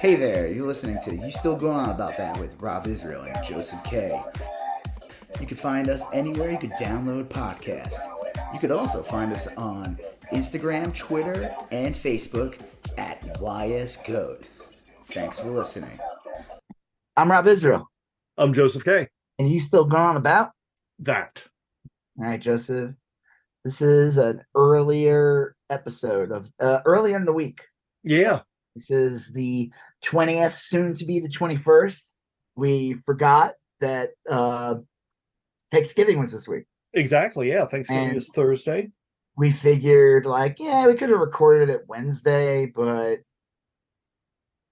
Hey there, you're listening to You Still Going On About That with Rob Israel and Joseph K. You can find us anywhere you could download podcasts. You could also find us on Instagram, Twitter, and Facebook at YSGOAT. Thanks for listening. I'm Rob Israel. I'm Joseph K. And you still going on about that? All right, Joseph. This is an earlier episode of earlier in the week. Yeah. This is the 20th, soon to be the 21st. We forgot that Thanksgiving was this week. Exactly. Yeah. Thanksgiving is Thursday. We figured, we could have recorded it Wednesday, but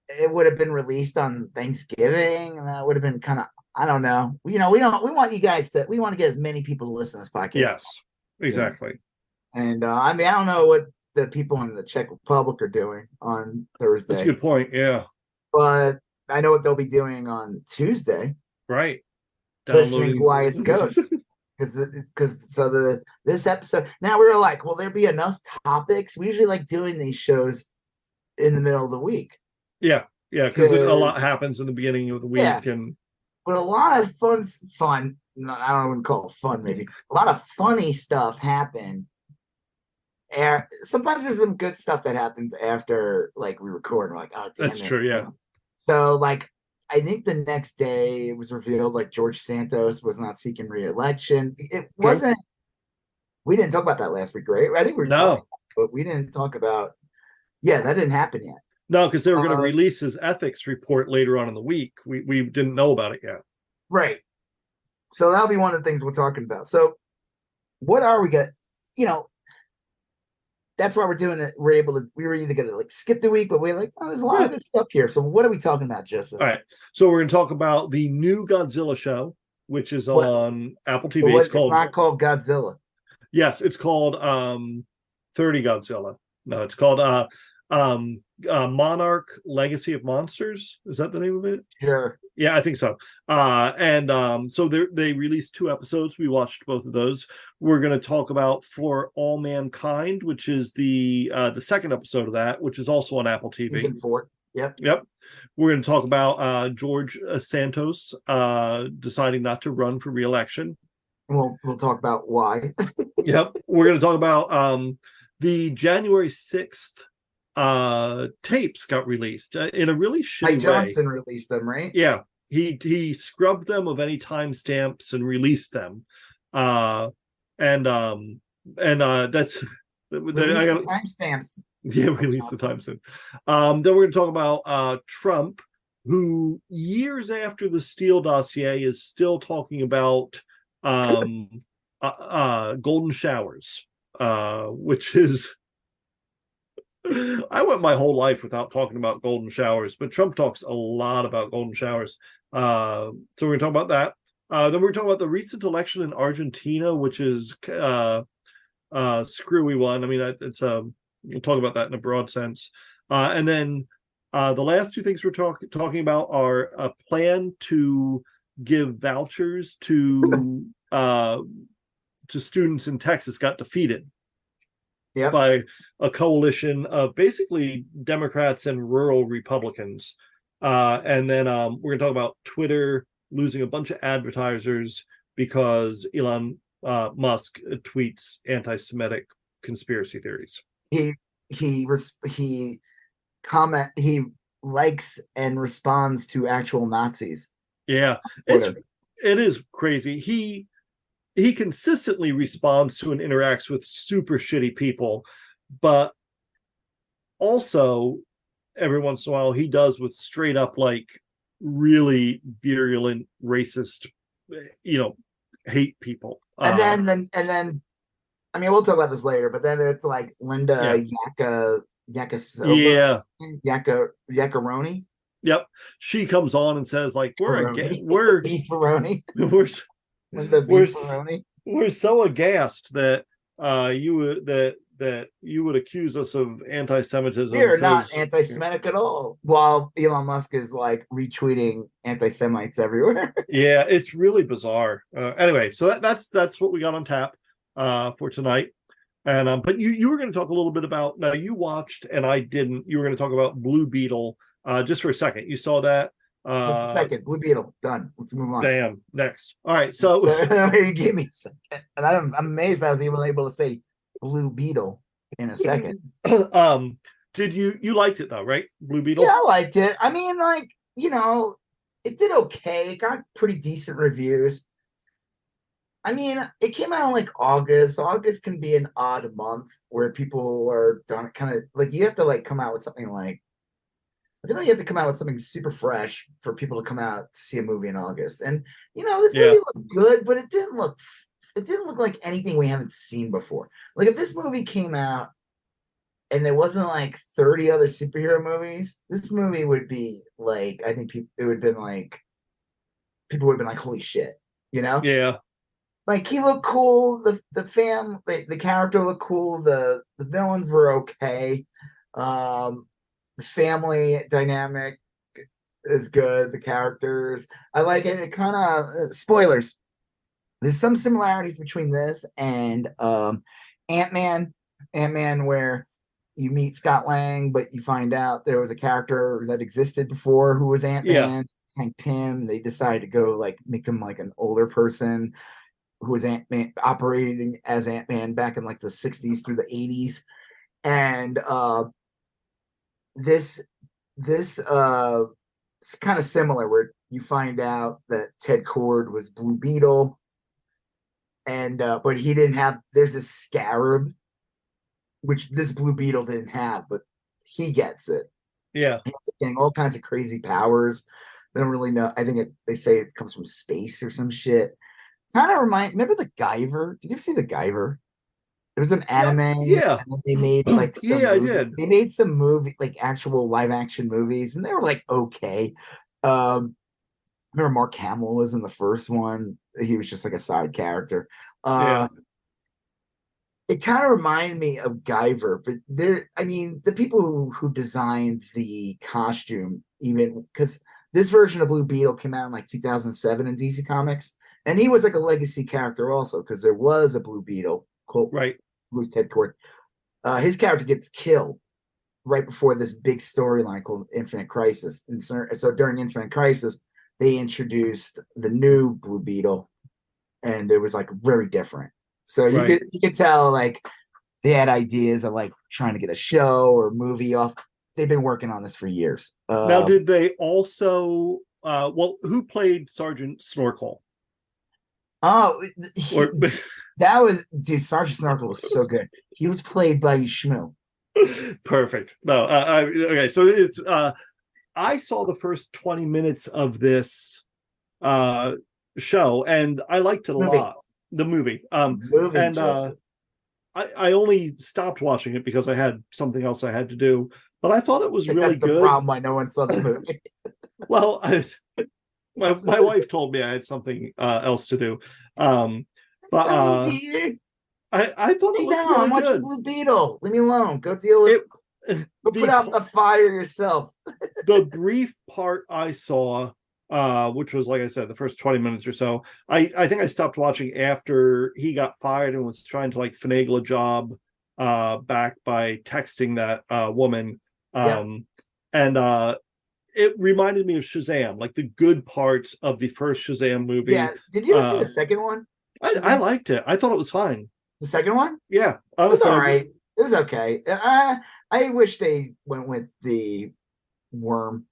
it would have been released on Thanksgiving, and that would have been kind of, I don't know. We want you guys we want to get as many people to listen to this podcast. Yes, exactly. And I don't know what the people in the Czech Republic are doing on Thursday. That's a good point. Yeah. But I know what they'll be doing on Tuesday. Right. Listening to YSGOAT. This episode, now we were like, will there be enough topics? We usually like doing these shows in the middle of the week. Yeah. Yeah. Because a lot happens in the beginning of the week. Yeah. But a lot of fun, I don't even call it fun, maybe. A lot of funny stuff happened. And sometimes there's some good stuff that happens after we record. And we're like, oh, damn That's true, yeah. So I think the next day it was revealed George Santos was not seeking re-election. It wasn't. We didn't talk about that last week, right? I think we were talking, but we didn't talk about. Yeah, that didn't happen yet. No, because they were going to release his ethics report later on in the week. We didn't know about it yet. Right. So that'll be one of the things we're talking about. So what are we going to, that's why we're doing it. We were either going to skip the week, but we're there's a lot of good stuff here. So what are we talking about, Joseph? All right. So we're going to talk about the new Godzilla show, which is on Apple TV. It's not called Godzilla. Yes, it's called 30 Godzilla. No, it's called Monarch Legacy of Monsters. Is that the name of it? Sure. Yeah, I think so. So they released 2 episodes. We watched both of those. We're going to talk about For All Mankind, which is the second episode of that, which is also on Apple TV. Season 4. Yep. We're going to talk about George Santos deciding not to run for re-election. We'll talk about why. Yep. We're going to talk about the January 6th tapes got released in a really shitty way. Johnson released them, right? Yeah, he scrubbed them of any timestamps and released them, and that's the timestamps. Yeah, release the timestamp. Then we're going to talk about Trump, who years after the Steele dossier is still talking about golden showers, which is. I went my whole life without talking about golden showers, but Trump talks a lot about golden showers. So we're going to talk about that. Then we're going to talk about the recent election in Argentina, which is screwy one. I mean, we'll talk about that in a broad sense. And then the last 2 things we're talking about are a plan to give vouchers to students in Texas got defeated. Yep. By a coalition of basically Democrats and rural Republicans. And then we're going to talk about Twitter losing a bunch of advertisers because Elon Musk tweets anti-Semitic conspiracy theories. He likes and responds to actual Nazis. Yeah, it is crazy. He consistently responds to and interacts with super shitty people, but also every once in a while he does with straight up really virulent racist, hate people. And then I mean, we'll talk about this later, but then it's Linda Yaccaroni. Yep, she comes on and says we're beefaroni. We're so aghast that you would accuse us of anti-Semitism. We're not anti-Semitic at all. While Elon Musk is retweeting anti-Semites everywhere. Yeah, it's really bizarre. Anyway, so that's what we got on tap for tonight. And but you were going to talk a little bit about, now you watched and I didn't. You were going to talk about Blue Beetle, just for a second. You saw that? Just a second. Blue Beetle. Done. Let's move on. Damn. Next. All right. So you gave me a second. And I'm amazed I was even able to say Blue Beetle in a second. Did you liked it though, right? Blue Beetle? Yeah, I liked it. I mean, like, it did okay. It got pretty decent reviews. I mean, it came out in like August. August can be an odd month where people are done kind of like you have to like come out with something like I feel like you have to come out with something super fresh for people to come out to see a movie in August. And this movie looked good, but it didn't look like anything we haven't seen before. Like if this movie came out and there wasn't like 30 other superhero movies, this movie would be like I think people would have been like holy shit, Yeah. Like he looked cool, the character looked cool, the villains were okay. The family dynamic is good. The characters, I like it. It kind of spoilers. There's some similarities between this and Ant-Man. Ant-Man, where you meet Scott Lang, but you find out there was a character that existed before who was Ant-Man. Yeah. Hank Pym. They decided to go like make him like an older person who was Ant-Man, operating as Ant-Man back in like the 60s through the 80s. And this is kind of similar where you find out that Ted Kord was Blue Beetle, and but he didn't have. There's a scarab, which this Blue Beetle didn't have, but he gets it. Yeah, he's getting all kinds of crazy powers. They don't really know. I think they say it comes from space or some shit. Kind of remember the Guyver? Did you ever see the Guyver? It was an anime. Yeah. And they made like I did. They made some movie, like actual live action movies, and they were like okay. Remember Mark Hamill was in the first one. He was just like a side character. It kind of reminded me of Guyver, but the people who designed the costume, even because this version of Blue Beetle came out in like 2007 in DC Comics, and he was like a legacy character also because there was a Blue Beetle. Right. Who's Ted Kord. His character gets killed right before this big storyline called Infinite Crisis. And so during Infinite Crisis, they introduced the new Blue Beetle, and it was like very different. So you could tell like they had ideas of like trying to get a show or movie off. They've been working on this for years. Now, did they also? Who played Sergeant Snorkel? Oh, that was Sergeant Snorkel was so good. He was played by Shmoo. Perfect. No, okay. So it's I saw the first 20 minutes of this show, and I liked it a lot. The movie. And I only stopped watching it because I had something else I had to do. But I thought it was really good. That's the problem. Why no one saw the movie. Well, my wife told me I had something else to do. But I thought it was really I'm watching good. Blue Beetle. Leave me alone. Go deal with it. Go put out the fire yourself. The brief part I saw, which was, like I said, the first 20 minutes or so, I think I stopped watching after he got fired and was trying to like finagle a job back by texting that woman. And it reminded me of Shazam, like the good parts of the first Shazam movie. Yeah. Did you ever see the second one? I liked it. I thought it was fine. The second one? Yeah. It was all right. It was okay. I wish they went with the worm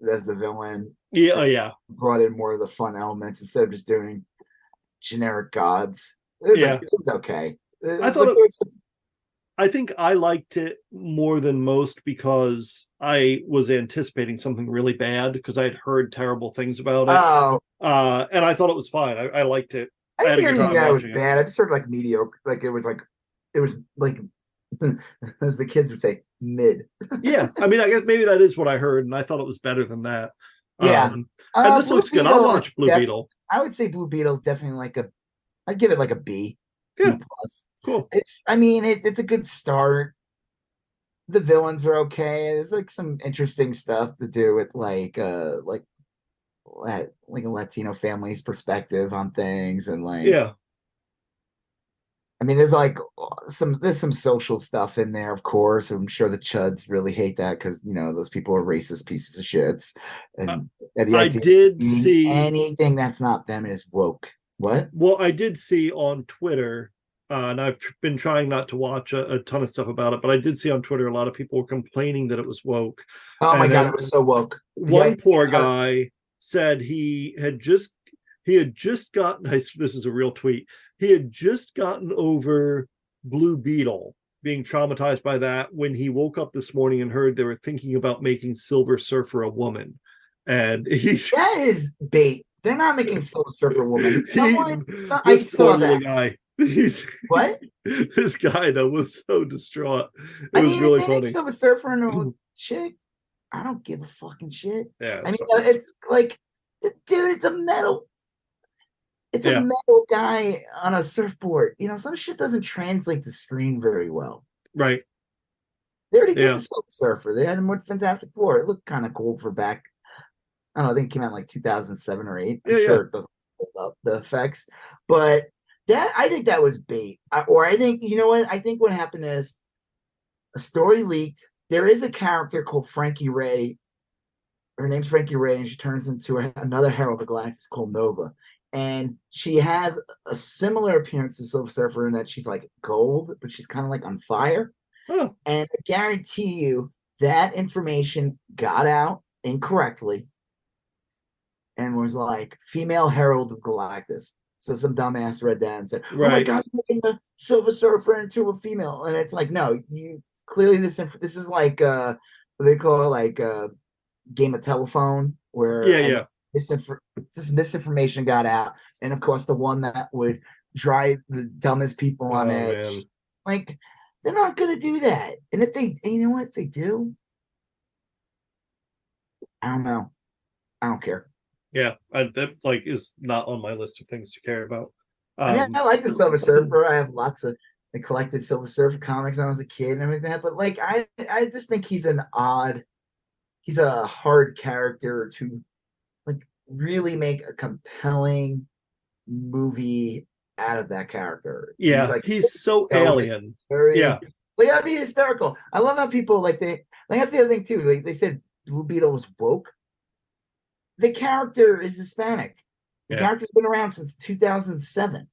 as the villain. Yeah. Brought in more of the fun elements instead of just doing generic gods. It was okay. I think I liked it more than most because I was anticipating something really bad because I had heard terrible things about it. Oh. And I thought it was fine. I liked it. I didn't hear anything that was bad. I just heard like mediocre. Like it was like as the kids would say, mid. Yeah. I mean, I guess maybe that is what I heard, and I thought it was better than that. Yeah. And this looks good. I'll watch Blue Beetle. I would say Blue Beetle's definitely I'd give it like a B. Yeah. B plus. Cool. It's a good start. The villains are okay. There's like some interesting stuff to do with like a Latino family's perspective on things and like I mean, there's some social stuff in there, of course. I'm sure the chuds really hate that because those people are racist pieces of shits, and the I idea did of see anything that's not them is woke. What? Well, I did see on Twitter, and I've been trying not to watch a ton of stuff about it, but I did see on Twitter a lot of people were complaining that it was woke. Oh my And god, then it was so woke. one poor guy said he had just gotten, this is a real tweet, he had just gotten over Blue Beetle, being traumatized by that, when he woke up this morning and heard they were thinking about making Silver Surfer a woman. And that is bait. They're not making Silver Surfer woman. I this saw poor little that. guy. What? This guy though was so distraught. It I was mean, if really they make funny. Silver Surfer and a chick, I don't give a fucking shit. Yeah, I mean, it's like, dude, it's a metal guy on a surfboard. Some shit doesn't translate to screen very well. Right. They already did the Silver Surfer. They had him with Fantastic Four. It looked kind of cool for back. I don't know. I think it came out in like 2007 or 8. I'm sure it doesn't hold up the effects, but I think that was bait. I think what I think what happened is a story leaked. There is a character called Frankie Ray. Her name's Frankie Ray, and she turns into another Herald of Galactus called Nova. And she has a similar appearance to Silver Surfer in that she's like gold, but she's kind of like on fire. Oh. And I guarantee you that information got out incorrectly and was like female Herald of Galactus. So some dumbass read that and said, "Oh my god, you're making the Silver Surfer into a female," and it's like, no, you clearly this is like what they call it, like game of telephone, where this misinformation got out, and of course the one that would drive the dumbest people on edge, man. Like they're not gonna do that. And if they, if they do, I don't know, I don't care. Yeah, that is not on my list of things to care about. I mean, I like the Silver Surfer. I have lots of collected Silver Surfer comics when I was a kid and everything. But like, I just think he's a hard character to like really make a compelling movie out of that character. Yeah, he's so alien. That'd be hysterical. I love how people that's the other thing too. Like they said, Blue Beetle was woke. The character is Hispanic. The character's been around since 2007.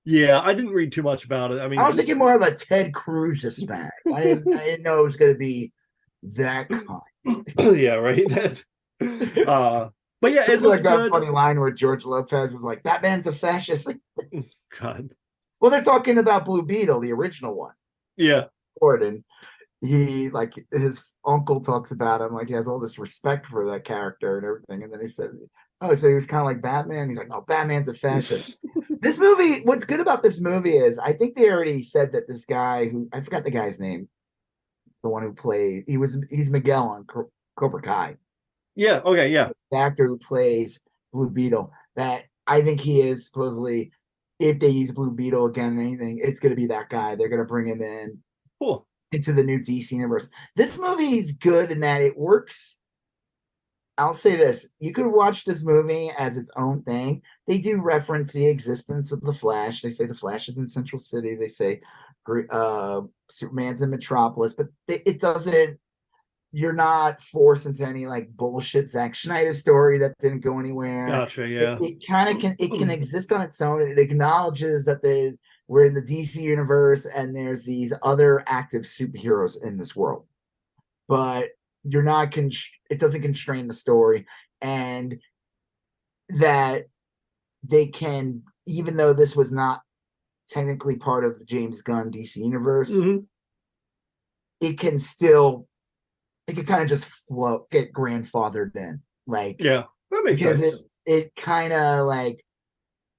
Yeah, I didn't read too much about it. I mean, I was thinking more of a Ted Cruz Hispanic. I didn't know it was going to be that kind. Yeah, right. But yeah, it looks like that funny line where George Lopez is like, "Batman's a fascist." God. Well, they're talking about Blue Beetle, the original one. Yeah. Gordon. He his uncle talks about him like he has all this respect for that character and everything, and then he said, "Oh, so he was kind of like Batman." He's like, "No, Batman's a fascist." This movie, what's good about this movie is I think they already said that this guy who I forgot the guy's name, the one who played he's Miguel on Cobra Kai. Yeah. Okay. Yeah. The actor who plays Blue Beetle. That I think he is supposedly, if they use Blue Beetle again or anything, it's going to be that guy. They're going to bring him in. Cool. Into the new DC universe. This movie is good in that it works. I'll say this. You could watch this movie as its own thing. They do reference the existence of the Flash. They say the Flash is in Central City. They say Superman's in Metropolis, but it doesn't, you're not forced into any like bullshit Zack Snyder story that didn't go anywhere. Gotcha, yeah. It kind of can exist on its own. It acknowledges that we're in the DC universe and there's these other active superheroes in this world, but you're not it doesn't constrain the story, and that they can, even though this was not technically part of the James Gunn DC universe, it can kind of just get grandfathered in, like, yeah, that makes sense. It kind of like,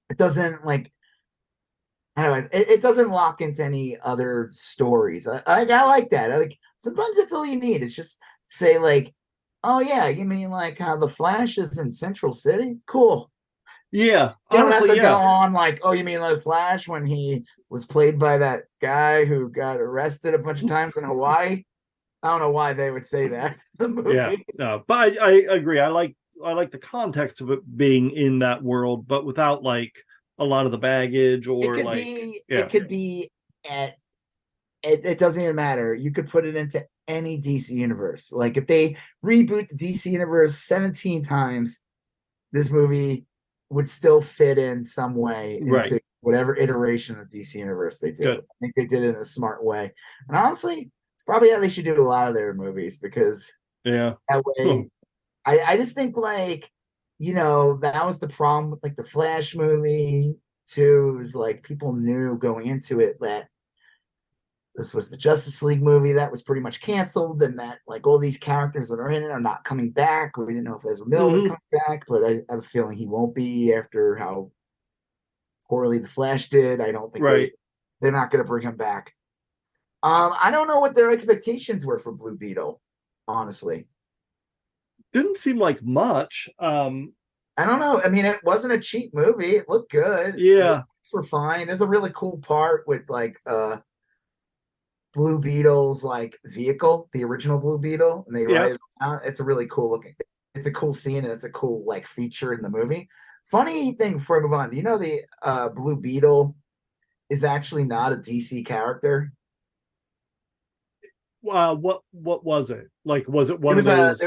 it doesn't like, anyways, it doesn't lock into any other stories. I like that. Like sometimes that's all you need. It's just say like, "Oh yeah, you mean like how the Flash is in Central City? Cool." Yeah, you don't have to go on like, "Oh, you mean like Flash when he was played by that guy who got arrested a bunch of times in Hawaii?" I don't know why they would say that. The movie. Yeah, no, but I agree. I like the context of it being in that world, but without like a lot of the baggage, or it could be at it doesn't even matter. You could put it into any DC universe. Like if they reboot the DC universe 17 times, this movie would still fit in some way into whatever iteration of DC universe they do. I think they did it in a smart way. And honestly, it's probably how they should do a lot of their movies, because that way I just think, like, that was the problem with like the Flash movie too. Is like people knew going into it that this was the Justice League movie that was pretty much canceled, and that like all these characters that are in it are not coming back. We didn't know if Ezra Miller was coming back, but I have a feeling he won't be after how poorly the Flash did. I don't think they're not going to bring him back. I don't know what their expectations were for Blue Beetle, honestly. Didn't seem like much. I don't know. I mean, it wasn't a cheap movie. It looked good. Yeah. We're fine. There's a really cool part with like Blue Beetle's like vehicle, the original Blue Beetle, and they ride it out. It's a really cool looking. It's a cool scene, and it's a cool like feature in the movie. Funny thing before I move on, the Blue Beetle is actually not a DC character. What was it? Like, was it one of those?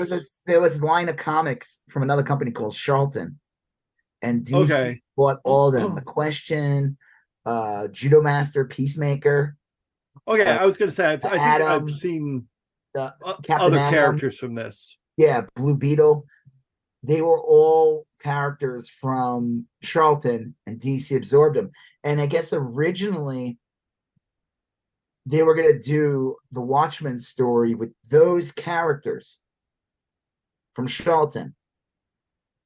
There was a line of comics from another company called Charlton, and DC bought all of them. The Question, Judo Master, Peacemaker. Okay, I was going to say, I think I've seen other characters from this. Yeah, Blue Beetle. They were all characters from Charlton, and DC absorbed them. And I guess originally they were going to do the Watchmen story with those characters from Charlton,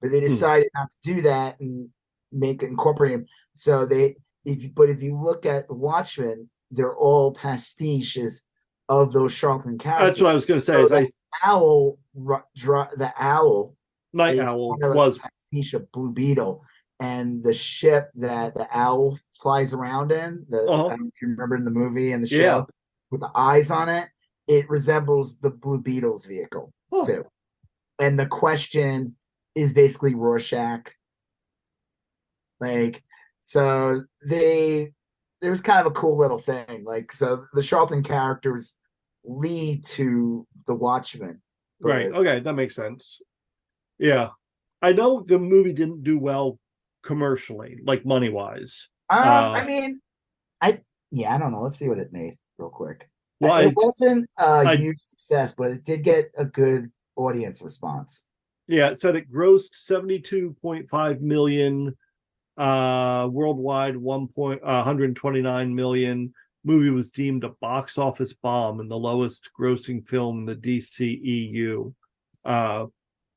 but they decided not to do that and incorporate them. So if you look at the Watchmen, they're all pastiches of those Charlton characters. That's what I was going to say. So the owl, Night Owl, was a pastiche of Blue Beetle, and the ship that the owl flies around in. I don't know if you remember in the movie and the show with the eyes on it. It resembles the Blue Beetle's vehicle too. And the Question is basically Rorschach. Like, so there was kind of a cool little thing. Like, so the Charlton characters lead to the Watchmen. Right. Okay, that makes sense. Yeah. I know the movie didn't do well commercially, like money-wise. I mean, I don't know. Let's see what it made real quick. Well, it wasn't a huge success, but it did get a good audience response. Yeah, it said it grossed $72.5 million. Worldwide 129 million. Movie was deemed a box office bomb and the lowest grossing film in the DCEU. I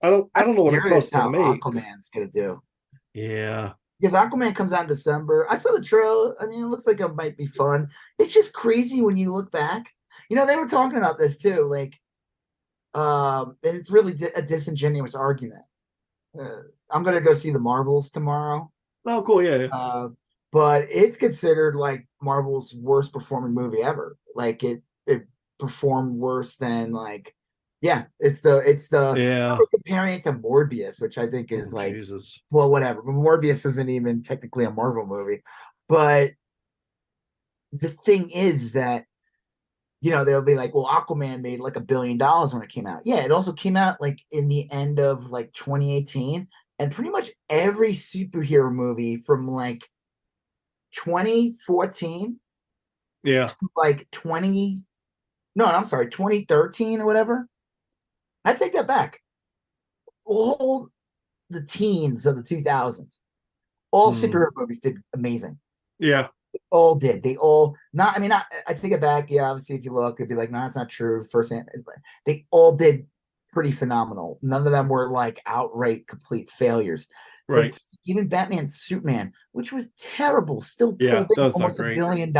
don't know what it costs to make. Aquaman's gonna do. Yeah, because Aquaman comes out in December. I saw the trailer. I mean, it looks like it might be fun. It's just crazy when you look back. They were talking about this too. Like, and it's really a disingenuous argument. I'm gonna go see the Marvels tomorrow. Oh, cool, yeah. But it's considered like Marvel's worst performing movie ever. Like it performed worse than like, it's comparing it to Morbius, which I think is Jesus. Well, whatever. But Morbius isn't even technically a Marvel movie. But the thing is that they'll be like, well, Aquaman made like $1 billion when it came out. Yeah, it also came out like in the end of like 2018. And pretty much every superhero movie from like 2014 to like 2013 or whatever. I take that back. All the teens of the 2000s, all superhero movies did amazing. Yeah. They all did. They all I take it back. Yeah, obviously if you look, it'd be like, no, it's not true. They all did pretty phenomenal. None of them were like outright complete failures. Right. Like, even Batman Superman, which was terrible, still pulled in almost $1 billion.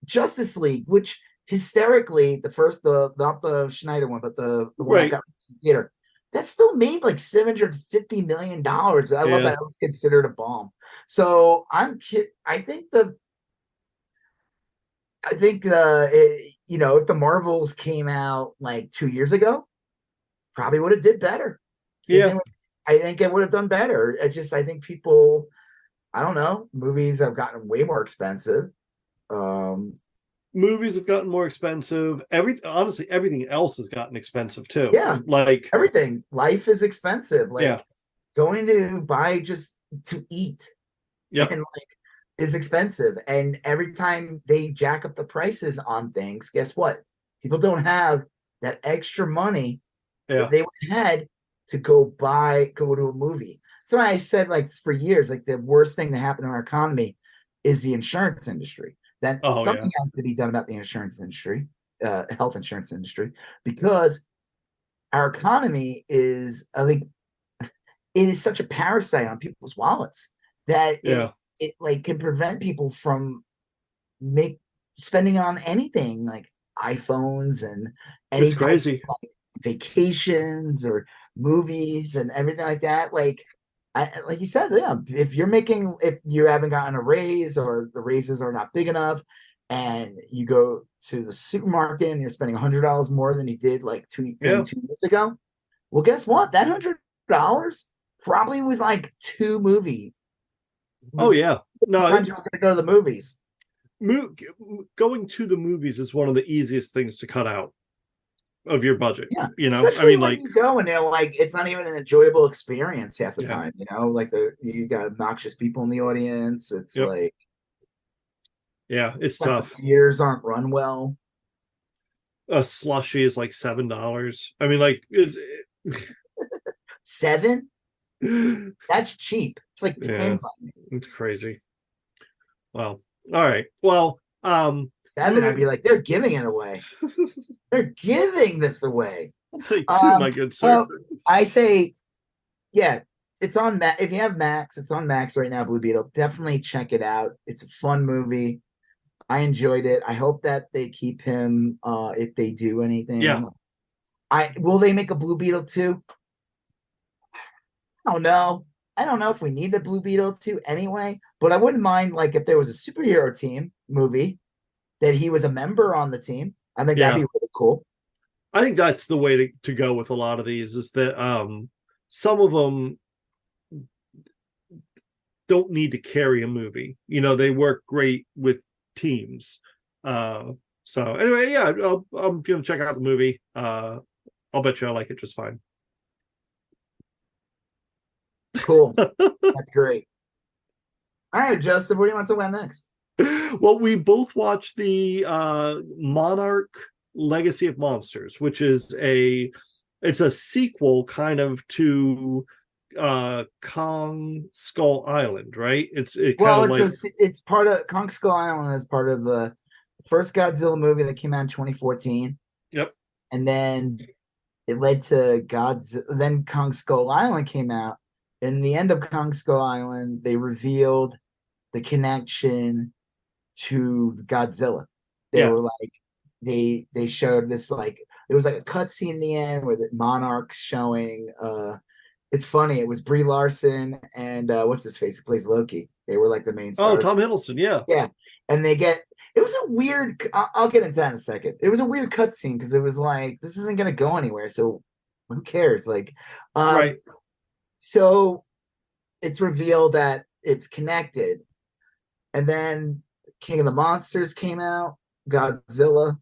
Justice League, which hysterically, not the Schneider one, but the one that got from the theater, that still made like $750 million. I love that it was considered a bomb. So I think if the Marvels came out like 2 years ago, probably would have did better. I think it would have done better. I think people, I don't know. Movies have gotten way more expensive. Movies have gotten more expensive. Honestly, everything else has gotten expensive too. Yeah, like everything. Life is expensive. Like yeah, going to buy just to eat, yep. and like is expensive. And every time they jack up the prices on things, guess what? People don't have that extra money that they would have had to go to a movie. So I said, like, for years, like the worst thing that happened in our economy is the insurance industry. That something has to be done about the insurance industry, health insurance industry, because our economy is, I think, it is such a parasite on people's wallets that it like can prevent people from spending on anything like iPhones and any type of like vacations or movies and everything like that. Like you said, yeah, if you haven't gotten a raise or the raises are not big enough, and you go to the supermarket and you're spending $100 more than you did like 2 years ago, well, guess what? That $100 probably was like 2 movies. Oh yeah, no. Times you're going to go to the movies. Going to the movies is one of the easiest things to cut out of your budget. Yeah, you know, especially when like you go and they're like, it's not even an enjoyable experience half the time. You know, like you got obnoxious people in the audience. It's like, it's tough. The theaters aren't run well. A slushie is like $7. I mean, like $7? That's cheap. It's like 10. It's crazy. Well, all right. Well, 7, I'd be like, they're giving it away. They're giving this away. I'll take my good sir. So I say, yeah, it's on Max. If you have Max, it's on Max right now, Blue Beetle. Definitely check it out. It's a fun movie. I enjoyed it. I hope that they keep him if they do anything. Yeah. Will they make a Blue Beetle 2? I don't know. I don't know if we need a Blue Beetle 2 anyway, but I wouldn't mind like if there was a superhero team movie that he was a member on the team. I think that'd be really cool. I think that's the way to go with a lot of these, is that some of them don't need to carry a movie. You know, they work great with teams. So anyway, yeah, I'm gonna check out the movie. I'll bet you I like it just fine. Cool. That's great. All right, Justin, what do you want to talk about next? Well, we both watched the Monarch Legacy of Monsters, which is it's a sequel kind of to Kong Skull Island, right? It's part of Kong Skull Island is part of the first Godzilla movie that came out in 2014. Yep. And then it led to Godzilla. Then Kong Skull Island came out. In the end of Kong Skull Island, they revealed the connection to Godzilla. They were like, they showed this, like, there was like a cutscene in the end where the Monarch's showing. It's funny. It was Brie Larson and what's his face who plays Loki. They were like the main stars. Oh, Tom Hiddleston, yeah. And it was a weird. I'll get into that in a second. It was a weird cutscene because it was like, this isn't gonna go anywhere. So who cares? Like, right. So it's revealed that it's connected. And then King of the Monsters came out, Godzilla.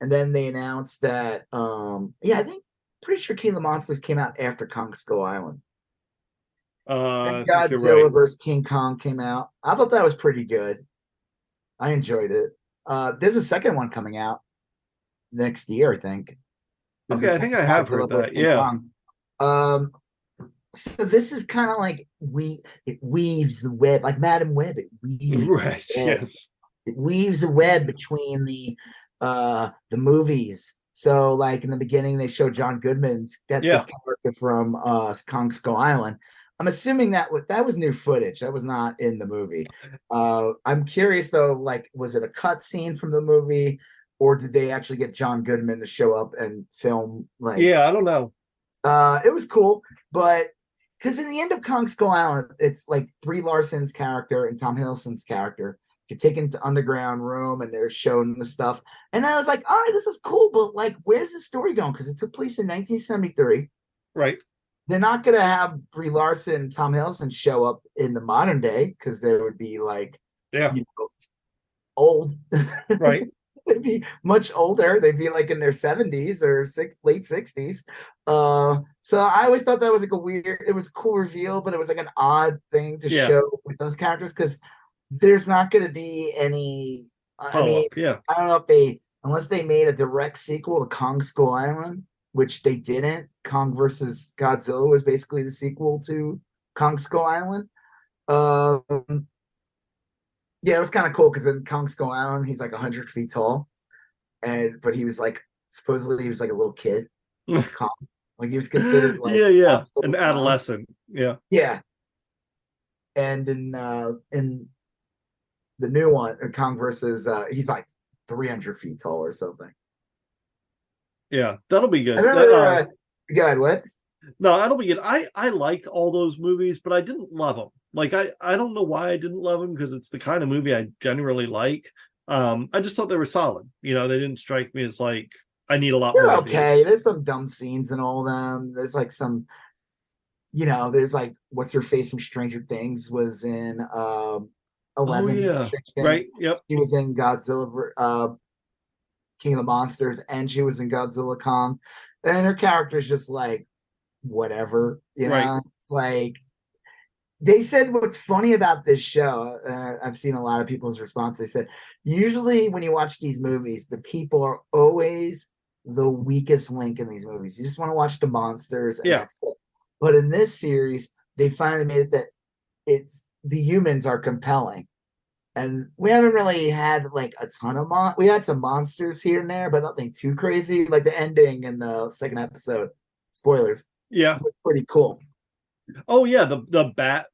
And then they announced that, I think, pretty sure King of the Monsters came out after Kong Skull Island. And Godzilla versus King Kong came out. I thought that was pretty good. I enjoyed it. There's a second one coming out next year, I think. I think I have heard that. Yeah. So this is kind of like it weaves the web, like Madam Web. It weaves a web between the movies. So like in the beginning, they show John Goodman's his character from Kong Skull Island. I'm assuming that was new footage. That was not in the movie. I'm curious though, like, was it a cut scene from the movie, or did they actually get John Goodman to show up and film? Like, I don't know. It was cool, but because in the end of Kong Skull Island, it's like Brie Larson's character and Tom Hiddleston's character get taken to underground room and they're shown the stuff. And I was like, all right, this is cool, but like, where's the story going? Because it took place in 1973. Right. they're not going to have Brie Larson and Tom Hiddleston show up in the modern day because they would be like, old. Right. They'd be much older. They'd be like in their 70s or late 60s. So I always thought that was like it was a cool reveal, but it was like an odd thing to show with those characters because there's not going to be any. I mean, I don't know if unless they made a direct sequel to Kong Skull Island, which they didn't. Kong versus Godzilla was basically the sequel to Kong Skull Island. Yeah, it was kind of cool because in Kong Skull Island, he's like 100 feet tall, but he was like supposedly he was like a little kid, like Kong, like he was considered like an adolescent, yeah. And in the new one, Kong versus he's like 300 feet tall or something. Yeah, that'll be good. I remember, God, what? No, that'll be good. I liked all those movies, but I didn't love them. Like I don't know why I didn't love them because it's the kind of movie I generally like. I just thought they were solid. They didn't strike me as like I need a lot more. Okay, there's some dumb scenes in all of them. There's like some, there's like what's her face from Stranger Things was in 11. Oh yeah, right. Yep. She was in Godzilla, King of the Monsters, and she was in Godzilla Kong, and her character is just like whatever. Right. It's like. They said what's funny about this show, I've seen a lot of people's response. They said, usually when you watch these movies, the people are always the weakest link in these movies. You just want to watch the monsters. And that's it. But in this series, they finally made it that the humans are compelling. And we haven't really had like a ton of we had some monsters here and there, but nothing too crazy. Like the ending in the second episode, spoilers. Yeah. Was pretty cool. Oh yeah, the bat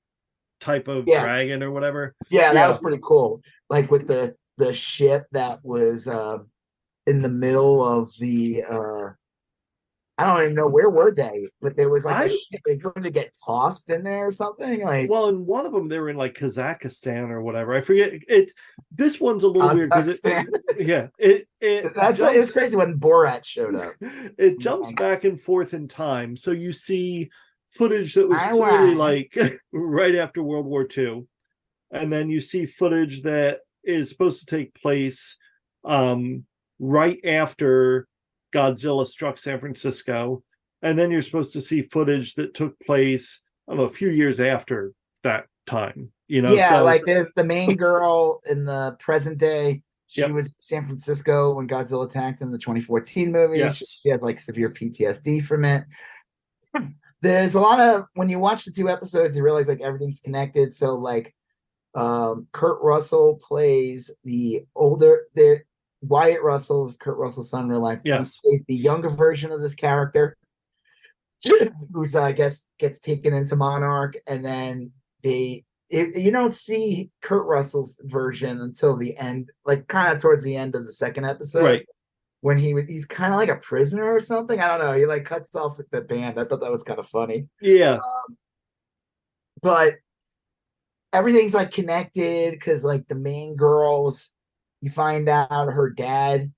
type of dragon or whatever. Yeah, that was pretty cool. Like with the ship that was in the middle of the I don't even know where were they, but there was like a ship they going to get tossed in there or something. Like, well, in one of them they were in like Kazakhstan or whatever. I forget it. This one's a little weird because it was crazy when Borat showed up. It jumps back and forth in time, so you see footage that was clearly like right after World War II, and then you see footage that is supposed to take place right after Godzilla struck San Francisco, and then you're supposed to see footage that took place a few years after that time. Like there's the main girl in the present day. She was in San Francisco when Godzilla attacked in the 2014 movie. Yes. She has like severe PTSD from it. There's a lot of when you watch the two episodes, you realize like everything's connected. So like Kurt Russell plays the older Wyatt Russell is Kurt Russell's son in real life. Yes. He plays the younger version of this character who's I guess gets taken into Monarch, and then you don't see Kurt Russell's version until the end, like kind of towards the end of the second episode. Right. When he's kind of like a prisoner or something. I don't know. He like cuts off with the band. I thought that was kind of funny. Yeah. But everything's like connected because like the main girls, you find out her dad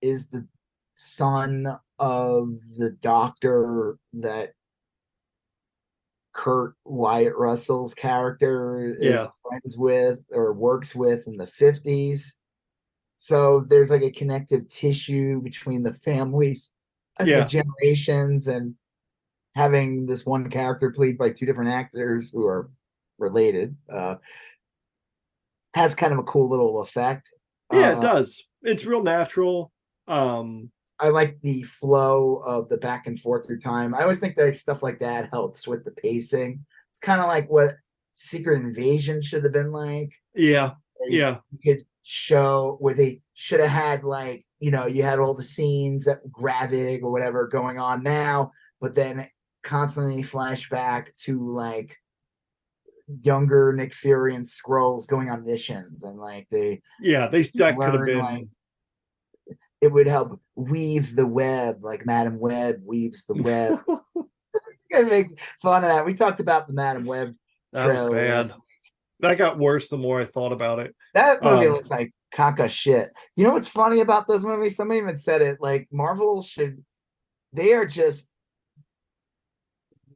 is the son of the doctor that Kurt Wyatt Russell's character is friends with or works with in the 50s. So there's like a connective tissue between the families and the generations, and having this one character played by two different actors who are related has kind of a cool little effect. Yeah, it does. It's real natural. I like the flow of the back and forth through time. I always think that stuff like that helps with the pacing. It's kind of like what Secret Invasion should have been like. Yeah. You could show where they should have had like, you had all the scenes at Gravig or whatever going on now, but then constantly flash back to like younger Nick Fury and Skrulls going on missions, and like that could have been like, it would help weave the web, like Madam Web weaves the web. I make fun of that. We talked about the Madam Web. That was bad. That got worse the more I thought about it. That movie looks like caca shit. You know what's funny about those movies? Somebody even said it. Like Marvel they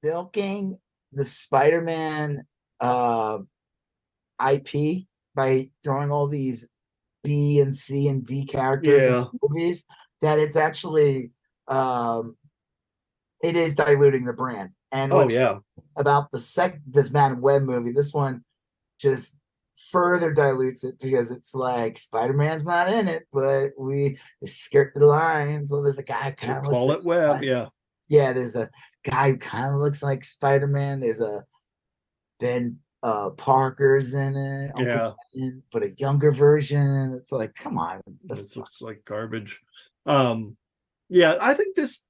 milking the Spider-Man IP by throwing all these B and C and D characters in movies that it's actually it is diluting the brand. And about this Man Web movie, this one just further dilutes it because it's like Spider-Man's not in it, but we skirt the line. So there's a guy who kind of call it Web, yeah. There's a guy who kind of looks like Spider-Man. There's a Ben Parker's in it, Ben, but a younger version. It's like, come on, this looks like garbage. I think this.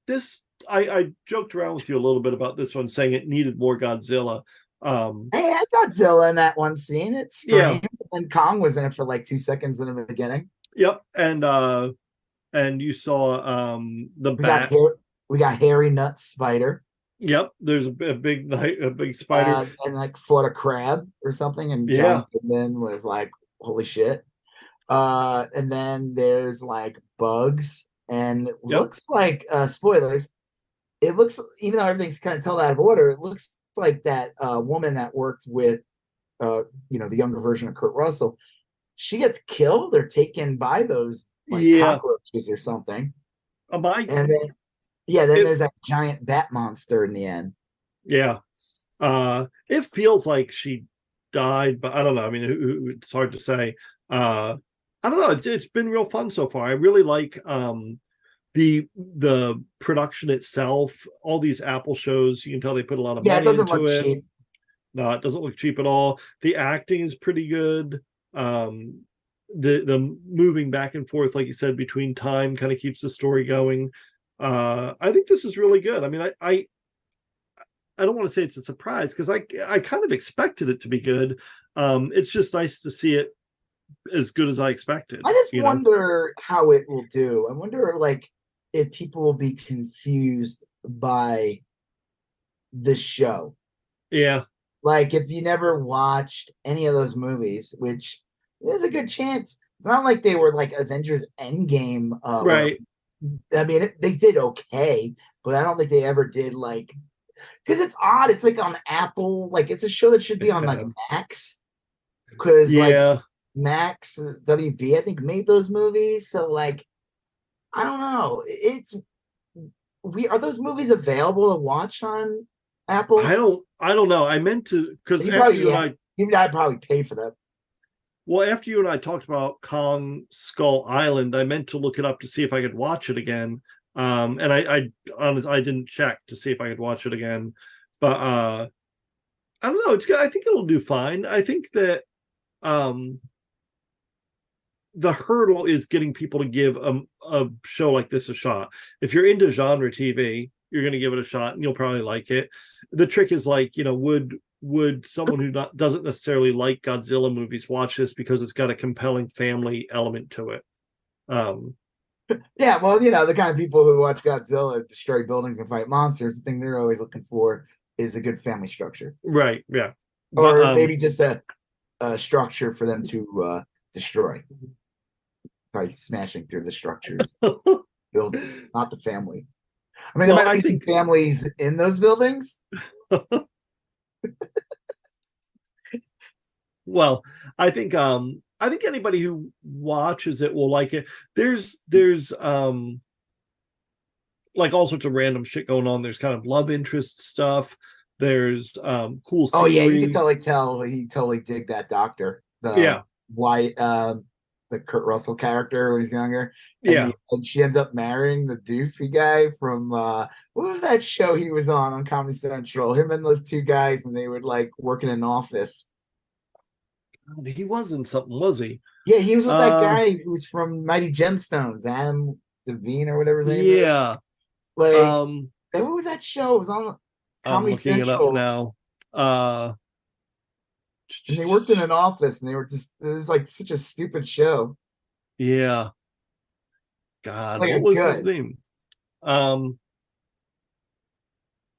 I joked around with you a little bit about this one, saying it needed more Godzilla. Hey, I Godzilla in that one scene. It screamed, and Kong was in it for like 2 seconds in the beginning. Yep, and you saw the bat. We got hairy nut spider. Yep, there's a big spider and like fought a crab or something, and John Goodman was like, "Holy shit!" And then there's like bugs, and it looks like spoilers. It looks, even though everything's kind of told out of order, it looks like that woman that worked with, the younger version of Kurt Russell. She gets killed or taken by those cockroaches or something. And then there's that giant bat monster in the end. Yeah. It feels like she died, but I don't know. I mean, it's hard to say. I don't know. It's been real fun so far. I really like the production itself. All these Apple shows, you can tell they put a lot of money into it. Cheap. No, it doesn't look cheap at all. The acting is pretty good. The moving back and forth, like you said, between time kind of keeps the story going. I think this is really good. I mean, I don't want to say it's a surprise because I kind of expected it to be good. It's just nice to see it as good as I expected. I just wonder how it will do. I wonder, like, if people will be confused by this show. Yeah. Like, if you never watched any of those movies, which there's a good chance. It's not like they were like Avengers Endgame. Right. I mean, they did okay, but I don't think they ever did like, because it's odd. It's like on Apple, like it's a show that should be on like Max, because like Max WB I think made those movies. So like, I don't know. Are those movies available to watch on Apple? I don't know. I meant to, because you'd probably pay for them. Well, after you and I talked about Kong Skull Island, I meant to look it up to see if I could watch it again. And I honestly, I didn't check to see if I could watch it again. But I don't know. It's good. I think it'll do fine. I think that the hurdle is getting people to give a show like this a shot. If you're into genre TV, you're going to give it a shot and you'll probably like it. The trick is like, would someone who doesn't necessarily like Godzilla movies watch this because it's got a compelling family element to it? Yeah, well, the kind of people who watch Godzilla destroy buildings and fight monsters, the thing they're always looking for is a good family structure. Right, yeah. Or maybe just a structure for them to destroy by smashing through the structures. Buildings, not the family. I mean, there might be families in those buildings. Well, I think anybody who watches it will like it. There's like all sorts of random shit going on. There's kind of love interest stuff. There's cool scenery. Oh yeah, you can totally tell he totally dig that doctor. The Kurt Russell character when he's younger. And she ends up marrying the doofy guy from what was that show he was on Comedy Central? Him and those two guys, and they would like work in an office. He wasn't something, was he? Yeah, he was with that guy who was from Mighty Gemstones, Adam Devine or whatever his name is. Yeah. Like, what was that show? It was on Comedy Central. It up now. And they worked in an office, and it was like such a stupid show. Yeah. God, like, what was his name? Who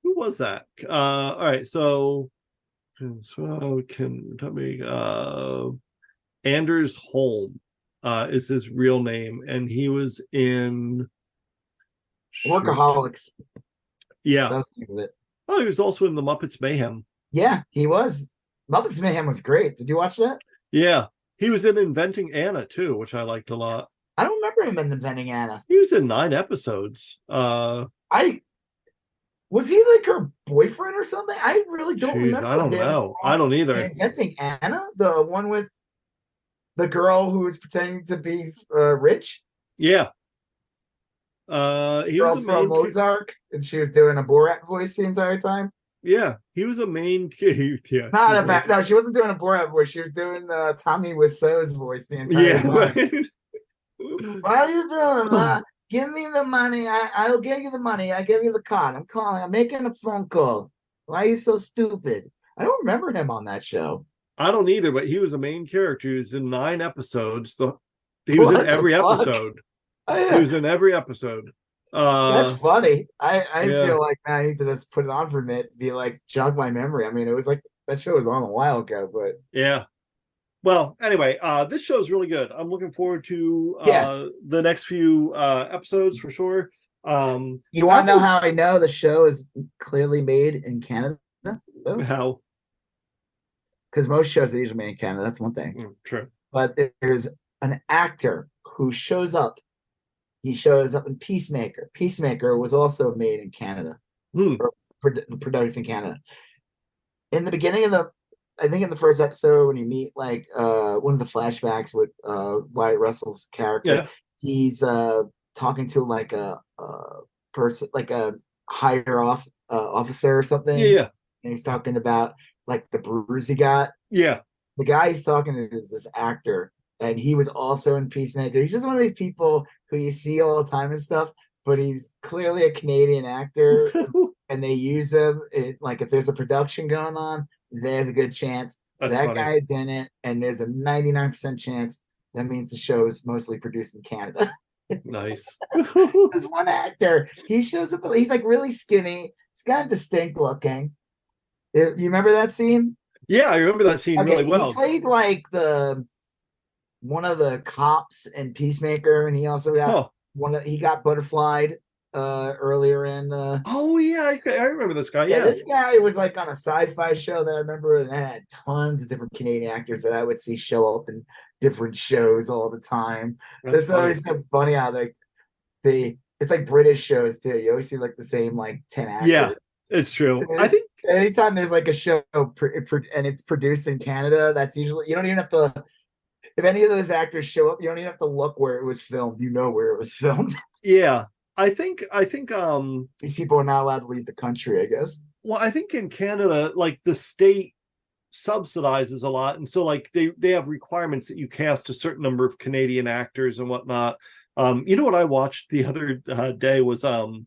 was that? All right, so can tell me Anders Holm is his real name, and he was in Workaholics. Yeah. That was the name of it. Oh, he was also in the Muppets Mayhem. Yeah, he was. Muppets Mayhem was great. Did you watch that? Yeah, he was in Inventing Anna too, which I liked a lot. I don't remember him in Inventing Anna. He was in 9 episodes. I was he like her boyfriend or something? I really don't remember. I don't know. I don't either. Inventing Anna, the one with the girl who was pretending to be rich. Yeah. He was from Ozark, and she was doing a Borat voice the entire time. Yeah, he was a main. Yeah, not a bad. No, she wasn't doing a Borat voice. She was doing the Tommy Wiseau's voice the entire time. Right. Why are you doing? Give me the money. I'll give you the money. I give you the card. I'm calling. I'm making a phone call. Why are you so stupid? I don't remember him on that show. I don't either, but he was a main character. He was in 9 episodes. He was in every episode. Oh, yeah. He was in every episode. That's funny. I feel like I need to just put it on for a minute to be like jog my memory. I mean, it was like that show was on a while ago, but yeah. Well, anyway, this show is really good. I'm looking forward to the next few episodes for sure. You want to know how I know the show is clearly made in Canada? Though? How? Because most shows are usually made in Canada. That's one thing. True. But there's an actor who shows up. He shows up in Peacemaker. Peacemaker was also made in Canada. Produced in Canada. In the beginning of I think in the first episode, when you meet like one of the flashbacks with Wyatt Russell's character, he's talking to like a person, like a higher officer or something. Yeah. And he's talking about like the bruise he got. Yeah. The guy he's talking to is this actor, and he was also in Peacemaker. He's just one of these people who you see all the time and stuff, but he's clearly a Canadian actor, and they use him. Like if there's a production going on, there's a good chance that guy's in it, and there's a 99% chance that means the show is mostly produced in Canada. Nice. There's one actor. He shows up. He's like really skinny. He's kind of distinct looking. You remember that scene? Yeah, I remember that scene really well. He played like one of the cops in Peacemaker, and he also got he got butterflied earlier in oh yeah, I remember this guy. Yeah, this guy was like on a sci-fi show that I remember, and had tons of different Canadian actors that I would see show up in different shows all the time. It's always so funny how it's like British shows too. You always see like the same like 10 actors. Yeah, it's true. I think anytime there's like a show and it's produced in Canada, that's usually, you don't even have to, if any of those actors show up, you don't even have to look where it was filmed. You know where it was filmed. Yeah. I think these people are not allowed to leave the country, I guess. Well, I think in Canada, like the state subsidizes a lot, and so like they have requirements that you cast a certain number of Canadian actors and whatnot. You know what I watched the other day was it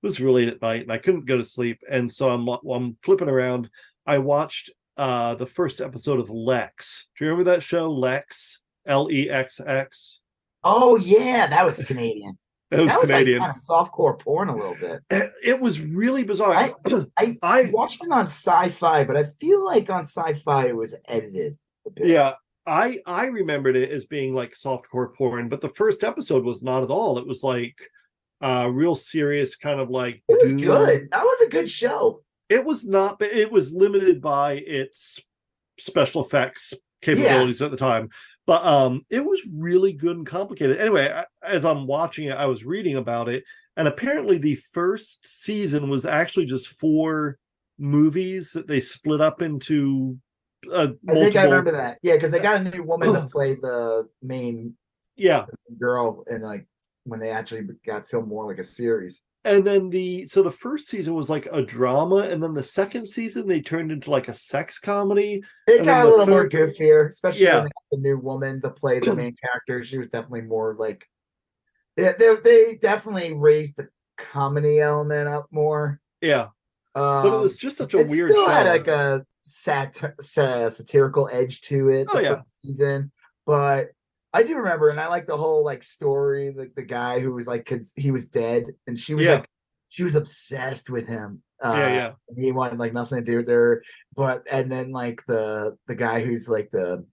was really late at night and I couldn't go to sleep, and so I'm flipping around. I watched the first episode of Lex. Do you remember that show, Lex? Lexx? Oh yeah, that was Canadian. That was Canadian. Like kind of softcore porn a little bit. It was really bizarre. I watched it on Sci-Fi, but I feel like on Sci-Fi it was edited a bit. Yeah, I remembered it as being like softcore porn, but the first episode was not at all. It was like real serious, kind of like it was good. That was a good show. It was not, but it was limited by its special effects capabilities at the time. But it was really good and complicated. Anyway, as I'm watching it, I was reading about it, and apparently the first season was actually just 4 movies that they split up into I think I remember that. Yeah, because they got a new woman to play the main girl, and like when they actually got filmed more like a series. And then the first season was like a drama, and then the second season they turned into like a sex comedy. It got a little more goofier, especially when they got the new woman to play the main character. She was definitely more like they definitely raised the comedy element up more. Yeah, but it was just such a weird show. It still show. had like a satirical edge to it. First season, but I do remember, and I like the whole like story, like the guy who was like he was dead, and she was like she was obsessed with him. He wanted like nothing to do with her, and then like the guy who's like the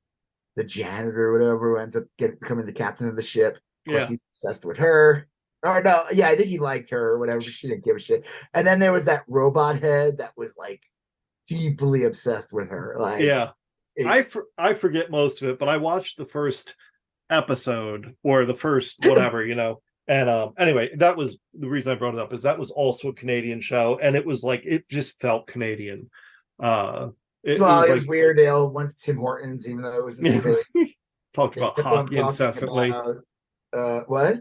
janitor or whatever, who ends up becoming the captain of the ship. Of course, he's obsessed with her. Or no, yeah, I think he liked her or whatever. But she didn't give a shit. And then there was that robot head that was like deeply obsessed with her. Like, Yeah. I forget most of it, but I watched the first episode or the first whatever, And anyway, that was the reason I brought it up, is that was also a Canadian show, and it was like it just felt Canadian. It was it like was weird. They all went to Tim Hortons, even though it was in States. talked They about kept on hockey talking incessantly. about what?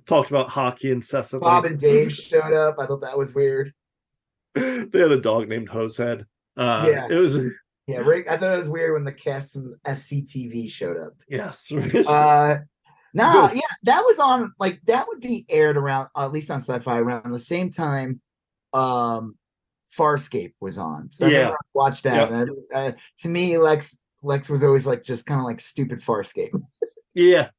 Talked about hockey incessantly. Bob and Dave showed up. I thought that was weird. They had a dog named Hosehead. Yeah. It was Rick. I thought it was weird when the cast from SCTV showed up. yes. No, yeah, that was on, like, that would be aired around, at least on Sci-Fi, around the same time Farscape was on. So I remember I watched that. Yep. And to me, Lex was always like just kind of like stupid Farscape. Yeah.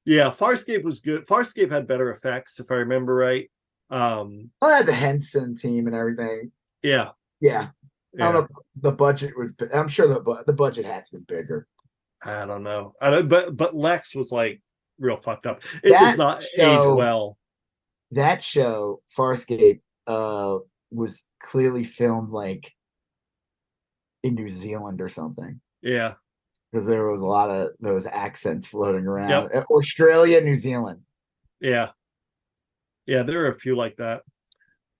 Farscape was good. Farscape had better effects, if I remember right. I had the Henson team and everything. Yeah. I don't know if the budget was. I'm sure the budget had to be bigger. I don't know. But Lex was like real fucked up. It does not age well. That show, Farscape, was clearly filmed like in New Zealand or something. Yeah. Because there was a lot of those accents floating around. Yep. Australia, New Zealand. Yeah. There are a few like that.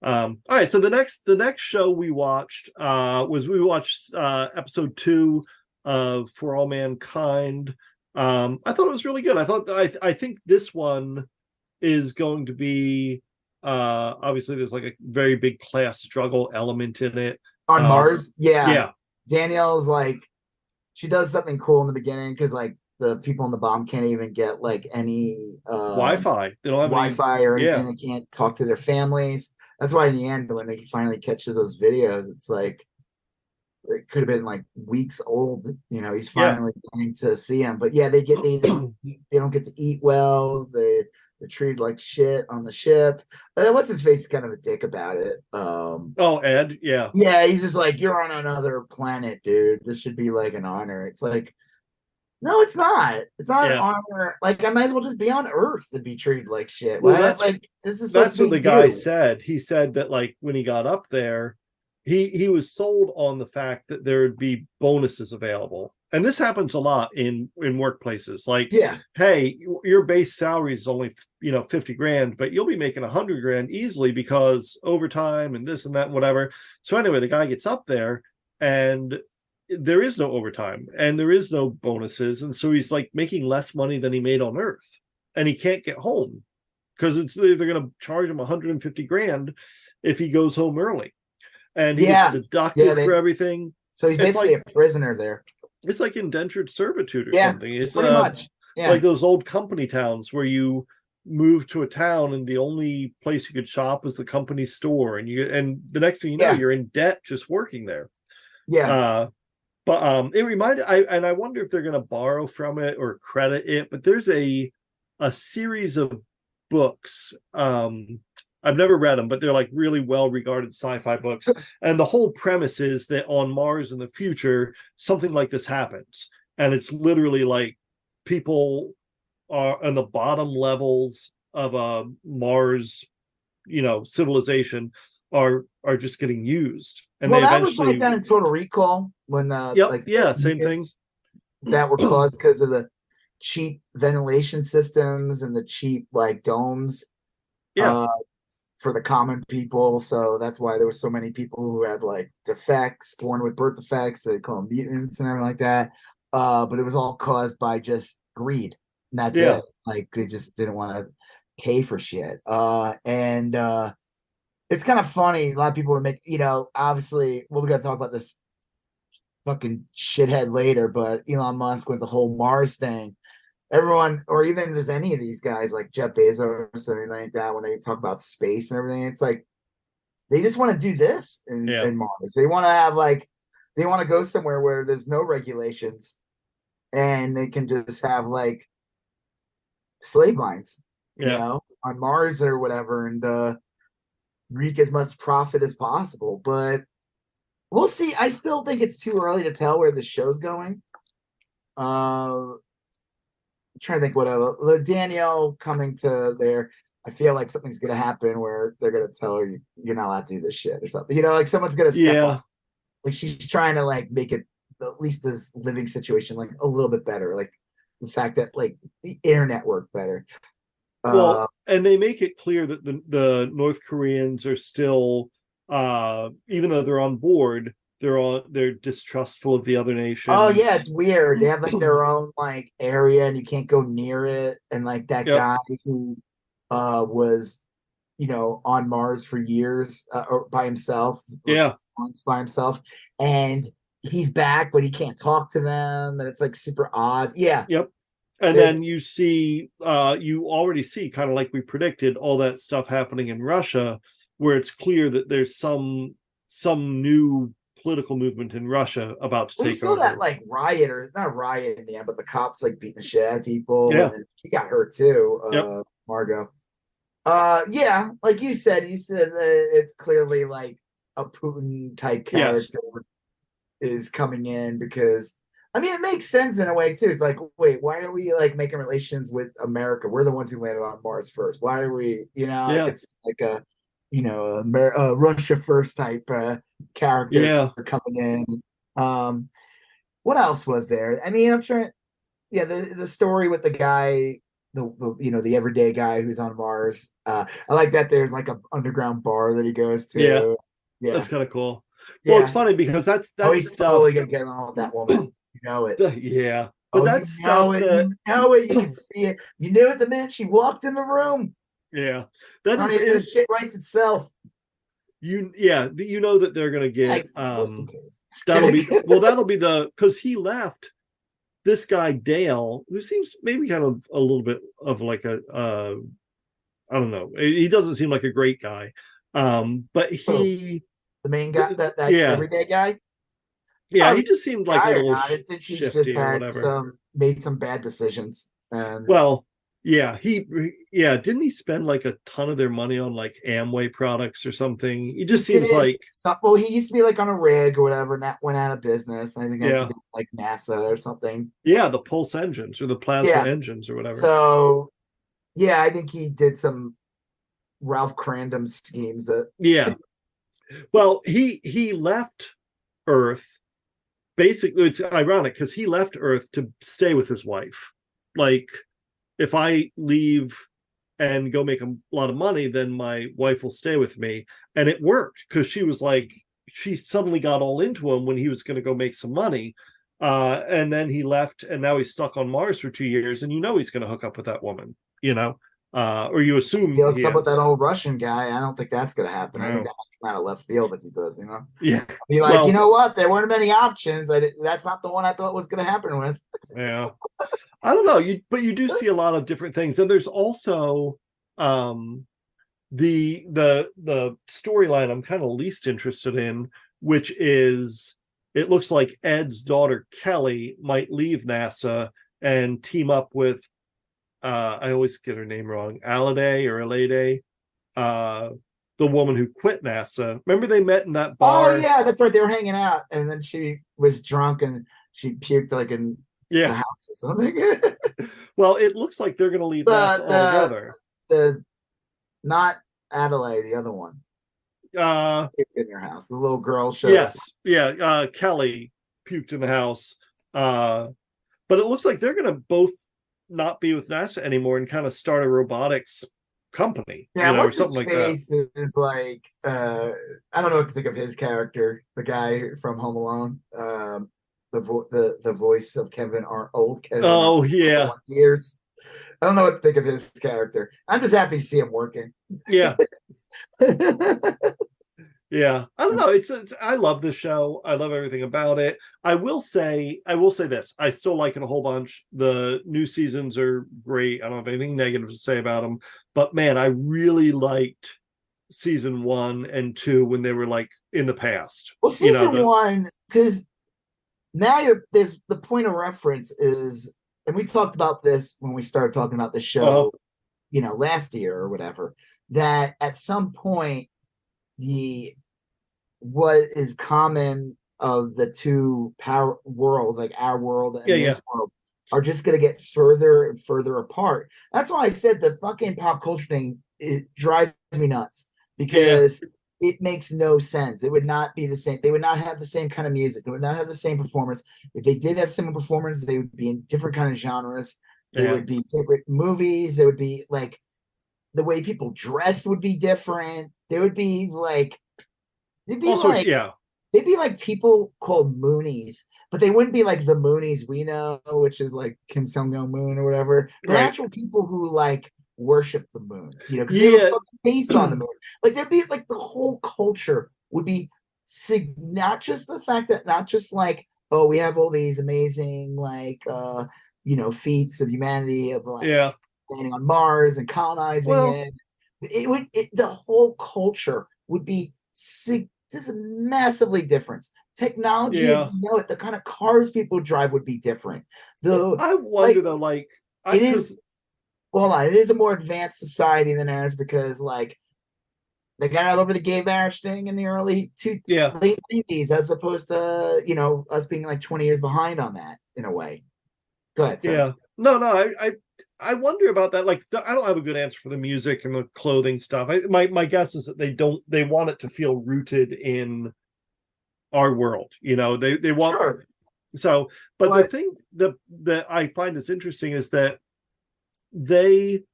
All right, so the next show we watched was episode 2 of For All Mankind. I thought it was really good. I think this one is going to be obviously there's like a very big class struggle element in it. On Mars? Yeah. Danielle's like, she does something cool in the beginning because like the people on the bomb can't even get like any Wi-Fi. They don't have Wi-Fi or anything. They can't talk to their families. That's why in the end, when he finally catches those videos, it's like it could have been like weeks old. He's finally getting to see him. But yeah, they don't get to eat well. They're treated like shit on the ship. What's his face? Kind of a dick about it. Ed, yeah. Yeah, he's just like, you're on another planet, dude. This should be like an honor. It's like, no, it's not. It's not an honor. Like, I might as well just be on Earth and be treated like shit. Well, that's what the guy said. He said that like when he got up there, he was sold on the fact that there would be bonuses available. And this happens a lot in workplaces. Like, hey, your base salary is only 50 grand, but you'll be making 100 grand easily because overtime and this and that and whatever. So anyway, the guy gets up there and there is no overtime and there is no bonuses, and so he's like making less money than he made on Earth, and he can't get home because they're going to charge him 150 grand if he goes home early, and he gets deducted for everything. So he's basically like a prisoner there. It's like indentured servitude or something. It's pretty much like those old company towns where you move to a town and the only place you could shop is the company store, and the next thing you know, you're in debt just working there. But it reminded I wonder if they're going to borrow from it or credit it. But there's a series of books. I've never read them, but they're like really well-regarded sci-fi books. And the whole premise is that on Mars in the future, something like this happens, and it's literally like people are on the bottom levels of a Mars, civilization are just getting used. And well, that was like that in Total Recall when same thing that were caused because of the cheap ventilation systems and the cheap like domes for the common people. So that's why there were so many people who had like defects, born with birth defects. They call them mutants and everything like that. But it was all caused by just greed. And that's it. Like they just didn't want to pay for shit. It's kind of funny. A lot of people were making, obviously, we're going to talk about this fucking shithead later, but Elon Musk with the whole Mars thing, everyone, or even there's any of these guys like Jeff Bezos or anything like that, when they talk about space and everything, it's like they just want to do this in Mars. They want to have they want to go somewhere where there's no regulations and they can just have like slave lines, on Mars or whatever, and wreak as much profit as possible. But we'll see. I still think it's too early to tell where the show's going. I'm trying to think what else. Danielle coming to there. I feel like something's gonna happen where they're gonna tell her you're not allowed to do this shit or something. Like someone's gonna step up. Like she's trying to like make it at least this living situation like a little bit better. Like the fact that like the internet worked better. Well, and they make it clear that the North Koreans are still, even though they're on board, they're distrustful of the other nations. Oh yeah, it's weird. They have like their own like area, and you can't go near it. And like that guy who was, on Mars for years or by himself. Months by himself, and he's back, but he can't talk to them, and it's like super odd. Yeah. Yep. And then you see, you already see, kind of like we predicted, all that stuff happening in Russia, where it's clear that there's some new political movement in Russia about to take over. We saw that like riot, or not riot in the end, but the cops like beating the shit out of people. Yeah. And she got hurt too, Margot. Yeah, like you said it's clearly like a Putin type character is coming in, because I mean, it makes sense in a way too. It's like, wait, why are we like making relations with America? We're the ones who landed on Mars first. Why are we, like it's like a, a Russia first type character coming in. What else was there? I mean, I'm trying. Yeah, the story with the guy, the everyday guy who's on Mars. I like that. There's like an underground bar that he goes to. Yeah, that's kind of cool. Well, it's funny because that's he's totally gonna get along with that woman. You know it. Yeah. But that's stuff it. You know it. You can see it. You knew it the minute she walked in the room. Yeah. The shit writes itself. You know that they're gonna get that'll be because he left this guy Dale, who seems maybe kind of a little bit of like a I don't know. He doesn't seem like a great guy. But the main guy, that everyday guy. Yeah, he just seemed like a little shifty or whatever. Made some bad decisions. And didn't he spend like a ton of their money on like Amway products or something? He just seems like he used to be like on a rig or whatever, and that went out of business. I think that's like NASA or something. Yeah, the pulse engines or the plasma engines or whatever. So yeah, I think he did some Ralph Crandom schemes that well, he left Earth. Basically, it's ironic because he left Earth to stay with his wife. Like, if I leave and go make a lot of money, then my wife will stay with me. And it worked because she suddenly got all into him when he was going to go make some money. And then he left, and now he's stuck on Mars for 2 years, and he's going to hook up with that woman, or you assume he hooks up with that old Russian guy. I don't think that's going to happen. No. I think that might come out of left field if he does, Yeah. Be like, you know what? There weren't many options. That's not the one I thought was going to happen with. Yeah. I don't know. But you do see a lot of different things. And there's also the storyline I'm kind of least interested in, which is it looks like Ed's daughter Kelly might leave NASA and team up with I always get her name wrong, Alade, the woman who quit NASA. Remember they met in that bar? Oh yeah, that's right. They were hanging out, and then she was drunk and she puked like in the house or something. Well, it looks like they're going to leave NASA altogether. Not Adelaide, the other one. In your house, the little girl showed. Yes, Kelly puked in the house. But it looks like they're going to both not be with NASA anymore and kind of start a robotics company, or something like that. Is like I don't know what to think of his character, the guy from Home Alone, the voice of old Kevin. Oh yeah, years. I don't know what to think of his character. I'm just happy to see him working. Yeah. Yeah, I don't know. It's I love the show. I love everything about it. I will say this. I still like it a whole bunch. The new seasons are great. I don't have anything negative to say about them. But man, I really liked season 1 and 2 when they were like in the past. Well, season 1, because now there's the point of reference is, and we talked about this when we started talking about the show, last year or whatever, that at some point what is common of the two power worlds, like our world and this world, are just going to get further and further apart. That's why I said the fucking pop culture thing it drives me nuts because it makes no sense. It would not be the same. They would not have the same kind of music. They would not have the same performance. If they did have similar performance, they would be in different kind of genres. They would be different movies. They would be like the way people dressed would be different. They would be like they'd be also, like they'd be like people called Moonies, but they wouldn't be like the Moonies we know, which is like Kim Jong Moon or whatever. But actual people who like worship the moon, you know, because they were based on the moon. Like there'd be like the whole culture would be not just the fact that not just like, oh, we have all these amazing like you know, feats of humanity of like landing on Mars and colonizing it. It would the whole culture would be just massively different. Technology as we know it, the kind of cars people drive would be different. I wonder though, like it is it is a more advanced society than ours because like they got out over the gay marriage thing in the late 90s as opposed to, you know, us being like 20 years behind on that in a way. Go ahead. Sorry. Yeah. No, I wonder about that. Like, I don't have a good answer for the music and the clothing stuff. My guess is that they want it to feel rooted in our world. You know, they want so. But the thing that I find is interesting is that they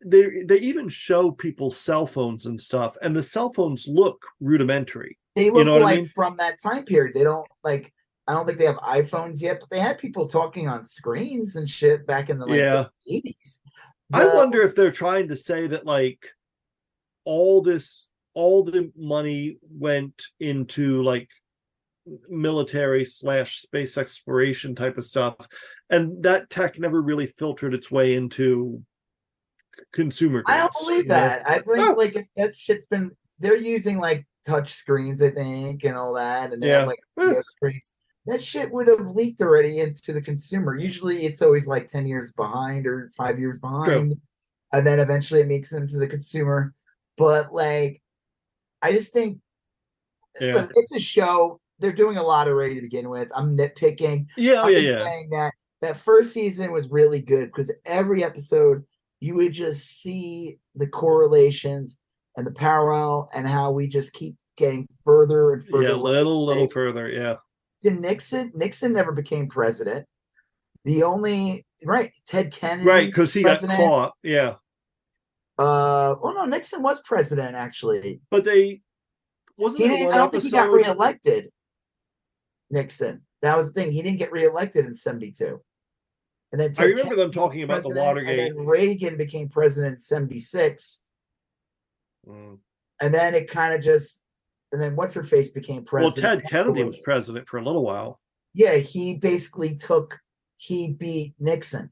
even show people's cell phones and stuff, and the cell phones look rudimentary. They look like from that time period. They don't like. I don't think they have iPhones yet, but they had people talking on screens and shit back in the the 80s. I wonder if they're trying to say that like all the money went into like military / space exploration type of stuff, and that tech never really filtered its way into consumer goods. I don't believe that. I think like that shit's been they're using like touch screens, I think, and all that, and they have like video screens. That shit would have leaked already into the consumer. Usually it's always like 10 years behind or 5 years behind. And then eventually it makes it into the consumer. But like, I just think it's a show. They're doing a lot already to begin with. I'm nitpicking. I'm saying that first season was really good because every episode you would just see the correlations and the parallel and how we just keep getting further and further. Little further, to Nixon never became president. The only Ted Kennedy, because he got caught. No, Nixon was president actually, but I don't think he got reelected. Nixon, that was the thing. He didn't get reelected in 1972. And then I remember them talking about the Watergate. And then Reagan became president in 1976. And then it kind of just. And then what's her face became president. Well, Ted Kennedy was president for a little while. Yeah, he basically beat Nixon.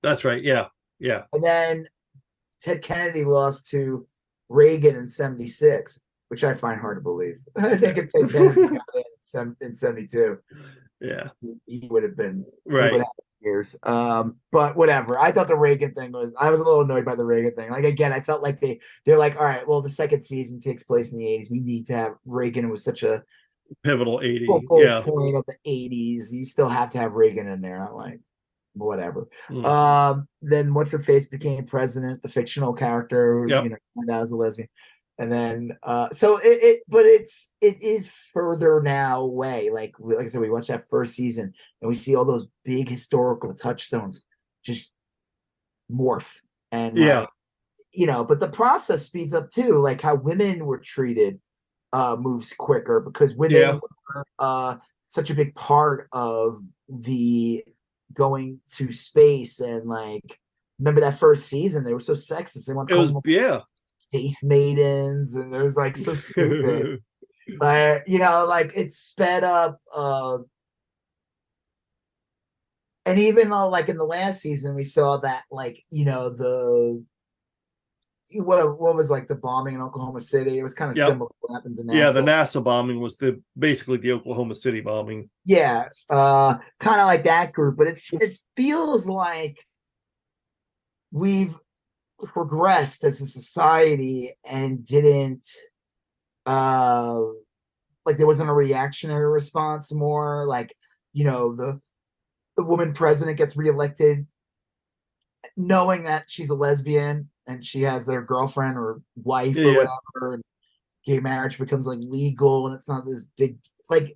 That's right. Yeah. And then Ted Kennedy lost to Reagan in 1976, which I find hard to believe. I think if Ted Kennedy got in 1972, he would have been right. Years. But whatever. I thought the Reagan thing I was a little annoyed by the Reagan thing. Like again, I felt like they're like, all right, well, the second season takes place in the 80s. We need to have Reagan was such a pivotal 80s point of the 80s. You still have to have Reagan in there. I'm like, whatever. Then what's her face became president, the fictional character, you know, turned out as a lesbian. And then so it is further now away. Like I said, we watched that first season and we see all those big historical touchstones just morph. And you know, but the process speeds up too, like how women were treated moves quicker because women were such a big part of the going to space. And like remember that first season, they were so sexist. They want to space maidens, and there's like so stupid. But you know, like it's sped up. And even though, like in the last season, we saw that, like you know, what was like the bombing in Oklahoma City. It was kind of similar to what happens in NASA. Yeah, the NASA bombing was basically the Oklahoma City bombing. Yeah, kind of like that group, but it feels like we've progressed as a society and didn't like there wasn't a reactionary response more. Like, you know, the woman president gets reelected knowing that she's a lesbian and she has their girlfriend or wife Yeah, or yeah. whatever, and gay marriage becomes like legal, and it's not this big like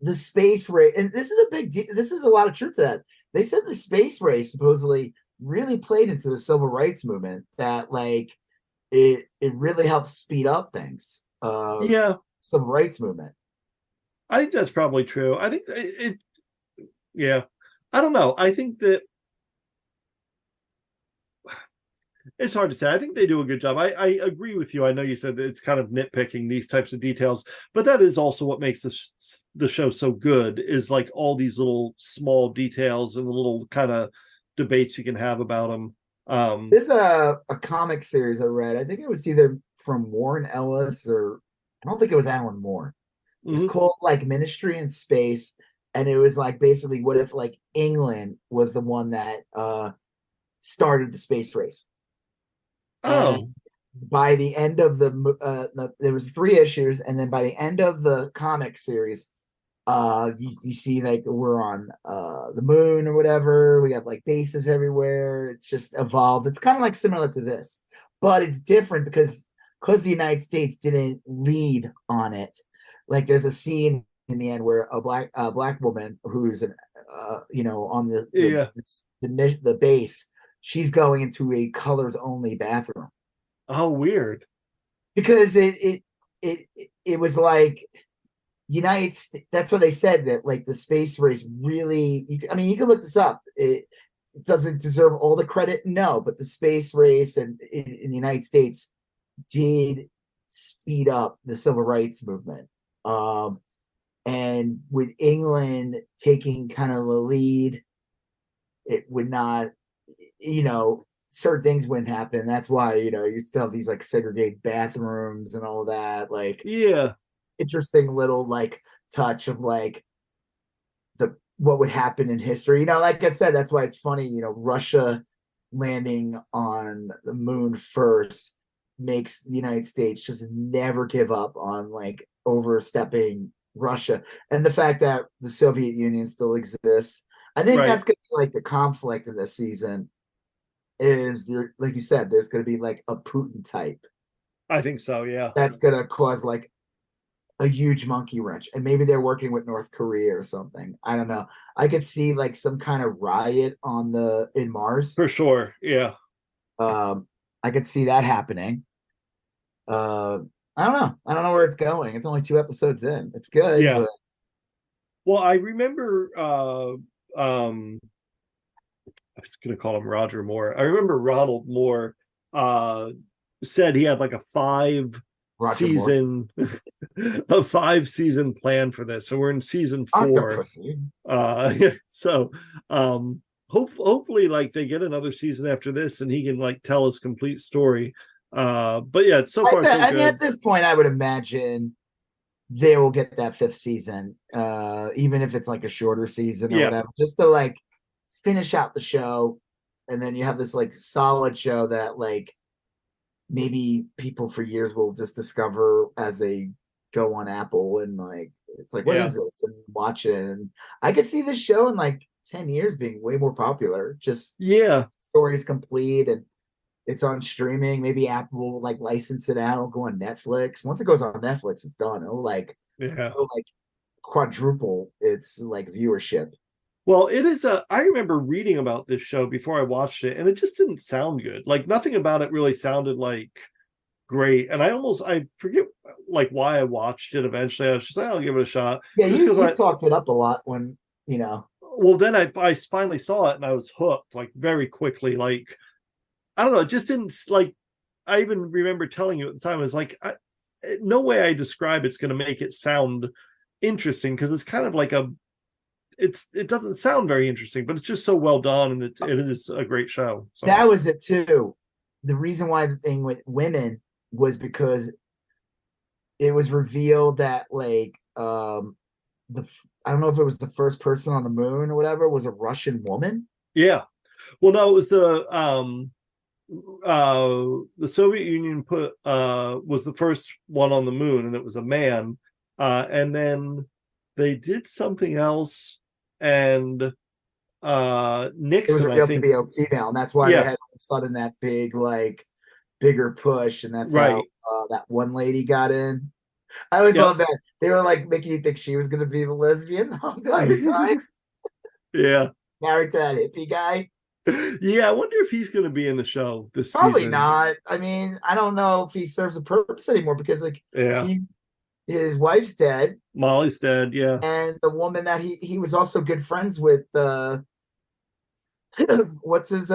the space race. And this is a big deal. This is a lot of truth to that. They said the space race supposedly really played into the civil rights movement. That like it really helps speed up things. Yeah, Civil rights movement. I think that's probably true. I think yeah. I don't know. I think that it's hard to say. I think they do a good job. I agree with you. I know you said that it's kind of nitpicking these types of details, but that is also what makes the show so good, is like all these little small details and the little kind of debates you can have about them. There's a comic series I read. I think it was either from Warren Ellis, or I don't think it was Alan Moore. It's Mm-hmm. called like Ministry in Space, and it was like basically what if like England was the one that started the space race. Oh, And by the end of there was 3 issues, and then by the end of the comic series, you see like we're on the moon or whatever. We have like bases everywhere. It's just evolved. It's kind of like similar to this, but it's different because the United States didn't lead on it. Like there's a scene in the end where a black woman who's an on yeah. the base, she's going into a colors only bathroom Oh, weird. because it was like United States. That's what they said, that like the space race really. I mean, you can look this up. It doesn't deserve all the credit, no, but the space race and in the United States did speed up the civil rights movement. And with England taking kind of the lead, it would not, certain things wouldn't happen. That's why, you still have these like segregated bathrooms and all that. Like, Yeah, interesting little like touch of like the what would happen in history. Like I said, that's why it's funny, Russia landing on the moon first makes the United States just never give up on like overstepping Russia. And the fact that the Soviet Union still exists. I think right. that's gonna be like the conflict in this season is you're like you said, there's gonna be like a Putin type I think so. Yeah. that's gonna cause like a huge monkey wrench, and maybe they're working with North Korea or something. I don't know. I could see like some kind of riot in Mars. For sure. Yeah. um I could see that happening. uh I don't know where it's going. It's only 2 episodes in. It's good, Yeah. but Well, I remember I was going to call him Roger Moore. I remember Ronald Moore uh, said he had like a Roger Moore. a 5 season plan for this. So we're in season 4. Octopussy. So hopefully like they get another season after this and he can like tell his complete story. But yeah, so far so I mean, good. at this point, I would imagine they will get that 5th season, even if it's like a shorter season or Yeah. whatever, just to like finish out the show, and then you have this like solid show that like maybe people for years will just discover as they go on Apple, and like it's like, what Yeah. is this, and watch it. And I could see this show in like 10 years being way more popular. Just Yeah. story's complete and it's on streaming. Maybe Apple will like license it out. It'll go on Netflix. Once it goes on Netflix, it's done. Yeah. It'll like quadruple its like viewership. Well, it is I remember reading about this show before I watched it, and it just didn't sound good. Like nothing about it really sounded like great. And I forget like why I watched it eventually. I was just like, I'll give it a shot. Yeah, Just because you talked it up a lot when well, then I finally saw it and I was hooked like very quickly. Like, I don't know, it just didn't like, I even remember telling you at the time, I was like, no way I describe it's going to make it sound interesting, because it's kind of like it doesn't sound very interesting, but it's just so well done, and it is a great show. So. That was it too. The reason why the thing with women was because it was revealed that like I don't know if it was the first person on the moon or whatever was a Russian woman. Yeah. Well, no, it was the Soviet Union was the first one on the moon, and it was a man. And then they did something else, and It was Nixon, I revealed to think. be a female, and that's why they Yeah, had all of a sudden that big, like, bigger push, and that's how right. that one lady got in. I always Yep. love that they were like making you think she was going to be the lesbian the entire time, Yeah. married to that hippie guy. Yeah, I wonder if he's going to be in the show this Probably season. not. I mean, I don't know if he serves a purpose anymore because, like, Yeah. his wife's dead, Molly's dead. Yeah. and the woman that he was also good friends with. What's his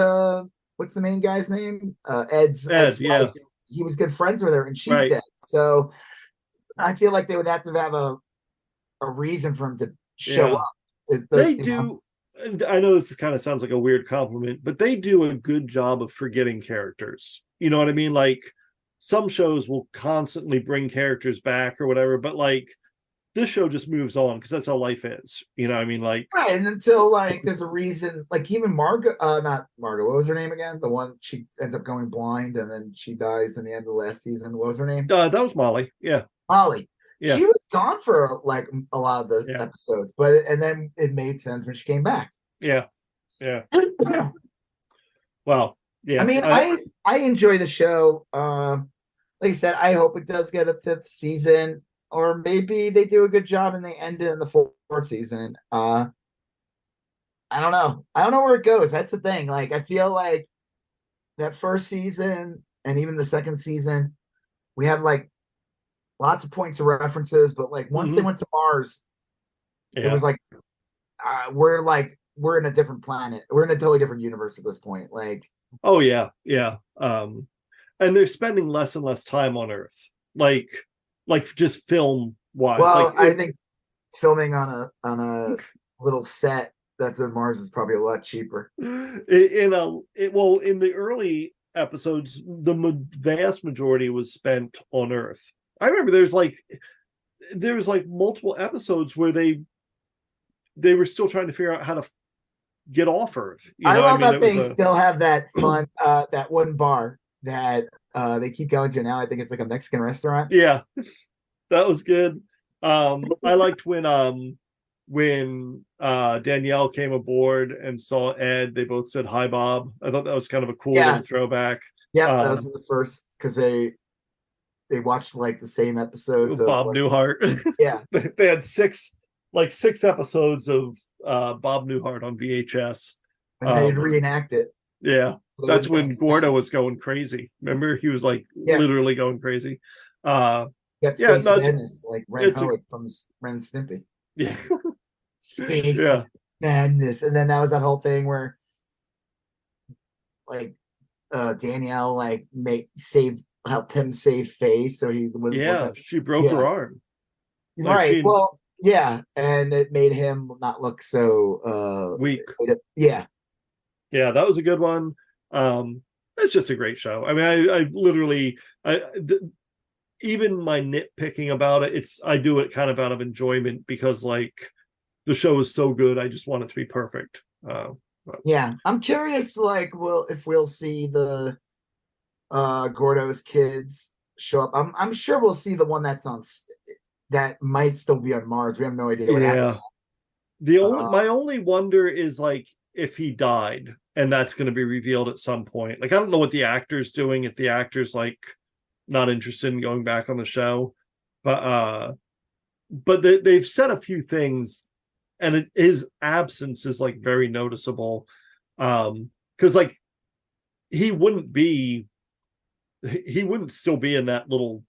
what's the main guy's name? Ed's Ed. ex-wife. Yeah. He was good friends with her, and she's Right. dead. So I feel like they would have to have a reason for him to show Yeah. up. They You know? do. And I know this kind of sounds like a weird compliment, but they do a good job of forgetting characters. You know what I mean? Like some shows will constantly bring characters back or whatever, but like this show just moves on because that's how life is. You know what I mean? Like, Right, and until like there's a reason, like even Margot, not Margot, what was her name again? The one she ends up going blind and then she dies in the end of the last season. What was her name? that was Molly. Yeah. Molly. Yeah. She was gone for like a lot of the Yeah. episodes, but and then it made sense when she came back. Yeah. Yeah. Well, yeah. I mean, I enjoy the show. Like I said, I hope it does get a 5th season, or maybe they do a good job and they end it in the 4th season. I don't know. I don't know where it goes. That's the thing. Like, I feel like that first season and even the second season, we had like lots of points of references, but like once they went to Mars, it was like we're in a different planet. We're in a totally different universe at this point. Like, oh yeah, yeah. And they're spending less and less time on Earth, like just film wise. well, like I think filming on a little set that's in Mars is probably a lot cheaper. in the early episodes, the vast majority was spent on Earth. I remember there was like multiple episodes where they were still trying to figure out how to get off Earth. I love that they still have that fun that one bar that they keep going to now. I think it's like a Mexican restaurant. Yeah, that was good. I liked when Danielle came aboard and saw Ed. They both said hi, Bob. I thought that was kind of a cool little throwback. Yeah, that was the first because they watched like the same episodes of Bob Newhart. Yeah, they had six episodes of Bob Newhart on VHS, and they'd reenact it. Yeah, that's when Gordo was going crazy. Remember, he was like literally going crazy. Got Space Madness, like Ren Howard from Ren and Stimpy. Yeah, Space Madness, and then that was that whole thing where like Danielle like helped him save Faye, so he would she broke her arm. Right. Well, yeah, and it made him not look so weak. Yeah, that was a good one. It's just a great show. I mean, I literally, even my nitpicking about it, I do it kind of out of enjoyment because like the show is so good. I just want it to be perfect. Yeah, I'm curious, like, if we'll see the Gordo's kids show up. I'm sure we'll see the one that might still be on Mars. We have no idea what happened. My only wonder is like if he died, and that's going to be revealed at some point. Like I don't know what the actor's doing, if the actor's like not interested in going back on the show, but they've said a few things, and his absence is like very noticeable, because like he wouldn't still be in that little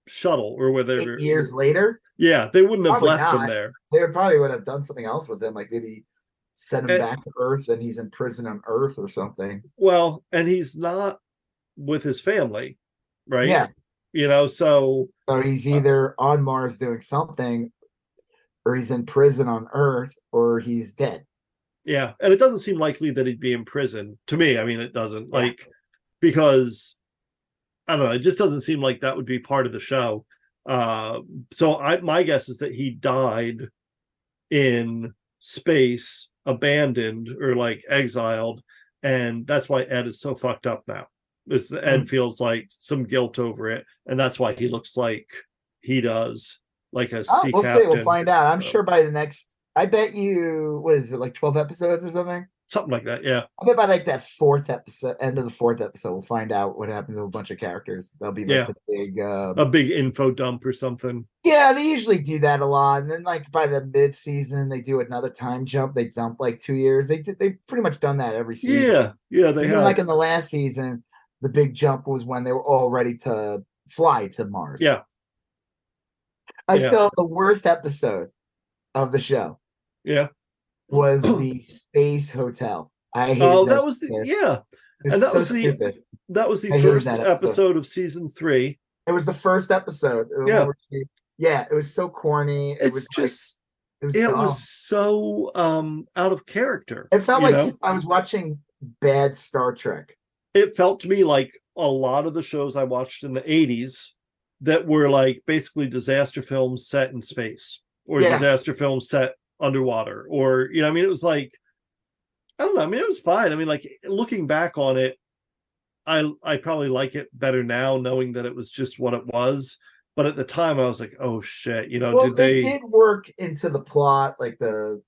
shuttle or whatever. 8 years later, they wouldn't have left him there. They probably would have done something else with him, like maybe send him back to Earth and he's in prison on Earth or something. Well, and he's not with his family, right? Yeah, so he's either on Mars doing something, or he's in prison on Earth, or he's dead. Yeah, and it doesn't seem likely that he'd be in prison to me. I mean, it doesn't because I don't know. It just doesn't seem like that would be part of the show. So my guess is that he died in space, abandoned or like exiled, and that's why Ed is so fucked up now. Ed feels like some guilt over it, and that's why he looks like he does, like a sea captain. We'll see. We'll find out. I'm sure by the next I bet you, what is it, like 12 episodes or something? Something like that. Yeah. I bet by like that fourth episode, end of the fourth episode, we'll find out what happened to a bunch of characters. There'll be like Yeah. the big A big info dump or something. yeah, they usually do that a lot. And then like by the mid season, they do another time jump. They jump like 2 years. They've pretty much done that every season. Yeah, they Even have. like in the last season, the big jump was when they were all ready to fly to Mars. Yeah. I still, the worst episode of the show Yeah. was the space hotel. I hated that was yeah. And that was stupid. That was the first episode of season 3. It was the first episode. Yeah. Yeah, it was so corny. It was so out of character. It felt like I was watching bad Star Trek. It felt to me like a lot of the shows I watched in the 80s that were like basically disaster films set in space, or disaster films set underwater, or I mean, it was like, I don't know. I mean, it was fine. I mean, like, looking back on it, I probably like it better now, knowing that it was just what it was. But at the time, I was like, oh shit, they did work into the plot, like the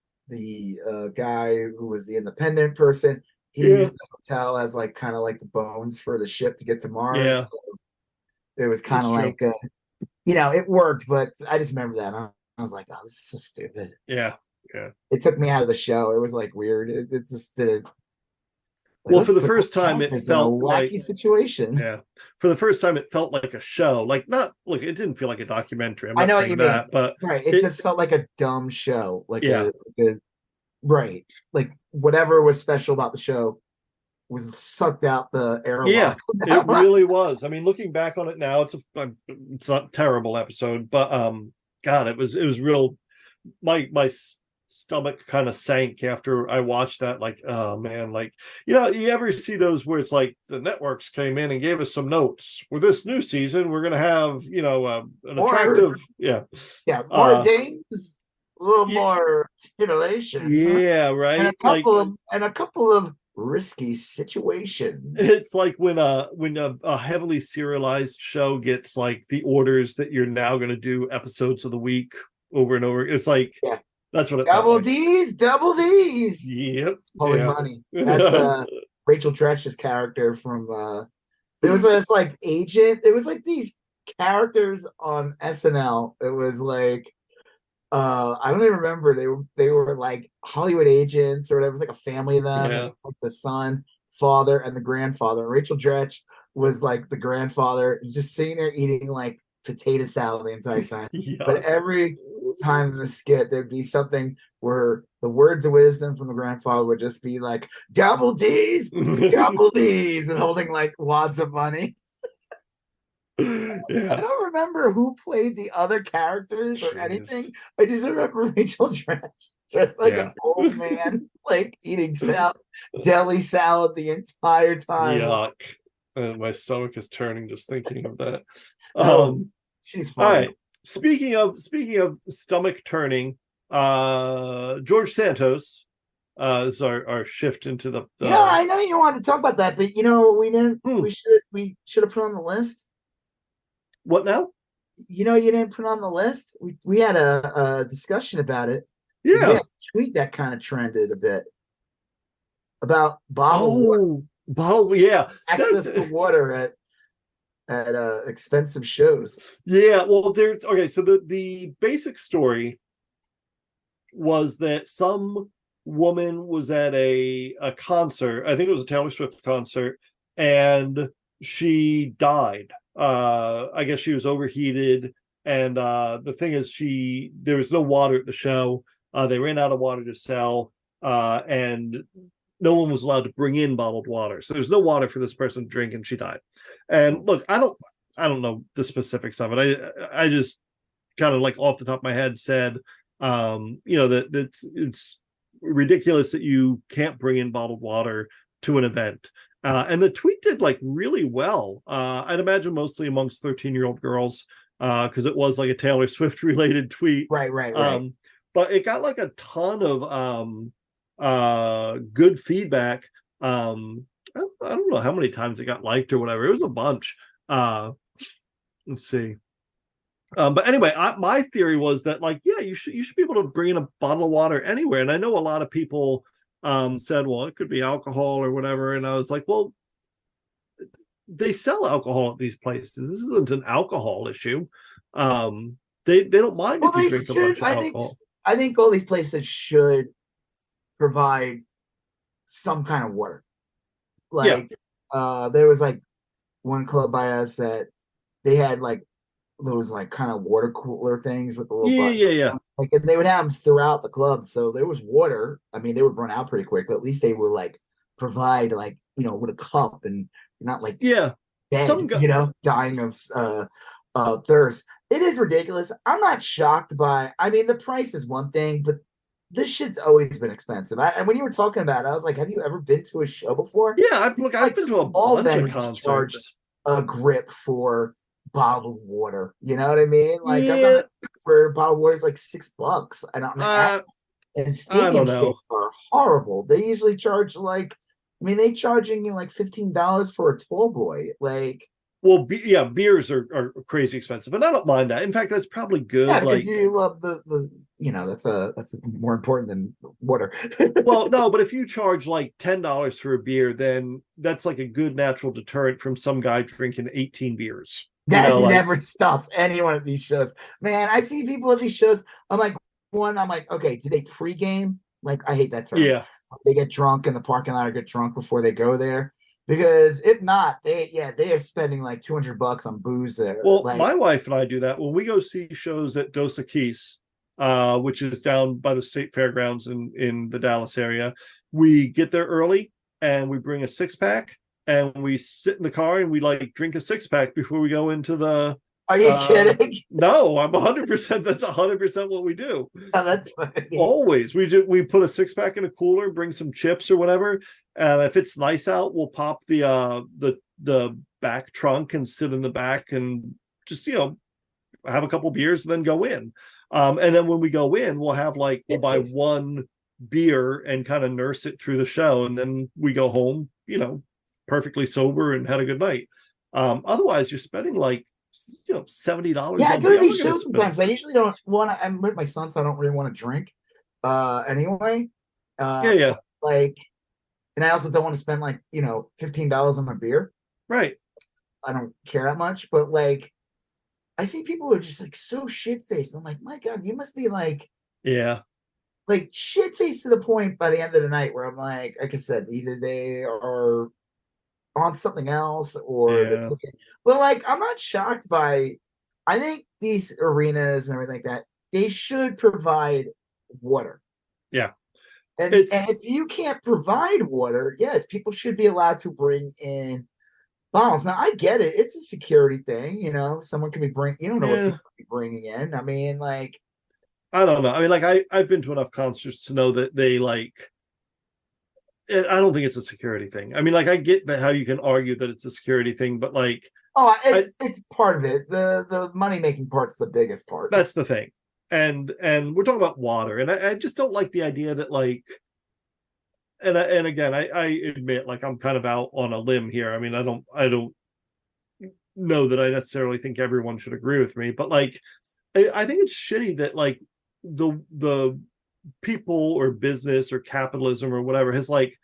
guy who was the independent person. He used the hotel as like kind of like the bones for the ship to get to Mars. Yeah. So it was kind of like it worked, but I just remember that. I was like, oh, this is so stupid. Yeah. It took me out of the show. It was like weird. It just didn't. Like, well, for the first time, it felt a wacky situation. Yeah, for the first time, it felt like a show. Like, not look, it didn't feel like a documentary. I know what you mean, but right, it just felt like a dumb show. Like right, like whatever was special about the show was sucked out the airlock. Yeah, it really was. I mean, looking back on it now, it's not a terrible episode, but God, it was real. My stomach kind of sank after I watched that. Like, oh man, like, you ever see those where it's like the networks came in and gave us some notes for this new season, we're gonna have an attractive more dames, a little more stimulation, right, and a couple of risky situations. It's like when a heavily serialized show gets like the orders that you're now going to do episodes of the week over and over. It's like that's what it double D's. Yep. Holy money. That's Rachel Dratch's character from there was this like agent. It was like these characters on SNL. It was like I don't even remember. They were like Hollywood agents or whatever. It was like a family of them. Yeah. It was like the son, father, and the grandfather. And Rachel Dratch was like the grandfather, just sitting there eating like potato salad the entire time. But every time in the skit, there'd be something where the words of wisdom from the grandfather would just be like double D's, and holding like wads of money. I don't remember who played the other characters or anything. I just remember Rachel Dratch dressed like an old man, like eating deli salad the entire time. Yuck. My stomach is turning just thinking of that. She's funny. All right. Speaking of stomach turning, George Santos is our shift into the I know you wanted to talk about that, but we didn't. We should have put on the list. What now? You didn't put on the list. We had a discussion about it. Yeah, a tweet that kind of trended a bit about bottled water. Access to water at expensive shows. Yeah, well, so the basic story was that some woman was at a concert. I think it was a Taylor Swift concert, and she died. I guess she was overheated, and the thing is, there was no water at the show. They ran out of water to sell, and no one was allowed to bring in bottled water. So there's no water for this person to drink, and she died. And look, I don't know the specifics of it. I just kind of like off the top of my head said, that it's ridiculous that you can't bring in bottled water to an event. And the tweet did like really well. I'd imagine mostly amongst 13-year-old girls, because it was like a Taylor Swift related tweet. Right. But it got like a ton of good feedback. I don't know how many times it got liked or whatever. It was a bunch. Let's see. But anyway, my theory was that, like, yeah, you should be able to bring in a bottle of water anywhere. And I know a lot of people said, well, it could be alcohol or whatever. And I was like, well, they sell alcohol at these places. This isn't an alcohol issue. They don't mind if you drink a bunch of alcohol. I think all these places should provide some kind of water. Like, there was like one club by us that they had like those like kind of water cooler things with the little buttons. Like, and they would have them throughout the club, so there was water. I mean, they would run out pretty quick, but at least they would like provide, like, you know, with a cup, and not like dead, you know, dying of thirst. It is ridiculous. I'm not shocked by. I mean, the price is one thing, but this shit's always been expensive. And when you were talking about it, I was like, have you ever been to a show before? Yeah, I've been to a bunch of concerts. Charge a grip for bottled water. You know what I mean? Like, I'm not for bottled water is like $6. And stadium shows are horrible. They usually charge like, I mean, they charging you like $15 for a tall boy. Like, well, beers are crazy expensive, but I don't mind that. In fact, that's probably good. Yeah, because you love the you know, that's more important than water. Well, no, but if you charge like $10 for a beer, then that's like a good natural deterrent from some guy drinking 18 beers. That never stops anyone at these shows. Man, I see people at these shows. I'm like, okay, do they pregame? Like, I hate that term. Yeah. They get drunk in the parking lot or get drunk before they go there. Because if not, they are spending like $200 on booze there. Well, like, my wife and I do that when we go see shows at Dos Equis, which is down by the state fairgrounds in the Dallas area. We get there early and we bring a 6-pack and we sit in the car and we like drink a 6-pack before we go into the. Are you kidding? No, I'm 100%. That's 100% what we do. Oh, that's funny. Always. We put a 6-pack in a cooler, bring some chips or whatever. And if it's nice out, we'll pop the back trunk and sit in the back and just, you know, have a couple beers and then go in. And then when we go in, we'll buy one beer and kind of nurse it through the show. And then we go home, you know, perfectly sober and had a good night. Otherwise, you're spending like, you know, $70. Yeah, I go to these shows sometimes. I usually don't want to. I'm with my son, so I don't really want to drink. Anyway. Like, and I also don't want to spend like, you know, $15 on a beer. Right. I don't care that much, but like, I see people who are just like so shit faced. I'm like, my God, you must be like, like shit faced to the point by the end of the night where I'm like I said, either they are on something else or but like, I'm not shocked by. I think these arenas and everything like that, they should provide water. Yeah. And if you can't provide water, yes, people should be allowed to bring in bottles. Now, I get it. It's a security thing, you know. Someone can be you don't know what people be bringing in. I mean, like, I don't know. I mean, like, I've been to enough concerts to know that they like. I don't think it's a security thing. I mean, like, I get how you can argue that it's a security thing, but like, it's part of it. The money making part's the biggest part. That's the thing. And we're talking about water, and I just don't like the idea that like, and again, I admit, like, I'm kind of out on a limb here. I mean, I don't know that I necessarily think everyone should agree with me, but like, I think it's shitty that like the people or business or capitalism or whatever has like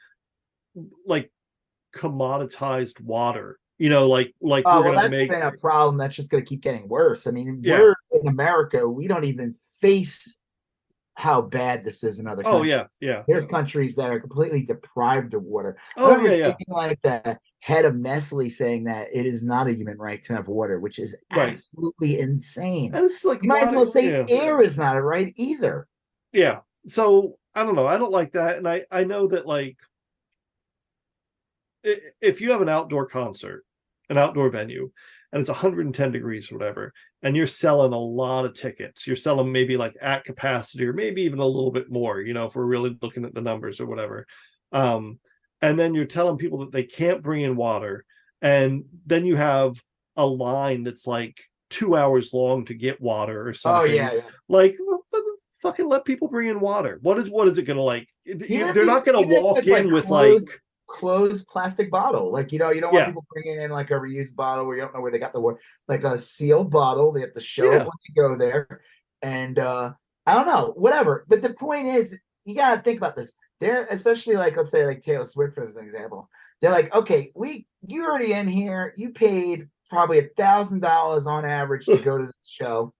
commoditized water. You know, like we're gonna make. That's been a problem that's just going to keep getting worse. I mean, we're in America. We don't even face how bad this is in other countries. Oh yeah. There's countries that are completely deprived of water. Like the head of Nestle saying that it is not a human right to have water, which is absolutely insane. And it's like, you might as well say air is not a right either. Yeah. So I don't know. I don't like that, and I know that like, if you have an outdoor concert, an outdoor venue, and it's 110 degrees or whatever, and you're selling a lot of tickets, you're selling maybe like at capacity or maybe even a little bit more, you know, if we're really looking at the numbers or whatever. And then you're telling people that they can't bring in water. And then you have a line that's like 2 hours long to get water or something. Oh, yeah. Like, fucking let people bring in water. What is it going to like? They're not going to walk in with closed, closed plastic bottle. Like, you don't want people bringing in like a reused bottle where you don't know where they got the water. Like a sealed bottle. They have to show it when you go there. And I don't know, whatever. But the point is, you got to think about this. They're especially like, let's say like Taylor Swift, as an example. They're like, okay, you're already in here. You paid probably $1,000 on average to go to the show.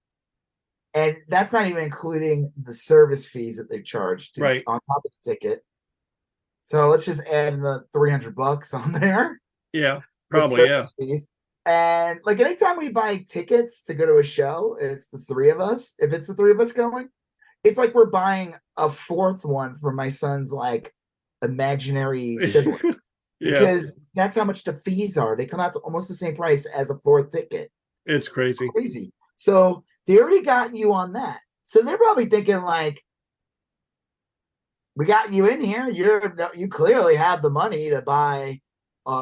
And that's not even including the service fees that they charge on top of the ticket. So let's just add the $300 on there. Yeah, probably, fees. And like anytime we buy tickets to go to a show, it's the three of us. If it's the three of us going, it's like we're buying a fourth one for my son's like imaginary sibling. Because that's how much the fees are. They come out to almost the same price as a fourth ticket. It's crazy. So they already got you on that. So they're probably thinking like, we got you in here. You clearly have the money to buy.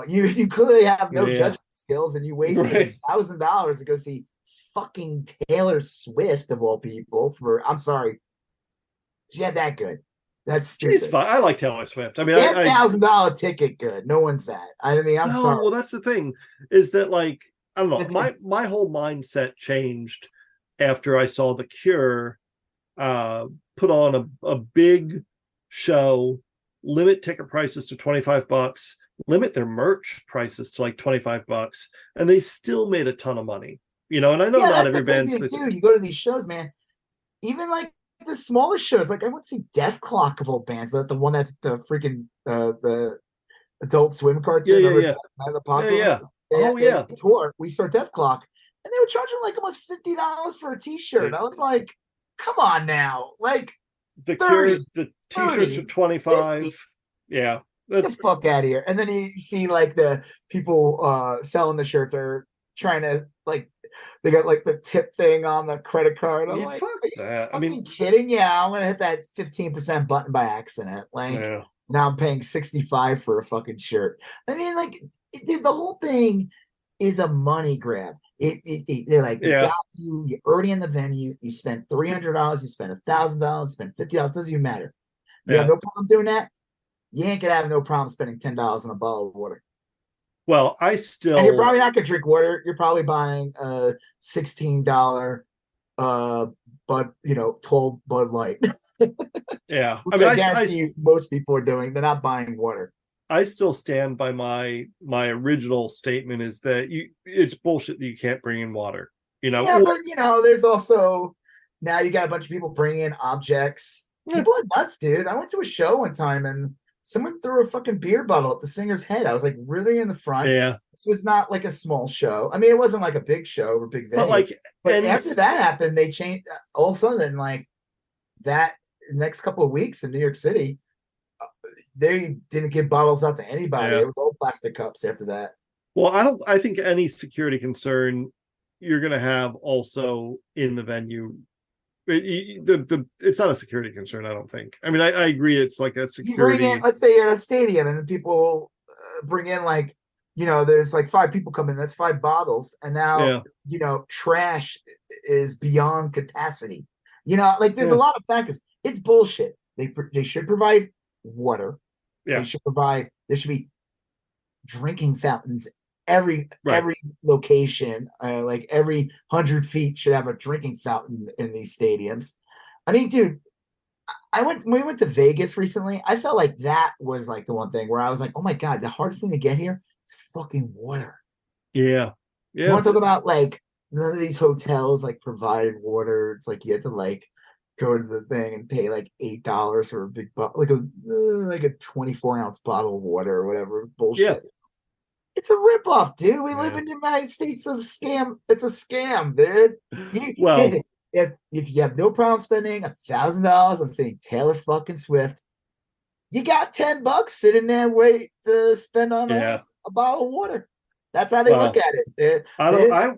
You clearly have no judgment skills, and you wasted $1,000 to go see fucking Taylor Swift of all people. I'm sorry, she had that good. That's stupid. She's fine. I like Taylor Swift. I mean, $1,000 ticket good. No one's that. I'm sorry. Well, that's the thing, is that like, I don't know. My whole mindset changed after I saw The Cure put on a big show, limit ticket prices to $25, limit their merch prices to like $25, and they still made a ton of money. And I know not every band's too. You go to these shows, man. Even like the smallest shows, like I went to see Def Clock of all bands, the one that's the freaking the Adult Swim cartoon. The Apocalypse. They tour. We saw Def Clock, and they were charging like almost $50 for a T-shirt. I was like, come on now, like the Cure, the T-shirts are $25. 50. Yeah, get the fuck out of here. And then you see like the people selling the shirts are trying to like, they got like the tip thing on the credit card. I'm like, fuck that. I mean, kidding? Yeah, I'm gonna hit that 15% button by accident. Like now I'm paying $65 for a fucking shirt. I mean, like, dude, the whole thing is a money grab. They're like, got you. You're already in the venue. You spent $300. You spent $1,000. Spent $50. Doesn't even matter. You have no problem doing that. You ain't gonna have no problem spending $10 on a bottle of water. Well, and you're probably not gonna drink water. You're probably buying a $16 12 Bud Light. Yeah, I mean, I guarantee you most people are doing. They're not buying water. I still stand by my original statement, is that it's bullshit that you can't bring in water. Yeah, but there's also now you got a bunch of people bringing in objects. People are nuts, dude. I went to a show one time and someone threw a fucking beer bottle at the singer's head. I was like, really, in the front? Yeah. This was not like a small show. I mean, it wasn't like a big show or big venue. But after that happened, they changed. All of a sudden, like that next couple of weeks in New York City, they didn't give bottles out to anybody. It was all plastic cups after that. Well, I think any security concern you're going to have also in the venue. It's not a security concern, I don't think. I mean, I agree. It's like a security. You bring in, let's say you're at a stadium and people bring in like, there's like 5 people come in. That's 5 bottles, and now trash is beyond capacity. Like there's a lot of factors. It's bullshit. They should provide water. They should provide. There should be drinking fountains. Every location, like every 100 feet, should have a drinking fountain in these stadiums. I mean, dude, when we went to Vegas recently, I felt like that was like the one thing where I was like, oh my God, the hardest thing to get here is fucking water. Yeah. You want to talk about like none of these hotels like provided water. It's like you had to like go to the thing and pay like $8 for a big bottle, like a 24-ounce bottle of water or whatever bullshit. Yeah. It's a ripoff, dude. We live in the United States of scam. It's a scam, dude. If you have no problem spending $1,000 on seeing Taylor fucking Swift, you got $10 sitting there waiting to spend on a bottle of water. That's how they look at it. I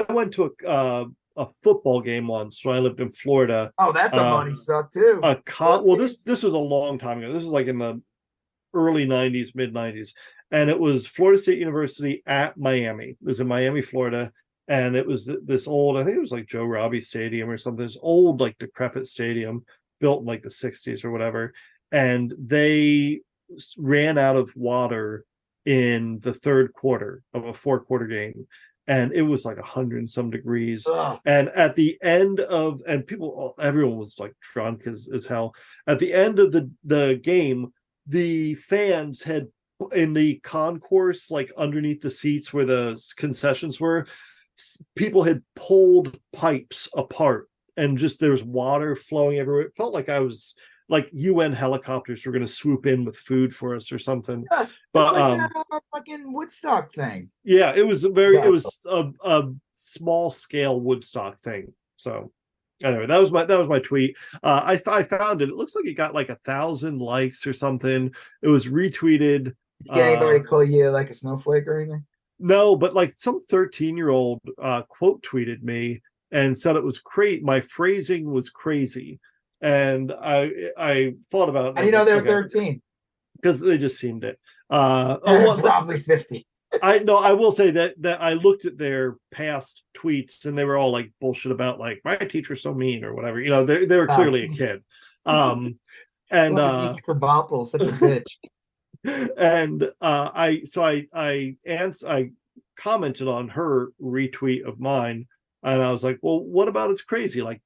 went to a football game once when I lived in Florida. Oh, that's a money suck too. This was a long time ago. This was like in the early 90s, mid 90s. And it was Florida State University at Miami. It was in Miami, Florida. And it was this old, I think it was like Joe Robbie Stadium or something, this old, like decrepit stadium built in like the 60s or whatever. And they ran out of water in the third quarter of a 4-quarter game, and it was like 100 and some degrees. Ugh. And at the end of, and everyone was like drunk as hell. At the end of the game, the fans had, in the concourse, like underneath the seats where the concessions were, people had pulled pipes apart, and just there was water flowing everywhere. It felt like I was like UN helicopters were going to swoop in with food for us or something. Yeah, but like that fucking Woodstock thing. Yeah, it was it was a small scale Woodstock thing. So anyway, that was my tweet. I found it. It looks like it got like 1,000 likes or something. It was retweeted. Did anybody call you like a snowflake or anything? No, but like some 13-year-old quote tweeted me and said it was crazy. My phrasing was crazy. And I thought about it. How do you know they're 13? Because they just seemed it. Probably 50. I will say that I looked at their past tweets and they were all like bullshit about like my teacher's so mean or whatever. They were clearly a kid. And Mr. Bopple, such a bitch. And I commented on her retweet of mine, and I was like, well, what about it's crazy? Like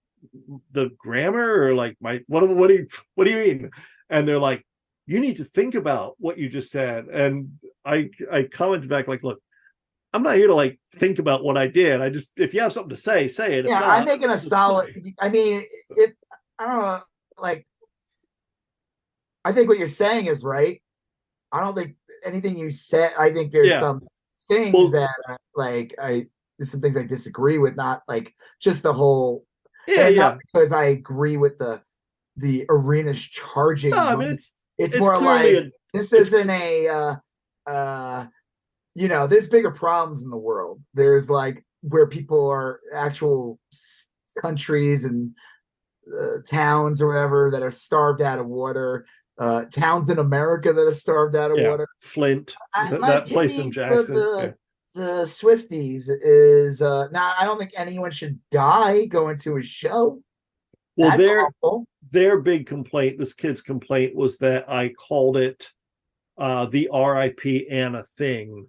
the grammar, or like what do you mean? And they're like, you need to think about what you just said. And I commented back like, look, I'm not here to like think about what I did. I just, if you have something to say it. Yeah, I'm making a solid. I mean, if I don't know, like, I think what you're saying is right. I don't think anything you said. I think there's some things that there's some things I disagree with. Not like just the whole. Not because I agree with the arena's charging. No, I mean it's more like this isn't a there's bigger problems in the world. There's like where people are actual countries and towns or whatever that are starved out of water. Towns in America that are starved out of water. Flint, that place in Jackson. The Swifties is now. I don't think anyone should die going to a show. Well, their big complaint, this kid's complaint, was that I called it the R.I.P. Anna thing,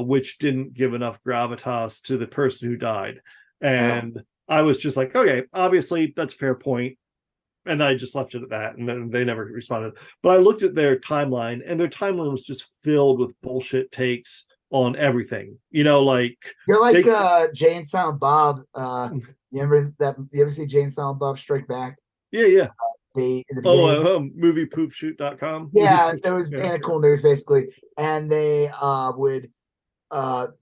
which didn't give enough gravitas to the person who died. And I was just like, okay, obviously that's a fair point. And I just left it at that, and then they never responded. But I looked at their timeline, and their timeline was just filled with bullshit takes on everything. Like you're like Jay and Silent Bob. You ever see Jay and Silent Bob Strike Back? Yeah. Moviepoopshoot.com. Yeah, there was Anna Cool News basically, and they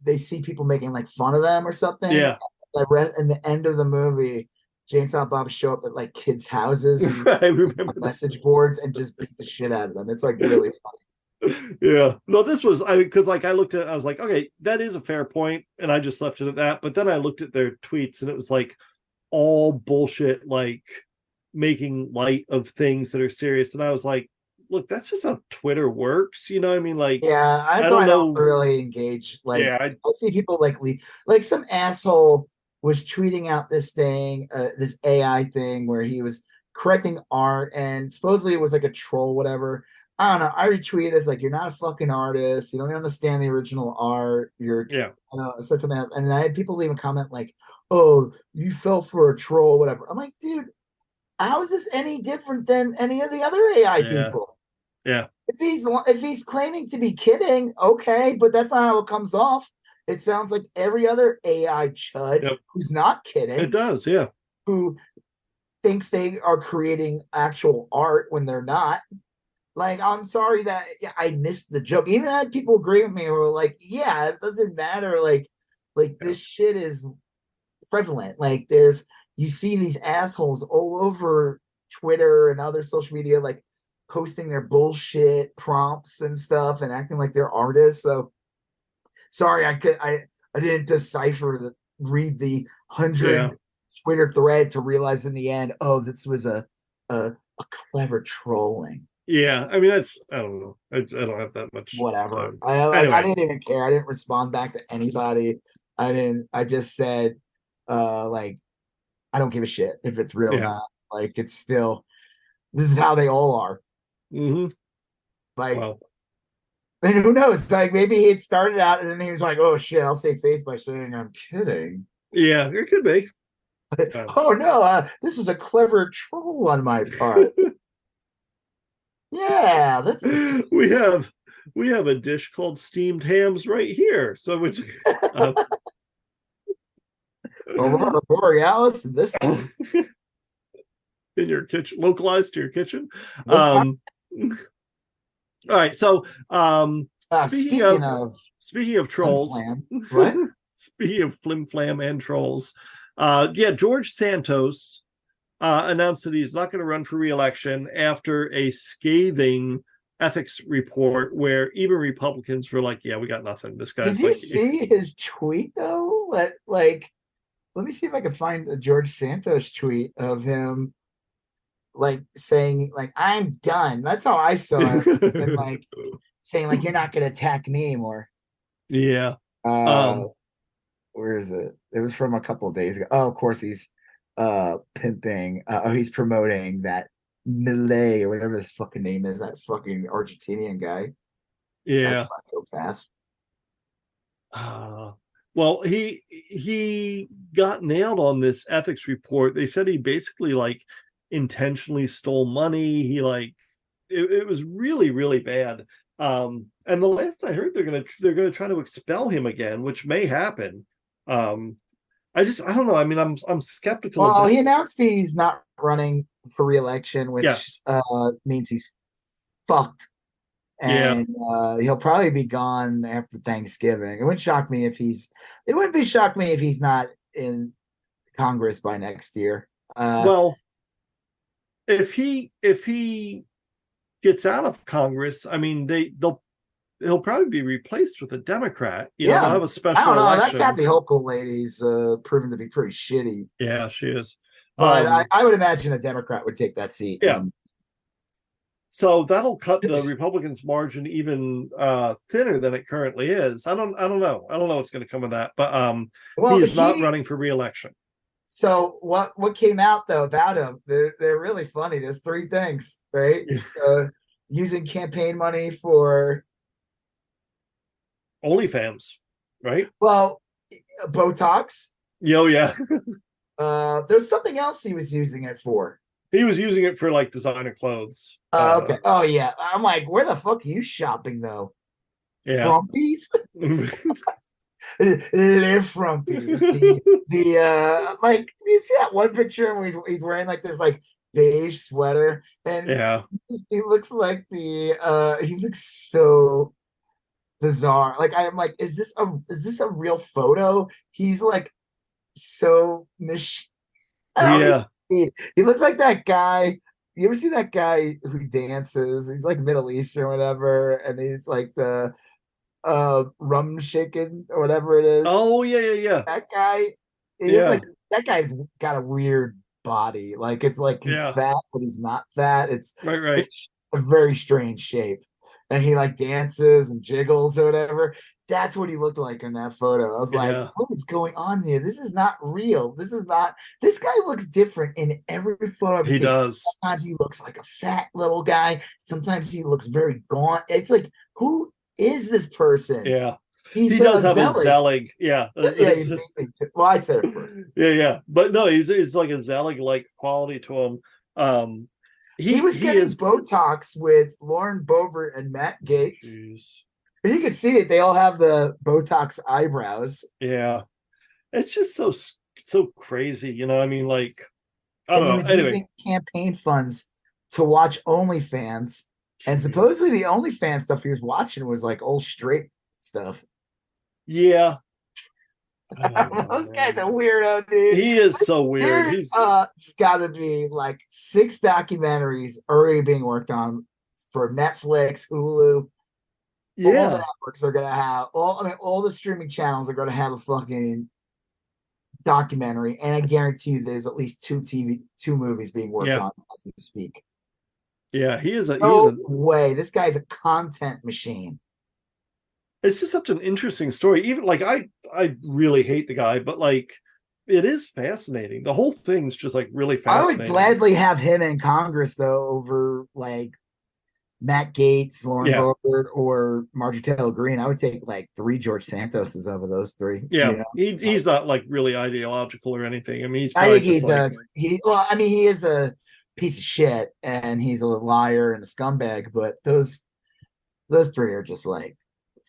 they see people making like fun of them or something. Yeah. In the end of the movie, Jay and Silent Bob show up at like kids' houses and I remember message boards and just beat the shit out of them. It's like really funny. Yeah. No, this was, because like I looked at it, I was like, okay, that is a fair point, and I just left it at that. But then I looked at their tweets, and it was like all bullshit, like making light of things that are serious. And I was like, look, that's just how Twitter works. You know what I mean? Like, yeah, I don't really engage. Like, I see people like some asshole was tweeting out this thing, this AI thing where he was correcting art, and supposedly it was like a troll, whatever. I don't know. I retweeted it's like, you're not a fucking artist. You don't understand the original art. Said something else. And I had people leave a comment like, oh, you fell for a troll, whatever. I'm like, dude, how is this any different than any of the other AI people? Yeah. If he's claiming to be kidding, okay, but that's not how it comes off. It sounds like every other AI chud who's not kidding. It does, yeah. Who thinks they are creating actual art when they're not. Like, I'm sorry that I missed the joke. Even had people agree with me who were like, yeah, it doesn't matter. Like this shit is prevalent. Like you see these assholes all over Twitter and other social media, like posting their bullshit prompts and stuff and acting like they're artists. So sorry, I didn't read the 100 Twitter thread to realize in the end, oh, this was a clever trolling. Yeah, I mean, I don't know. I don't have that much. Whatever. I didn't even care. I didn't respond back to anybody. I just said, I don't give a shit if it's real or not. Like, it's still, this is how they all are. Mm-hmm. Like, Wow. and who knows? Like, maybe he had started out and then he was like, "Oh shit, I'll save face by saying I'm kidding." Yeah, it could be. Oh no, this is a clever troll on my part. Yeah, that's we have a dish called steamed hams right here. So which Aurora Borealis. This in your kitchen, localized to your kitchen. time. All right. So speaking of trolls, what? Speaking of flim flam and trolls, George Santos announced that he's not going to run for re-election after a scathing ethics report where even Republicans were like, "Yeah, we got nothing." This guy's Did you see his tweet though? Like, let me see if I can find a George Santos tweet of him like saying like I'm done. That's how I saw it. And like saying like you're not going to attack me anymore. Yeah. Where is it? It was from a couple of days ago. Oh, of course he's pimping he's promoting that Millet or whatever this fucking name is, that fucking Argentinian guy. Yeah. That psychopath. Well, he got nailed on this ethics report. They said he basically like intentionally stole money. He like it was really, really bad. And the last I heard, they're gonna try to expel him again, which may happen. I don't know. I mean, I'm skeptical. Well, he announced he's not running for re-election, which yes. Means he's fucked. And he'll probably be gone after Thanksgiving. It wouldn't be shocked me if he's not in Congress by next year. Well, if he gets out of Congress, I mean he'll probably be replaced with a Democrat. They'll have a special I don't know. election. That Kathy Hochul lady's proven to be pretty shitty. Yeah, she is. But I would imagine a Democrat would take that seat. Yeah. So that'll cut the Republicans' margin even thinner than it currently is. I don't know. I don't know what's going to come of that. But he's not running for re-election. So what came out though about him? They're really funny. There's three things, right? Using campaign money for OnlyFans, right? Well, Botox. Yeah. There's something else he was using it for. He was using it for like designer clothes. Okay. Oh yeah. I'm like, where the fuck are you shopping though? Yeah. Frumpies? They're frumpies. The like, you see that one picture where he's wearing like this like beige sweater, and he looks like he looks so bizarre. Like I'm like, is this a real photo? He's like so he looks like that guy. You ever see that guy who dances? He's like Middle Eastern or whatever, and he's like the rum shaking or whatever it is. Oh yeah. That guy. Like, that guy's got a weird body. Like it's like he's fat, but he's not fat. It's right. It's a very strange shape. And he like dances and jiggles or whatever. That's what he looked like in that photo. I was like, what is going on here? This is not real. This guy looks different in every photo I've seen. Does. Sometimes he looks like a fat little guy. Sometimes he looks very gaunt. It's like, who is this person? Yeah. He does have a Zelig. Yeah. Well, I said it first. Yeah. But no, he's like a Zelig-like quality to him. He was getting Botox with Lauren Boebert and Matt Gaetz. Jeez. And you can see it. They all have the Botox eyebrows. Yeah. It's just so crazy. I mean, like, I don't know. Anyway. Using campaign funds to watch OnlyFans. And supposedly the OnlyFans stuff he was watching was like old straight stuff. Yeah. This guy's a weirdo, dude. He is so weird. It's got to be like 6 documentaries already being worked on for Netflix, Hulu. Yeah, all the networks are gonna have all the streaming channels are gonna have a fucking documentary, and I guarantee you, there's at least 2 movies being worked on as we speak. Yeah, he is no way. This guy's a content machine. It's just such an interesting story. Even like I really hate the guy, but like it is fascinating. The whole thing's just like really fascinating. I would gladly have him in Congress though over like Matt Gaetz, Lauren Yeah. Boebert, or Marjorie Taylor Greene. I would take like 3 George Santoses over those 3. Yeah, You know? he's not like really ideological or anything. I mean, he's I probably think just he's like well, I mean, he is a piece of shit and he's a liar and a scumbag, but those 3 are just like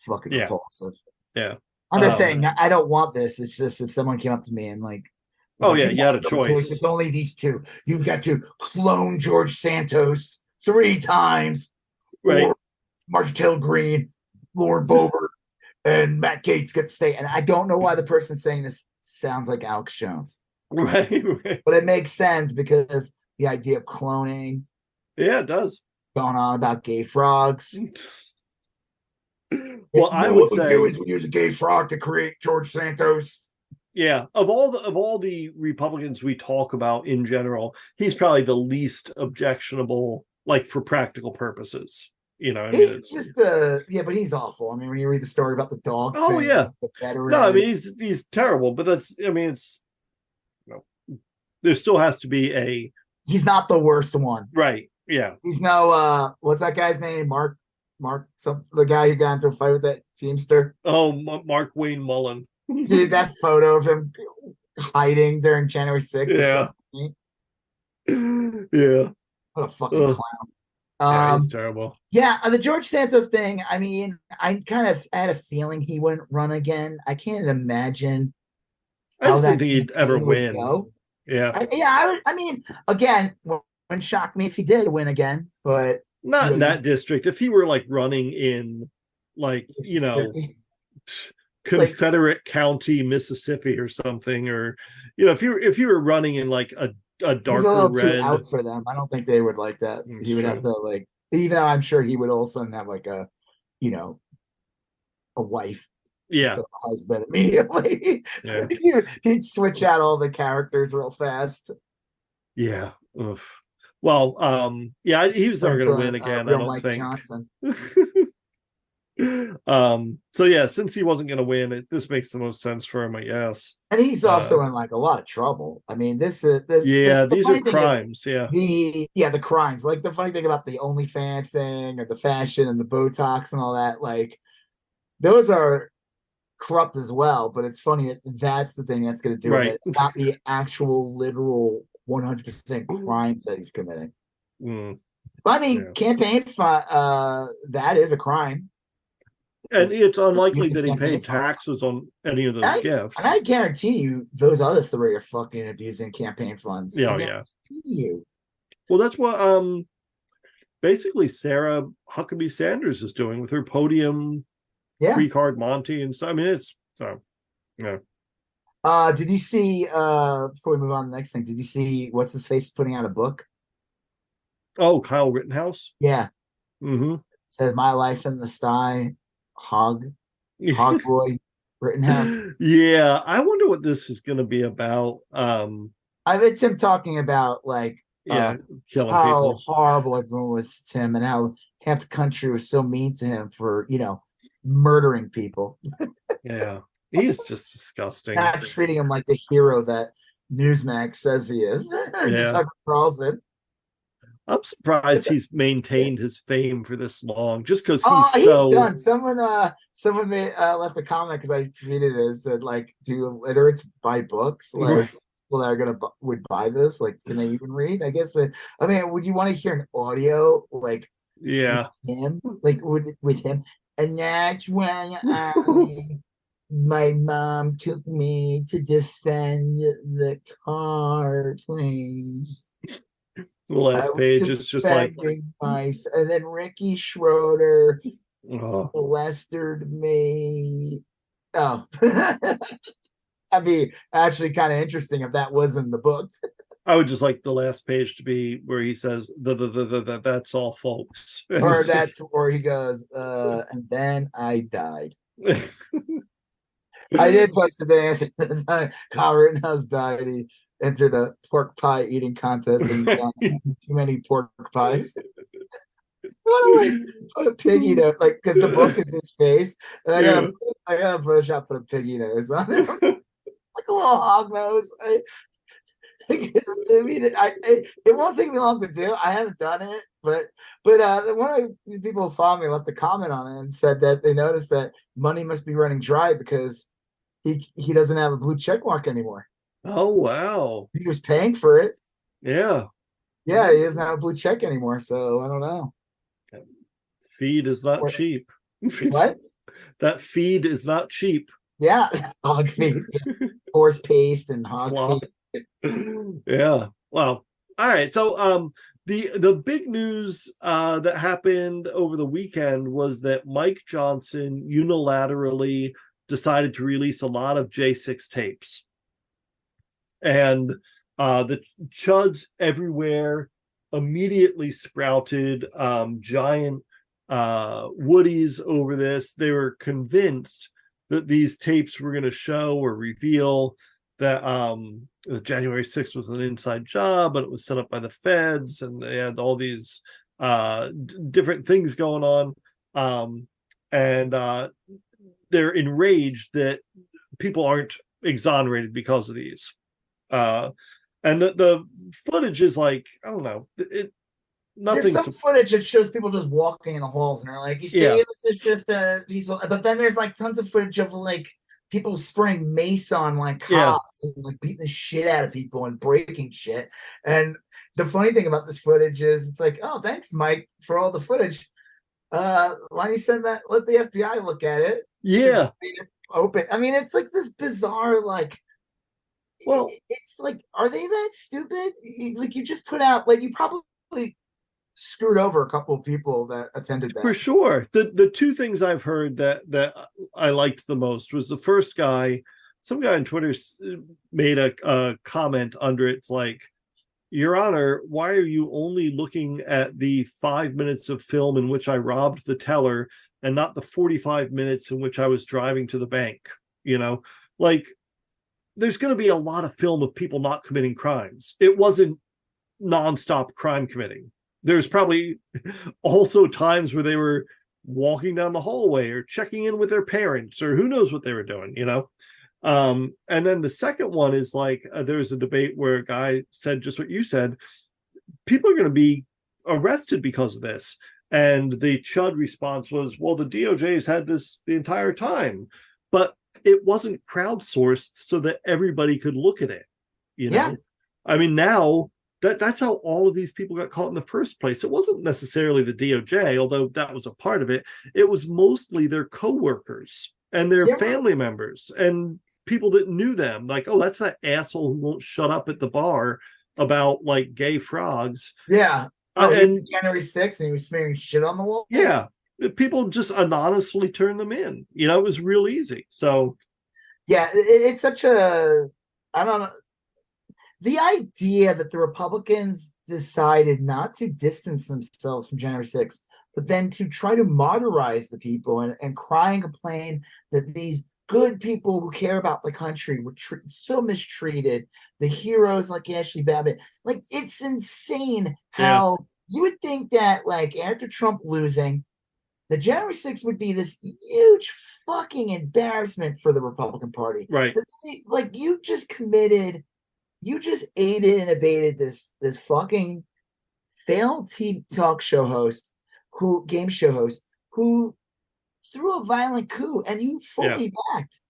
fucking yeah, repulsive. yeah. I'm just saying I don't want this. It's just if someone came up to me and like, oh like, yeah, you had a choice. It's only these 2. You've got to clone George Santos 3 times, Right. or Marjorie Taylor Greene, Lauren Boebert, and Matt Gaetz get to stay. And I don't know why the person saying this sounds like Alex Jones. Right. But it makes sense because the idea of cloning. Yeah, it does. Going on about gay frogs. Well, I would say we use a gay frog to create George Santos. Yeah, of all the Republicans we talk about in general, he's probably the least objectionable, like for practical purposes. You know, I mean, it's just but he's awful. I mean, when you read the story about the dog thing, yeah, the veteran, no, I mean he's terrible, but that's, I mean, it's, you know, there still has to be he's not the worst one, right? Yeah, he's no what's that guy's name? Mark, the guy who got into a fight with that Teamster. Oh, Mark Wayne Mullen. Dude, that photo of him hiding during January 6th. Yeah. Yeah. What a fucking clown. Yeah, he's terrible. Yeah, the George Santos thing. I mean, I kind of had a feeling he wouldn't run again. I can't imagine. I just didn't think he'd ever win. Yeah. I mean, again, wouldn't shock me if he did win again, but not in that district. If he were like running in, like, you know, Confederate County, Mississippi, or something, or, you know, if you were running in like a darker he's a little red, too out for them. I don't think they would like that. He would have to, like, even though I'm sure he would also have like a, you know, a wife, yeah, a husband immediately. Yeah. He'd switch out all the characters real fast. Yeah. Oof. Well, yeah, he was never going to win again. I don't Mike think. Johnson. So yeah, since he wasn't going to win, this makes the most sense for him, I guess. And he's also in like a lot of trouble. I mean, these are crimes. The crimes. Like the funny thing about the OnlyFans thing or the fashion and the Botox and all that, like those are corrupt as well. But it's funny that that's the thing that's going to do it, not the actual literal 100% crimes that he's committing. But I mean, campaign that is a crime. And it's unlikely that he paid taxes on any of those gifts. And I guarantee you, those other 3 are fucking abusing campaign funds. Yeah. Well, that's what basically Sarah Huckabee Sanders is doing with her podium, 3-card Monty, and so I mean it's so yeah. Did you see? Before we move on to the next thing, did you see what's his face putting out a book? Oh, Kyle Rittenhouse. Yeah. Mm-hmm. It says "My Life in the Sty." Hogboy Rittenhouse. Yeah, I wonder what this is going to be about. It's him talking about like killing how people, horrible everyone was to him, and how half the country was so mean to him for murdering people. Yeah, he's just disgusting. Not treating him like the hero that Newsmax says he is. Yeah. Carlson. I'm surprised he's maintained his fame for this long, just because he's done. Someone left a comment because I tweeted it and said, like, do illiterates buy books? Like, people that are would buy this? Like, can they even read? I guess. I mean, would you want to hear an audio like? Yeah. With him, like with him, and that's when my mom took me to defend the car, please. The last page is just like mice. And then Ricky Schroeder molested me. Oh, that'd be actually kind of interesting if that was in the book. I would just like the last page to be where he says that's all, folks. Or he goes, and then I died. I did post the day Kyle Rittenhouse died. He entered a pork pie eating contest and too many pork pies. What a piggy nose, like, because the book is his face, and I gotta Photoshop put a piggy nose on it, like a little hog nose. I mean, it won't take me long to do. I haven't done it, but one of the people who follow me left a comment on it and said that they noticed that money must be running dry because he doesn't have a blue check mark anymore. Oh wow! He was paying for it. Yeah, yeah. He doesn't have a blue check anymore, so I don't know. Feed is not cheap. What? That feed is not cheap. Yeah, hog feed, horse paste, and hog Slop. feed. Yeah. Wow. All right. So the big news that happened over the weekend was that Mike Johnson unilaterally decided to release a lot of J6 tapes. And the chuds everywhere immediately sprouted giant woodies over this. They were convinced that these tapes were going to show or reveal that the January 6th was an inside job, but it was set up by the feds, and they had all these different things going on. And they're enraged that people aren't exonerated because of these. And the footage is like, I don't know, there's some footage that shows people just walking in the halls, and they're like, "You see, this is just a peaceful." But then there's like tons of footage of like people spraying mace on like cops and like beating the shit out of people and breaking shit. And the funny thing about this footage is, it's like, "Oh, thanks, Mike, for all the footage. Why don't you send that? Let the FBI look at it." Yeah. Open. I mean, it's like this bizarre, like. Well, it's like, are they that stupid? Like, you just put out, like, you probably screwed over a couple of people that attended that. For sure. The two things I've heard that I liked the most was the first guy, some guy on Twitter made a comment under it. It's like, Your Honor, why are you only looking at the 5 minutes of film in which I robbed the teller and not the 45 minutes in which I was driving to the bank? You know, like, there's going to be a lot of film of people not committing crimes. It wasn't nonstop crime committing. There's probably also times where they were walking down the hallway or checking in with their parents, or who knows what they were doing, you know? And then the second one is like, there's a debate where a guy said just what you said. People are going to be arrested because of this. And the Chud response was, well, the DOJ has had this the entire time, but it wasn't crowdsourced so that everybody could look at it. You know, I mean, now that's how all of these people got caught in the first place. It wasn't necessarily the DOJ, although that was a part of it. It was mostly their coworkers and their family members and people that knew them. Like, oh, that's that asshole who won't shut up at the bar about like gay frogs. Yeah. Oh, and January 6th and he was smearing shit on the wall. Yeah. People just anonymously turn them in. You know, it was real easy. So, yeah, it's such a, I don't know. The idea that the Republicans decided not to distance themselves from January 6th, but then to try to martyrize the people and cry and complain that these good people who care about the country were so mistreated, the heroes like Ashley Babbitt. Like, it's insane how you would think that, like, after Trump losing, the January 6th would be this huge fucking embarrassment for the Republican Party. Right. Like, you just aided and abated this fucking failed talk show host, game show host, who threw a violent coup, and you fully backed.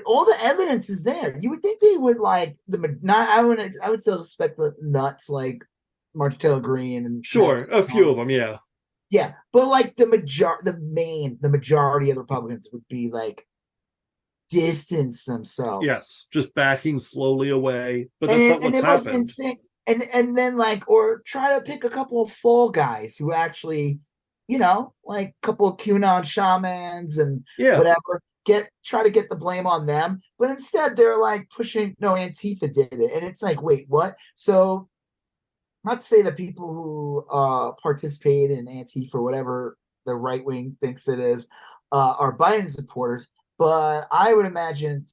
All the evidence is there. You would think they would, like, I would still suspect the nuts like Marjorie Taylor Greene and a few of them, yeah. Yeah, but like the majority of the Republicans would be like distance themselves. Yes, just backing slowly away. But that's not what's happened. Insane. And then like, or try to pick a couple of fall guys who actually, you know, like a couple of QAnon shamans and whatever, try to get the blame on them. But instead they're like pushing, no, Antifa did it. And it's like, wait, what? So, not to say that people who participate in Antifa or whatever the right wing thinks it is are Biden supporters, but I would imagine,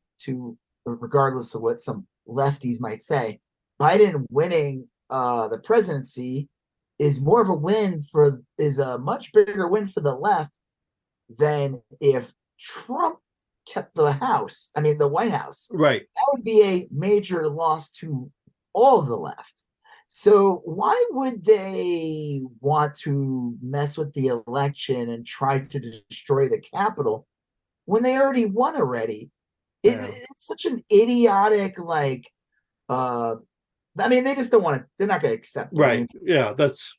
regardless of what some lefties might say, Biden winning the presidency is a much bigger win for the left than if Trump kept the White House. Right. That would be a major loss to all of the left. So why would they want to mess with the election and try to destroy the Capitol when they already won already? It's such an idiotic, like, I mean, they just don't want to, they're not going to accept blame. Right. Yeah, that's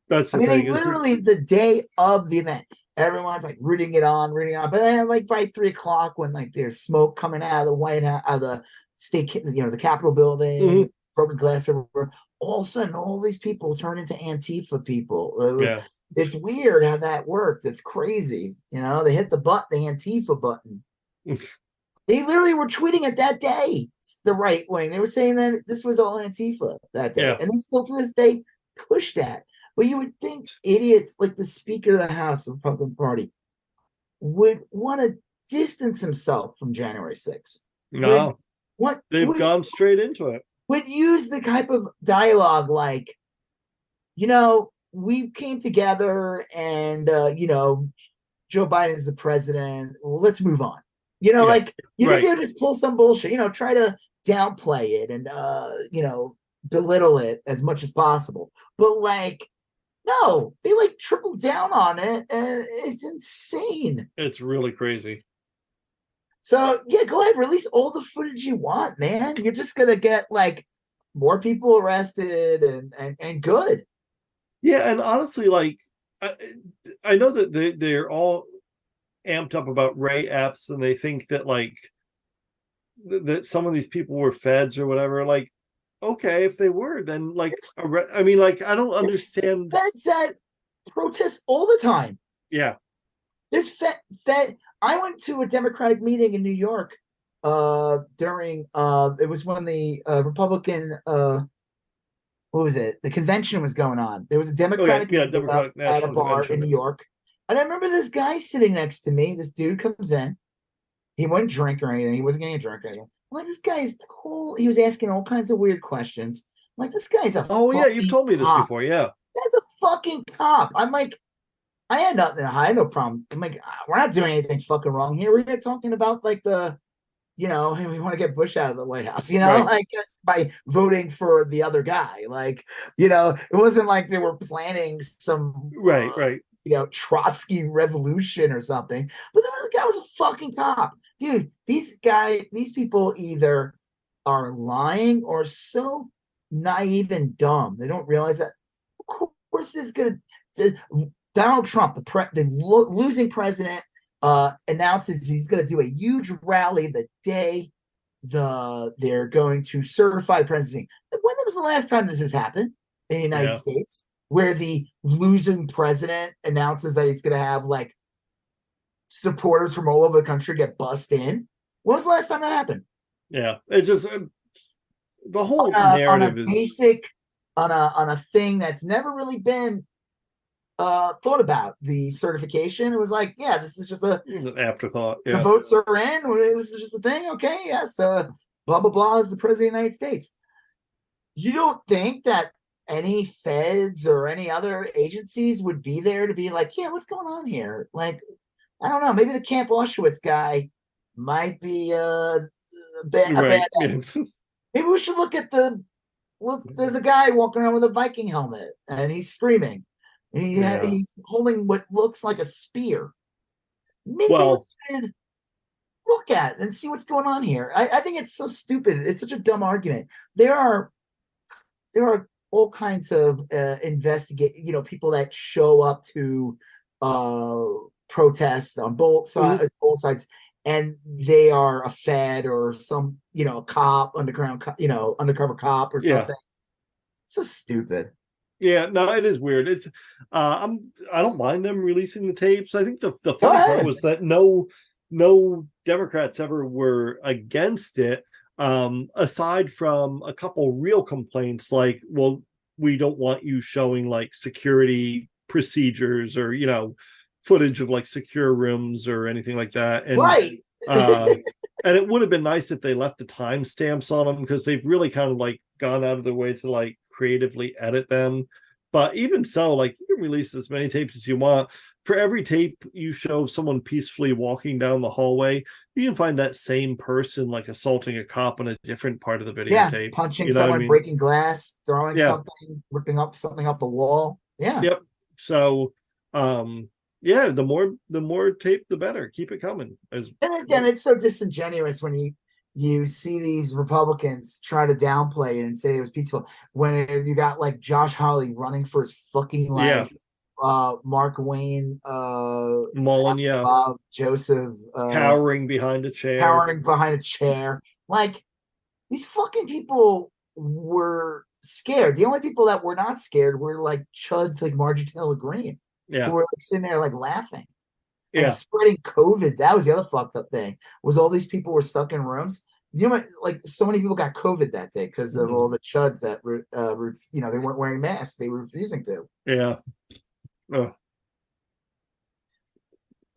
the I mean, thing. they literally, the day of the event, everyone's like rooting it on. But then, like, by 3:00, when like there's smoke coming out of the White House, out of the state, the Capitol building, broken glass everywhere, all of a sudden, all these people turn into Antifa people. Yeah. It's weird how that worked. It's crazy. They hit the Antifa button. They literally were tweeting it that day, the right wing. They were saying that this was all Antifa that day. And they still to this day push that. But you would think idiots like the Speaker of the House of the Republican Party would want to distance himself from January 6th. No. They've gone straight into it. Would use the type of dialogue like, we came together and, Joe Biden's the president. Well, let's move on. Like, you think they would just pull some bullshit, try to downplay it and, belittle it as much as possible. But, like, no, they, like, triple down on it, and it's insane. It's really crazy. So, yeah, go ahead, release all the footage you want, man. You're just going to get, like, more people arrested and good. Yeah, and honestly, like, I know that they're all amped up about Ray Epps, and they think that like that some of these people were feds or whatever. Like, okay, if they were, then like, I mean, like, I don't understand. Feds that protest all the time. Yeah, there's fed. I went to a Democratic meeting in New York during it was when the Republican what was it? The convention was going on. There was a Democratic Democratic at a bar in New York. And I remember this guy sitting next to me. This dude comes in. He wouldn't drink or anything. He wasn't getting a drink or anything. I'm like, this guy's cool. He was asking all kinds of weird questions. I'm like, this guy's a yeah, you've told me this before. Yeah. That's a fucking cop. I'm like, I had nothing. I had no problem. I'm like, we're not doing anything fucking wrong here. We're talking about like the, we want to get Bush out of the White House, right. like by voting for the other guy. Like, it wasn't like they were planning some right. Trotsky revolution or something. But the guy was a fucking cop. Dude, these people either are lying or so naive and dumb. They don't realize that. Of course, is going to Donald Trump, the losing president, announces he's going to do a huge rally the day they're going to certify the presidency. When was the last time this has happened in the United States, where the losing president announces that he's going to have like supporters from all over the country get bussed in? When was the last time that happened? Yeah, it just the whole narrative on a thing that's never really been thought about. The certification, it was like, yeah, this is just an afterthought. Yeah. The votes are in. This is just a thing. Okay, yes. Blah blah blah is the president of the United States. You don't think that any feds or any other agencies would be there to be like, yeah, what's going on here? Like, I don't know. Maybe the Camp Auschwitz guy might be a bad Maybe we should look at there's a guy walking around with a Viking helmet and he's screaming. And he's holding what looks like a spear. Maybe we should look at it and see what's going on here. I think it's so stupid. It's such a dumb argument. There are all kinds of people that show up to protests on both sides, and they are a Fed or some a cop, undercover cop or something. It's so stupid. Yeah, no, it is weird. It's I don't mind them releasing the tapes. I think the funny part was that no Democrats ever were against it, aside from a couple real complaints like, well, we don't want you showing like security procedures or footage of like secure rooms or anything like that. And right. And it would have been nice if they left the timestamps on them, because they've really kind of like gone out of their way to like creatively edit them But even so, like, you can release as many tapes as you want. For every tape you show of someone peacefully walking down the hallway, you can find that same person like assaulting a cop on a different part of the videotape. Punching You know what I someone, mean? breaking glass, throwing Yeah. something, ripping up something off the wall. Yeah. Yep. So, yeah, the more tape, the better. Keep it coming. And again, it's so disingenuous when you see these Republicans try to downplay it and say it was peaceful when you got like Josh Hawley running for his fucking life, Mark Wayne, Mullen, Bob Joseph, cowering behind a chair. Like, these fucking people were scared. The only people that were not scared were like chuds like Marjorie Taylor Greene, who were like sitting there like laughing and spreading COVID. That was the other fucked up thing, was all these people were stuck in rooms. You know, like, so many people got COVID that day because of all the chuds that were, they weren't wearing masks. They were refusing to. Yeah. No.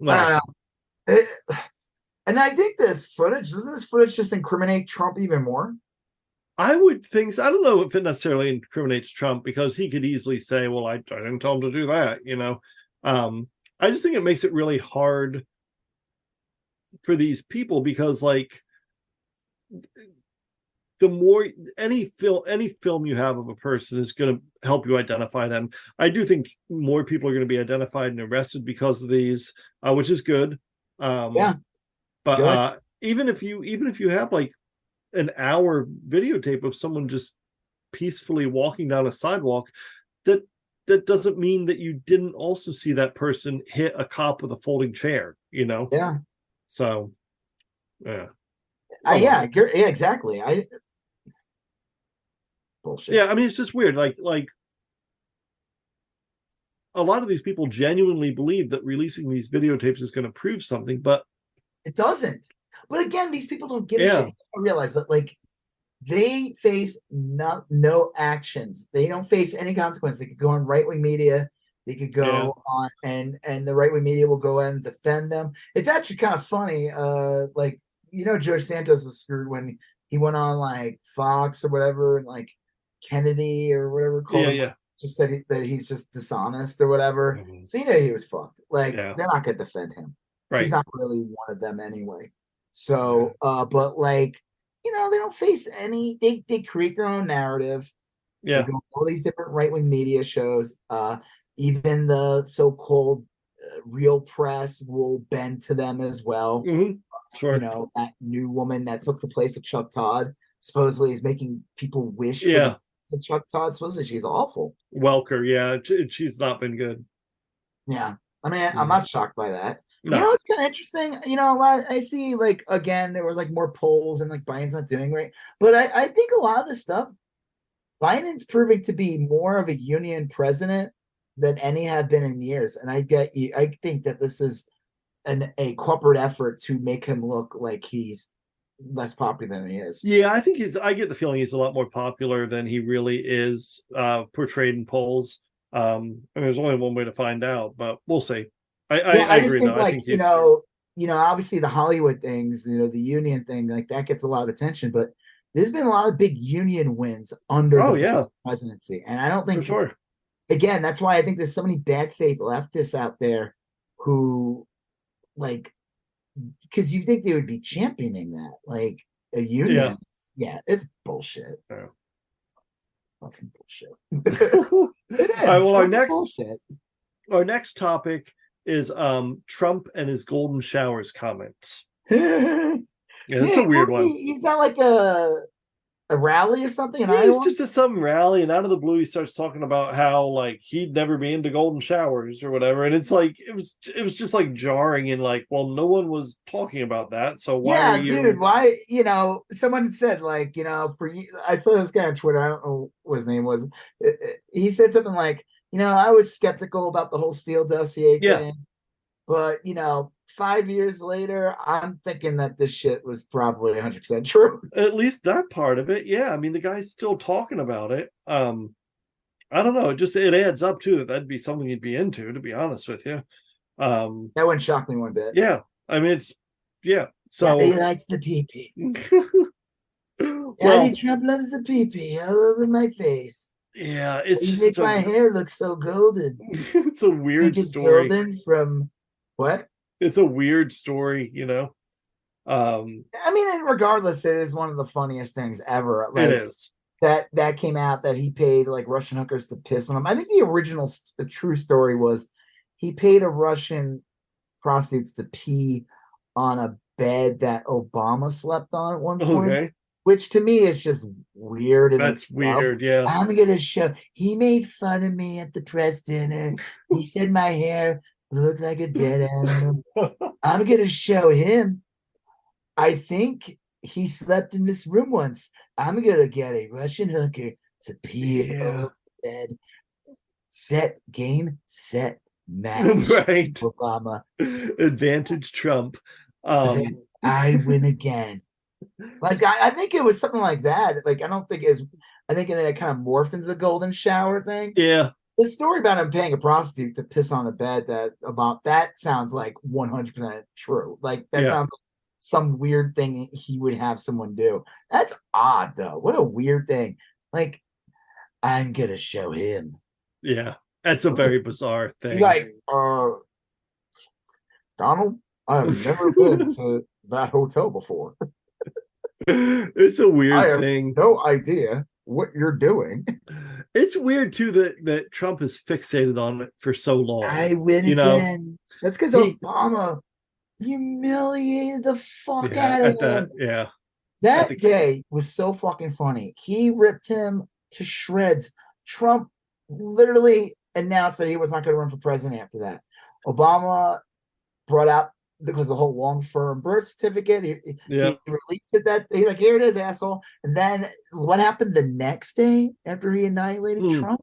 I don't know. And I think doesn't this footage just incriminate Trump even more? I would think so. I don't know if it necessarily incriminates Trump, because he could easily say, well, I didn't tell him to do that, I just think it makes it really hard for these people, because like, the more any film you have of a person is going to help you identify them. I do think more people are going to be identified and arrested because of these, which is good. But good. Even if you have like an hour videotape of someone just peacefully walking down a sidewalk, that doesn't mean that you didn't also see that person hit a cop with a folding chair, Yeah. So, yeah. Exactly. Bullshit. Yeah, I mean, it's just weird. Like a lot of these people genuinely believe that releasing these videotapes is going to prove something, but it doesn't. But again, these people don't give a shit. I realize that, like, they face no actions. They don't face any consequence. They could go on right-wing media. They could go on, and the right-wing media will go in and defend them. It's actually kind of funny. George Santos was screwed when he went on like Fox or whatever, and like Kennedy or whatever called him, just said that he's just dishonest or whatever. Mm-hmm. So he was fucked. Like, they're not going to defend him. Right. He's not really one of them anyway. So, but like, they don't face any. They create their own narrative. Yeah. They go on all these different right-wing media shows. Even the so-called real press will bend to them as well. Mm-hmm. Sure. That new woman that took the place of Chuck Todd supposedly is making people wish for Chuck Todd. Supposedly she's awful. Welker, she's not been good. Yeah. I mean, I'm not shocked by that. No. It's kind of interesting. I see, like, again, there was like more polls and like Biden's not doing great. But I think a lot of this stuff, Biden's proving to be more of a union president than any have been in years. And I think that this is a corporate effort to make him look like he's less popular than he is. Yeah, I get the feeling he's a lot more popular than he really is portrayed in polls. And there's only one way to find out, but we'll see. I agree, think, though. Like, I think obviously the Hollywood things, the union thing, like that gets a lot of attention, but there's been a lot of big union wins under the presidency. And I don't think, for sure. Again, that's why I think there's so many bad faith leftists out there who, like, because you think they would be championing that, like a union. Yeah, it's bullshit. Yeah. Fucking bullshit. It is. All right, well, bullshit. Our next topic is Trump and his golden showers comments. That's a weird one. He was at like a rally or something in Iowa? Iowa? It's just at some rally, and out of the blue he starts talking about how like he'd never be into golden showers or whatever, and it's like it was just like jarring, and like, well, no one was talking about that, so why are you? Dude, why? Someone said, like, for you, I saw this guy on Twitter, I don't know what his name was. He said something like, I was skeptical about the whole Steele dossier thing, but 5 years later, I'm thinking that this shit was probably 100% true. At least that part of it, yeah. I mean, the guy's still talking about it. I don't know. It adds up too that'd be something he'd be into, to be honest with you. That wouldn't shock me one bit. Yeah, I mean, So he likes the pee-pee. Well, Trump loves the pee-pee all over my face. Yeah, it's You just make my hair look so golden. it's a weird Think it's story. golden from what? It's a weird story, you know. I mean, regardless, it is one of the funniest things ever. It Like is. that came out that he paid like Russian hookers to piss on him. I think the original, the true story was he paid a Russian prostitutes to pee on a bed that Obama slept on at one point, Okay. which to me is just weird in That's itself. weird, yeah. I'm gonna show. He made fun of me at the press dinner. He said my hair looked like a dead animal. I'm gonna show him. I think he slept in this room once. I'm gonna get a Russian hooker to pee Yeah. over the bed. Set game, set match. Right. Obama. Advantage Trump. Then I win again. Like I think it was something like that. Like I don't think it's. I think then it kind of morphed into the golden shower thing. Yeah. The story about him paying a prostitute to piss on a bed that sounds like 100% true. Like that sounds like some weird thing he would have someone do. That's odd though. What a weird thing. Like I'm gonna show him. Yeah. That's a very bizarre thing. He's like, Donald, I've never been to that hotel before. It's a weird thing. No idea what you're doing. It's weird too that Trump is fixated on it for so long. I win again. That's because Obama humiliated the fuck out of him. That day was so fucking funny. He ripped him to shreds. Trump literally announced that he was not going to run for president after that. Obama brought out because the whole long firm birth certificate. He released it that he's like, here it is, asshole. And then what happened the next day after he annihilated Trump?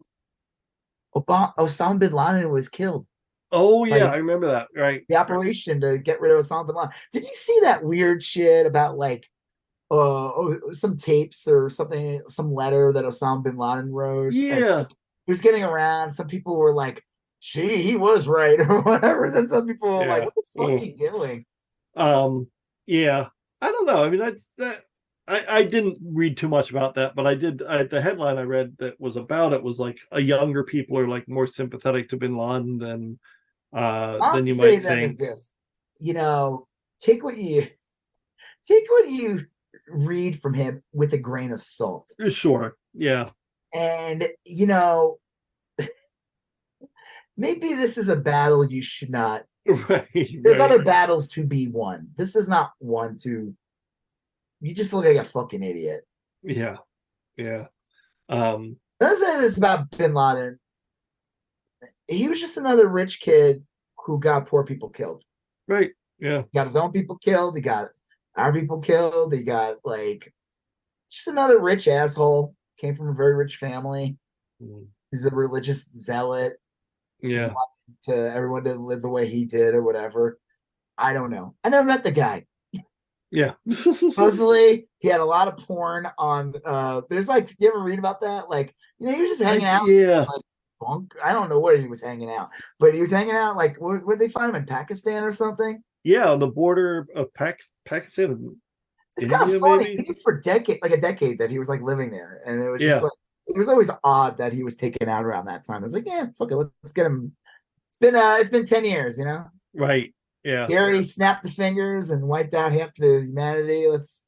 Osama bin Laden was killed. Oh yeah, I remember that. Right. The operation to get rid of Osama bin Laden. Did you see that weird shit about like some tapes or something, some letter that Osama bin Laden wrote? Yeah. He was getting around. Some people were like, he was right, or whatever. Then some people were like, what the fuck are you doing? Yeah. I don't know. I mean, I didn't read too much about that, but I did. The headline I read that was about it was like younger people are like more sympathetic to bin Laden than you might think. Is this, take what you read from him with a grain of salt. Sure. Yeah. And maybe this is a battle you should not. There's other battles to be won. This is not one to. You just look like a fucking idiot. Yeah. Yeah. Let's say this about bin Laden. He was just another rich kid who got poor people killed. Right. Yeah. He got his own people killed. He got our people killed. He got just another rich asshole. Came from a very rich family. He's a religious zealot. Yeah. To everyone to live the way he did or whatever. I don't know. I never met the guy. Yeah. Supposedly he had a lot of porn on there's do you ever read about that? He was just hanging out. Yeah. I don't know where he was hanging out, but he was hanging out where'd they find him, in Pakistan or something? Yeah, on the border of Pakistan. It's kind of funny. Maybe for a decade that he was living there. And it was just it was always odd that he was taken out around that time. I was like, yeah, fuck it, let's get him. It's been 10 years, Right. Yeah. He already snapped the fingers and wiped out half the humanity. Let's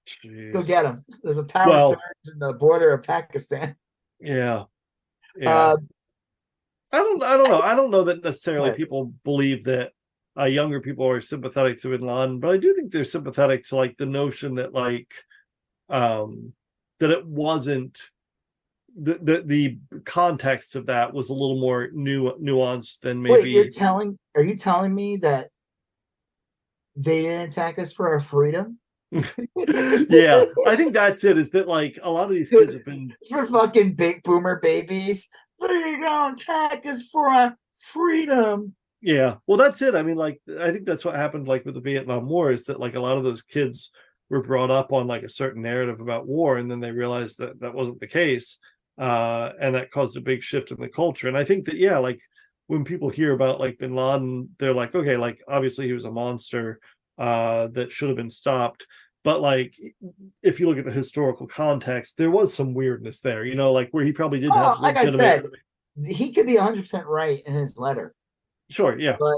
go get him. There's a power surge in the border of Pakistan. Yeah. Yeah. I don't know. I don't know that necessarily people believe that younger people are sympathetic to bin Laden, but I do think they're sympathetic to the notion that that it wasn't the context of that was a little more nuanced than maybe. Wait, are you telling me that they didn't attack us for our freedom? Yeah, I think that's it. Is that a lot of these kids have been for fucking big boomer babies? They don't attack us for our freedom. Yeah, well, that's it. I mean, I think that's what happened with the Vietnam War, is that a lot of those kids were brought up on a certain narrative about war, and then they realized that that wasn't the case, and that caused a big shift in the culture. And I think that when people hear about bin Laden, they're like, okay, obviously he was a monster that should have been stopped. But like, if you look at the historical context, there was some weirdness there, like where he probably did have like legitimate. I said, he could be 100% right in his letter. Sure, yeah. But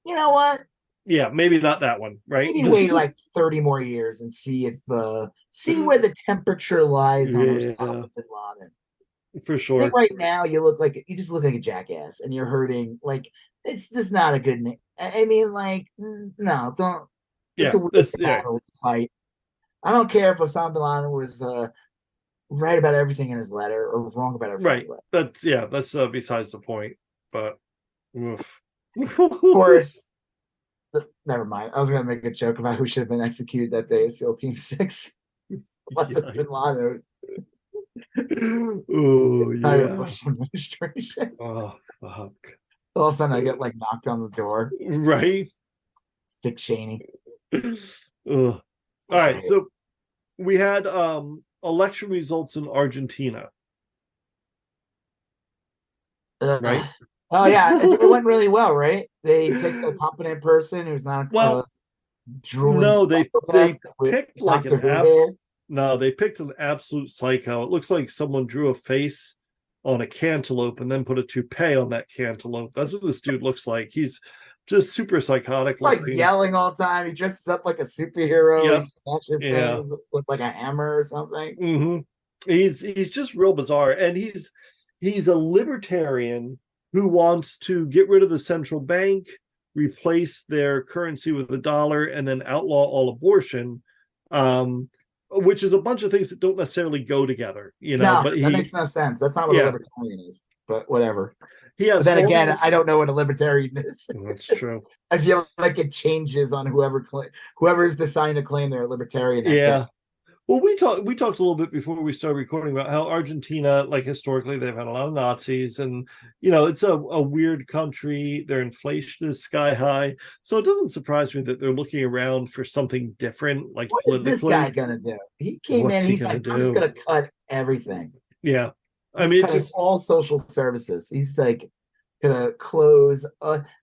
you know what? Yeah, maybe not that one, right? Maybe wait like 30 more years and see if see where the temperature lies on Osama bin Laden. For sure. I think right now you just look like a jackass, and you're hurting. Like, it's just not a good name. I mean, like, no, don't. It's a weird battle to fight. I don't care if Osama bin Laden was right about everything in his letter or wrong about everything. Right. That's besides the point. But of course, never mind. I was gonna make a joke about who should have been executed that day at SEAL Team 6. Wasn't bin Laden. Oh yeah. Bush administration. Oh fuck. All of a sudden I get like knocked on the door. Right. It's Dick Cheney. All right, so we had election results in Argentina. Right? Oh yeah, it went really well, right? They picked a competent person who's not drooling. No, they picked like they picked an absolute psycho. It looks like someone drew a face on a cantaloupe and then put a toupee on that cantaloupe. That's what this dude looks like. He's just super psychotic. It's like yelling all the time. He dresses up like a superhero. Yep. He smashes things with like a hammer or something. Mm-hmm. He's just real bizarre, and he's a libertarian who wants to get rid of the central bank, replace their currency with the dollar, and then outlaw all abortion, which is a bunch of things that don't necessarily go together, No, but that makes no sense. That's not what a libertarian is, but whatever. But then again, I don't know what a libertarian is. That's true. I feel like it changes on whoever is deciding to claim they're a libertarian. Yeah. Well, we talked a little bit before we started recording about how Argentina, like historically, they've had a lot of Nazis, and it's a weird country. Their inflation is sky high, so it doesn't surprise me that they're looking around for something different. Like, what is this guy gonna do? He came in. He's like, I'm just gonna cut everything. Yeah, I mean, it's all social services. He's like gonna close.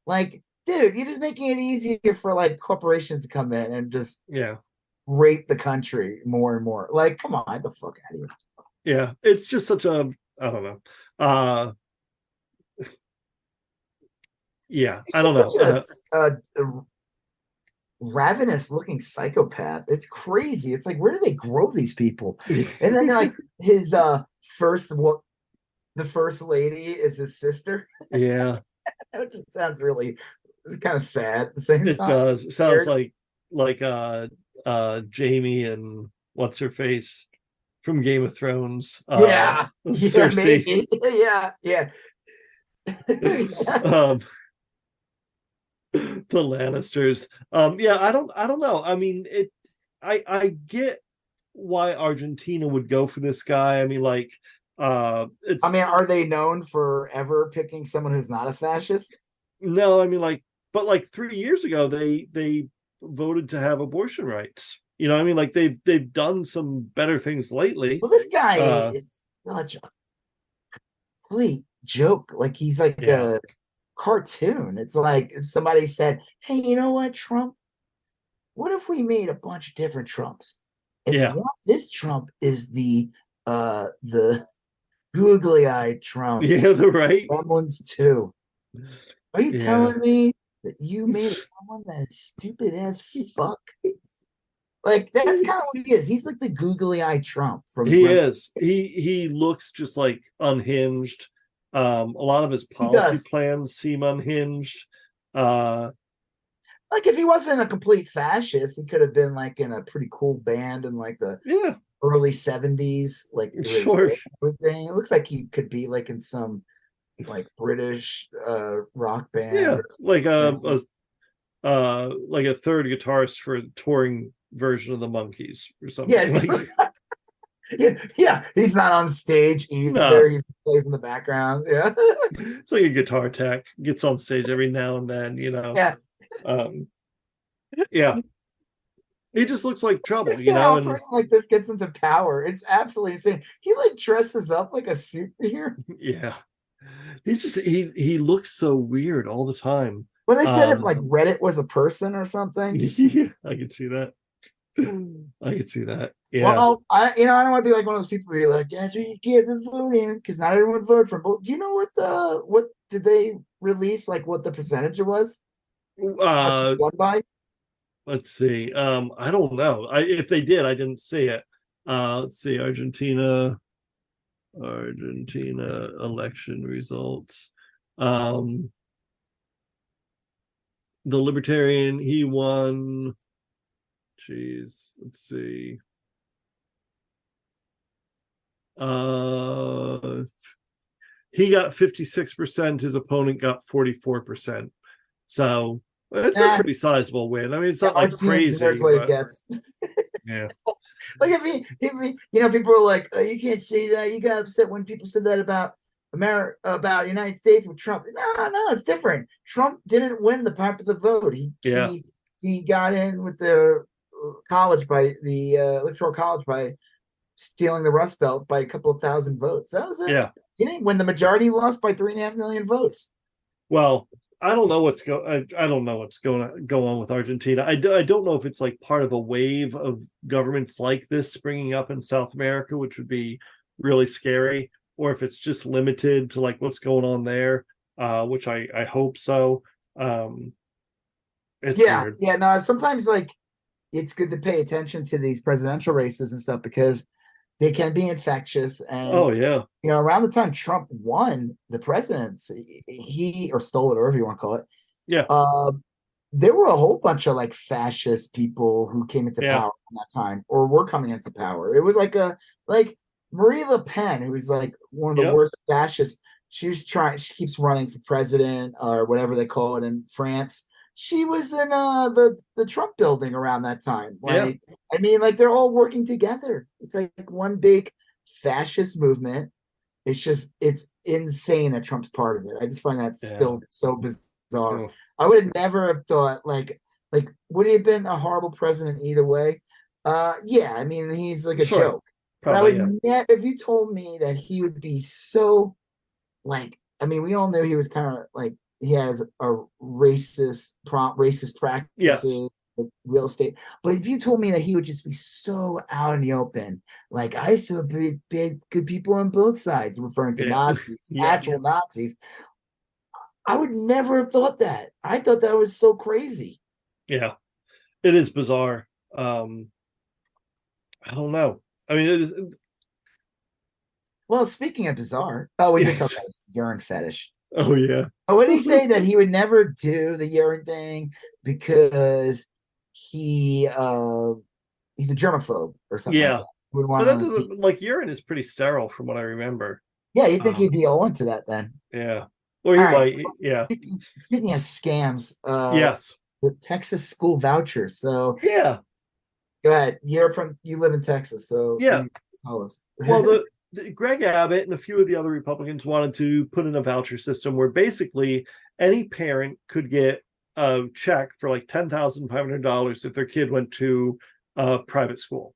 Like, dude, you're just making it easier for like corporations to come in and just rape the country more and more. Like, come on, get the fuck out of here. Yeah, it's just such a, I don't know. I don't know. A ravenous looking psychopath. It's crazy. It's like, where do they grow these people? And then like his the first lady is his sister. Yeah. That just sounds really, it's kind of sad at the same time. It does. It sounds like Jamie and what's her face from Game of Thrones. Cersei. Maybe. Yeah. The Lannisters. I don't know. I mean, I get why Argentina would go for this guy. I mean, like, are they known for ever picking someone who's not a fascist? No, I mean, but 3 years ago they voted to have abortion rights. I mean, like, they've done some better things lately. Well, this guy is such a complete joke. Like, he's like a cartoon. It's like if somebody said, hey, you know what, Trump, what if we made a bunch of different Trumps, and this Trump is the googly-eyed Trump, right, someone's too. Are you telling me that you made someone that is stupid as fuck? Like, that's kind of what he is. He's like the googly-eyed Trump from he looks just like unhinged. A lot of his policy plans seem unhinged. Like, if he wasn't a complete fascist, he could have been like in a pretty cool band in like the early 70s. Like, everything. It looks like he could be like in some like British rock band. Yeah, like a third guitarist for a touring version of the Monkees or something. Yeah, he's not on stage either. No. He plays in the background. Yeah, it's like a guitar tech, gets on stage every now and then. He just looks like trouble. How a person like this gets into power. It's absolutely insane. He like dresses up like a superhero. Yeah, he's just he looks so weird all the time. When they said if like Reddit was a person or something, yeah, I can see that. I can see that. Yeah. Well, I don't want to be like one of those people who are like, that's what you get for voting, because not everyone voted for him. But do you know what did they release? Like what the percentage was? Won by? Let's see. I don't know. If they did, I didn't see it. Let's see. Argentina election results. The Libertarian, he won. Jeez, let's see. He got 56%. His opponent got 44%. So it's a pretty sizable win. I mean, it's not like crazy. That's what it gets. Yeah. Like if people are like, oh, you can't say that. You got upset when people said that about America, about the United States with Trump. No, it's different. Trump didn't win the popular vote. He got in with the college by the electoral college by stealing the Rust Belt by a couple of thousand votes. That was it. Yeah. He didn't win. The majority lost by 3.5 million votes. Well, I don't know what's going to go on with Argentina. I don't know if it's like part of a wave of governments like this springing up in South America, which would be really scary, or if it's just limited to like what's going on there, which I hope so. It's weird. Yeah. No, sometimes like it's good to pay attention to these presidential races and stuff because they can be infectious. And around the time Trump won the presidency, he or stole it, or whatever you want to call it. Yeah. There were a whole bunch of like fascist people who came into power at that time, or were coming into power. It was like Marie Le Pen, who was like one of the worst fascists. She keeps running for president or whatever they call it in France. She was in the Trump building around that time. I mean, like they're all working together. It's like one big fascist movement. It's insane that Trump's part of it. I just find that still so bizarre. I would have never have thought like would he have been a horrible president either way? I mean he's like a joke. Probably, but I would never, if you told me that he would be so like, I mean, we all knew he was kind of like he has a racist practices, like real estate. But if you told me that he would just be so out in the open, like I saw big good people on both sides, referring to Nazis, actual Nazis, I would never have thought that. I thought that was so crazy. Yeah, it is bizarre. I don't know. I mean, it is. Well, speaking of bizarre, we did talk about his urine fetish. Oh yeah. What did he say that he would never do the urine thing because he's a germaphobe or something? Yeah. Like that. But that doesn't like urine is pretty sterile from what I remember. Yeah, you'd think he'd be all into that then. Yeah. Or he might. Yeah. Speaking of scams, yes. The Texas school voucher. So yeah. Go ahead. You live in Texas, so tell us. Well, Greg Abbott and a few of the other Republicans wanted to put in a voucher system where basically any parent could get a check for like $10,500 if their kid went to a private school.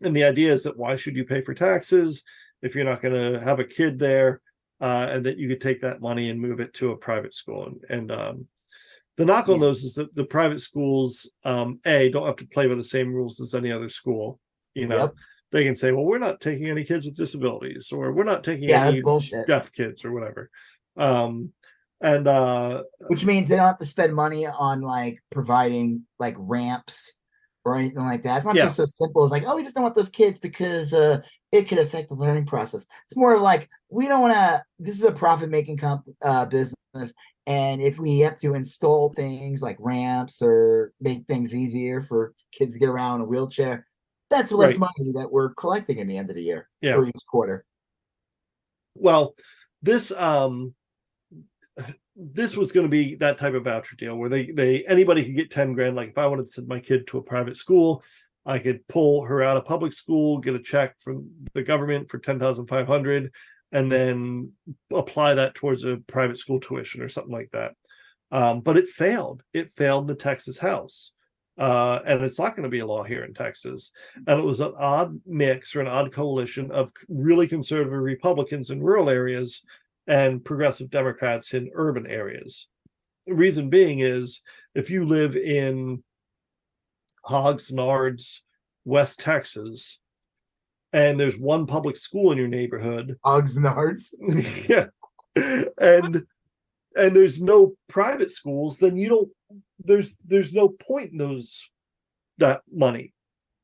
And the idea is that why should you pay for taxes if you're not going to have a kid there, and that you could take that money and move it to a private school. And the knock on those is that the private schools, don't have to play by the same rules as any other school. They can say, well, we're not taking any kids with disabilities, or we're not taking any deaf kids or whatever. Which means they don't have to spend money on like providing like ramps or anything like that. It's not just so simple as like, oh, we just don't want those kids because it could affect the learning process. It's more like we don't want to. This is a profit-making business, and if we have to install things like ramps or make things easier for kids to get around in a wheelchair, that's less money that we're collecting in the end of the year for each quarter. Well, this was going to be that type of voucher deal where anybody could get 10 grand. Like if I wanted to send my kid to a private school, I could pull her out of public school, get a check from the government for $10,500, and then apply that towards a private school tuition or something like that. But it failed. It failed the Texas House. And it's not going to be a law here in Texas. And it was an odd mix or an odd coalition of really conservative Republicans in rural areas and progressive Democrats in urban areas. The reason being is if you live in Hogsnards, West Texas, and there's one public school in your neighborhood. Oxnards. Yeah. And there's no private schools, then there's no point in that money.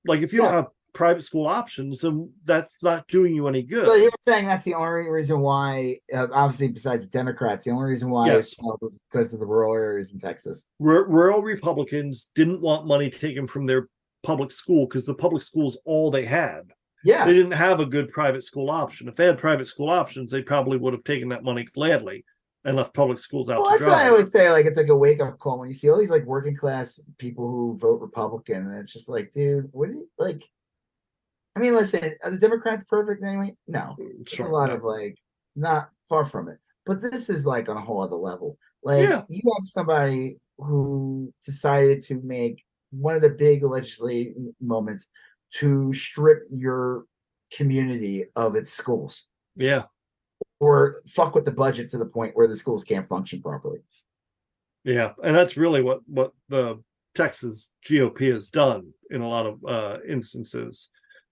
Like if you don't have private school options, then that's not doing you any good. So you're saying that's the only reason why, obviously besides Democrats, the only reason why it was because of the rural areas in Texas. Rural Republicans didn't want money taken from their public school because the public school's all they had. Yeah. They didn't have a good private school option. If they had private school options, they probably would have taken that money gladly and left public schools out to dry. That's why I always say, like, it's like a wake-up call when you see all these, like, working class people who vote Republican, and it's just like, dude, what do you, like, I mean, listen, are the Democrats perfect anyway? No. It's a lot of, like, not far from it. But this is, like, on a whole other level. Like, you have somebody who decided to make one of the big legislative moments to strip your community of its schools. Yeah. Or fuck with the budget to the point where the schools can't function properly. Yeah. And that's really what the Texas GOP has done in a lot of instances.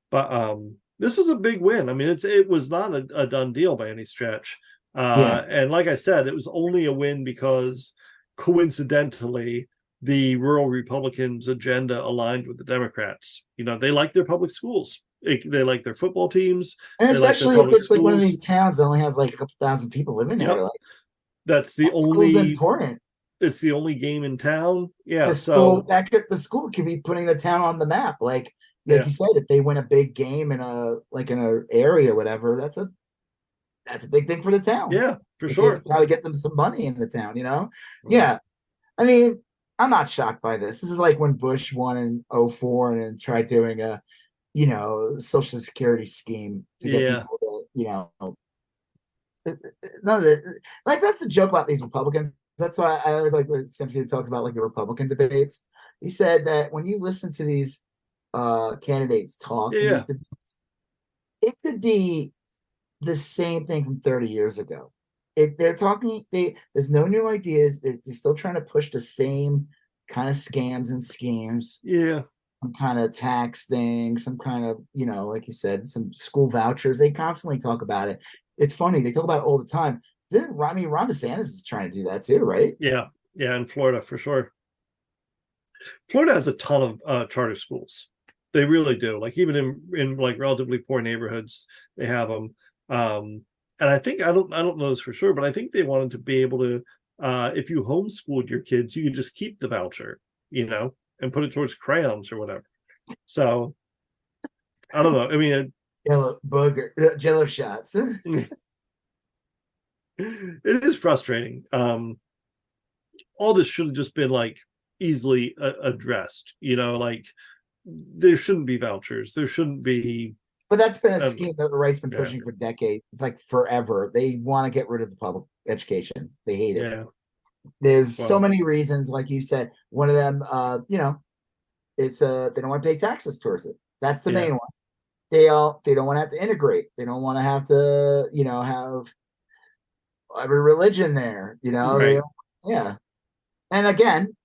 But this was a big win. I mean, it was not a done deal by any stretch. And like I said, it was only a win because coincidentally, the rural Republicans' agenda aligned with the Democrats. You know, they like their public schools. They like their football teams. And especially if it's like one of these towns that only has like a couple thousand people living there. Like, that's the only important. It's the only game in town. Yeah. The school could be putting the town on the map. Like you said, if they win a big game in an area or whatever, that's a big thing for the town. Yeah, for sure. Probably get them some money in the town, you know? Mm-hmm. Yeah. I mean, I'm not shocked by this. This is like when Bush won in 2004 and tried doing a, Social Security scheme to get people to, none of it. Like, that's the joke about these Republicans. That's why I always like when Simpson talks about like the Republican debates. He said that when you listen to these candidates talk, these debates, it could be the same thing from 30 years ago. They're talking, there's no new ideas. They're still trying to push the same kind of scams and schemes. Yeah. Some kind of tax thing, some kind of, like you said, some school vouchers. They constantly talk about it. It's funny. They talk about it all the time. Ron DeSantis is trying to do that too, right? Yeah. Yeah. In Florida, for sure. Florida has a ton of charter schools. They really do. Like even in like relatively poor neighborhoods, they have them. And I think I don't know this for sure, but I think they wanted to be able to, if you homeschooled your kids, you could just keep the voucher, and put it towards crayons or whatever. So I don't know. I mean, Jello shots. It is frustrating. All this should have just been like easily addressed. Like there shouldn't be vouchers. There shouldn't be. But that's been a scheme that the right's been pushing for decades, like forever. They want to get rid of the public education. They hate it. Yeah. There's so many reasons, like you said. One of them, it's they don't want to pay taxes towards it. That's the main one. They don't want to have to integrate. They don't want to have to, have every religion there. Right. And again,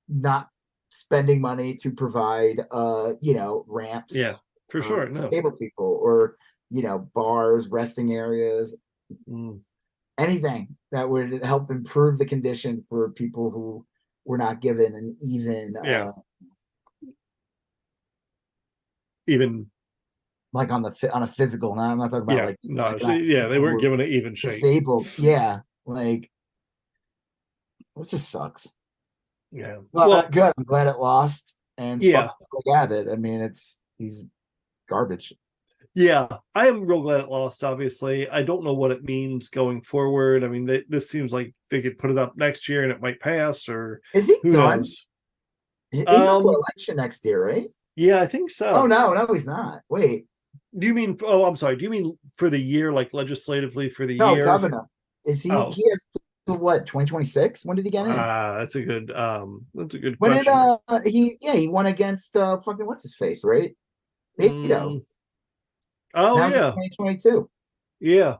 not spending money to provide, ramps. Yeah, for sure. No. Disabled people or, bars, resting areas. Anything that would help improve the condition for people who were not given an even like on a physical. Now I'm not talking about they weren't given an even shape. Disabled, like it just sucks. Yeah, well, good. I'm glad it lost. And fuck Abbott. I mean, he's garbage. Yeah, I am real glad it lost, obviously. I don't know what it means going forward. I mean, this seems like they could put it up next year and it might pass, or is he who done? knows? He's up for election next year, right? Yeah, I think so. Oh, no, he's not. Wait. Do you mean, I'm sorry. Do you mean for the year, like legislatively for the year? No, governor. Is he, he has to what, 2026? When did he get in? That's a good when question. He won against fucking what's his face, right? Oh, now yeah. 2022. Yeah.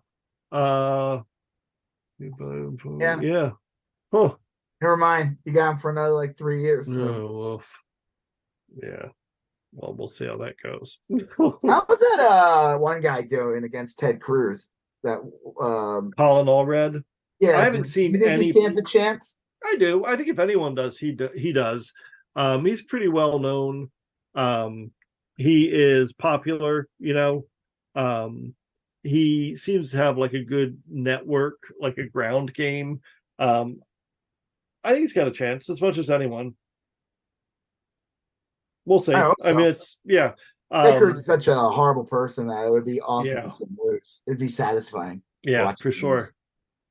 Yeah. Huh. Never mind. You got him for another like 3 years. So. Oh, Yeah. Well, we'll see how that goes. How was that one guy doing against Ted Cruz? That Colin Allred. yeah, I haven't do seen you think any. he stands a chance? I do. I think if anyone does, he does. He's pretty well known. He is popular. He seems to have like a good network, like a ground game. I think he's got a chance as much as anyone. We'll see. I hope I so. mean, it's yeah. Ted Cruz is such a horrible person that it would be awesome Yeah. to see him lose. It'd be satisfying. Yeah, for sure. Lose.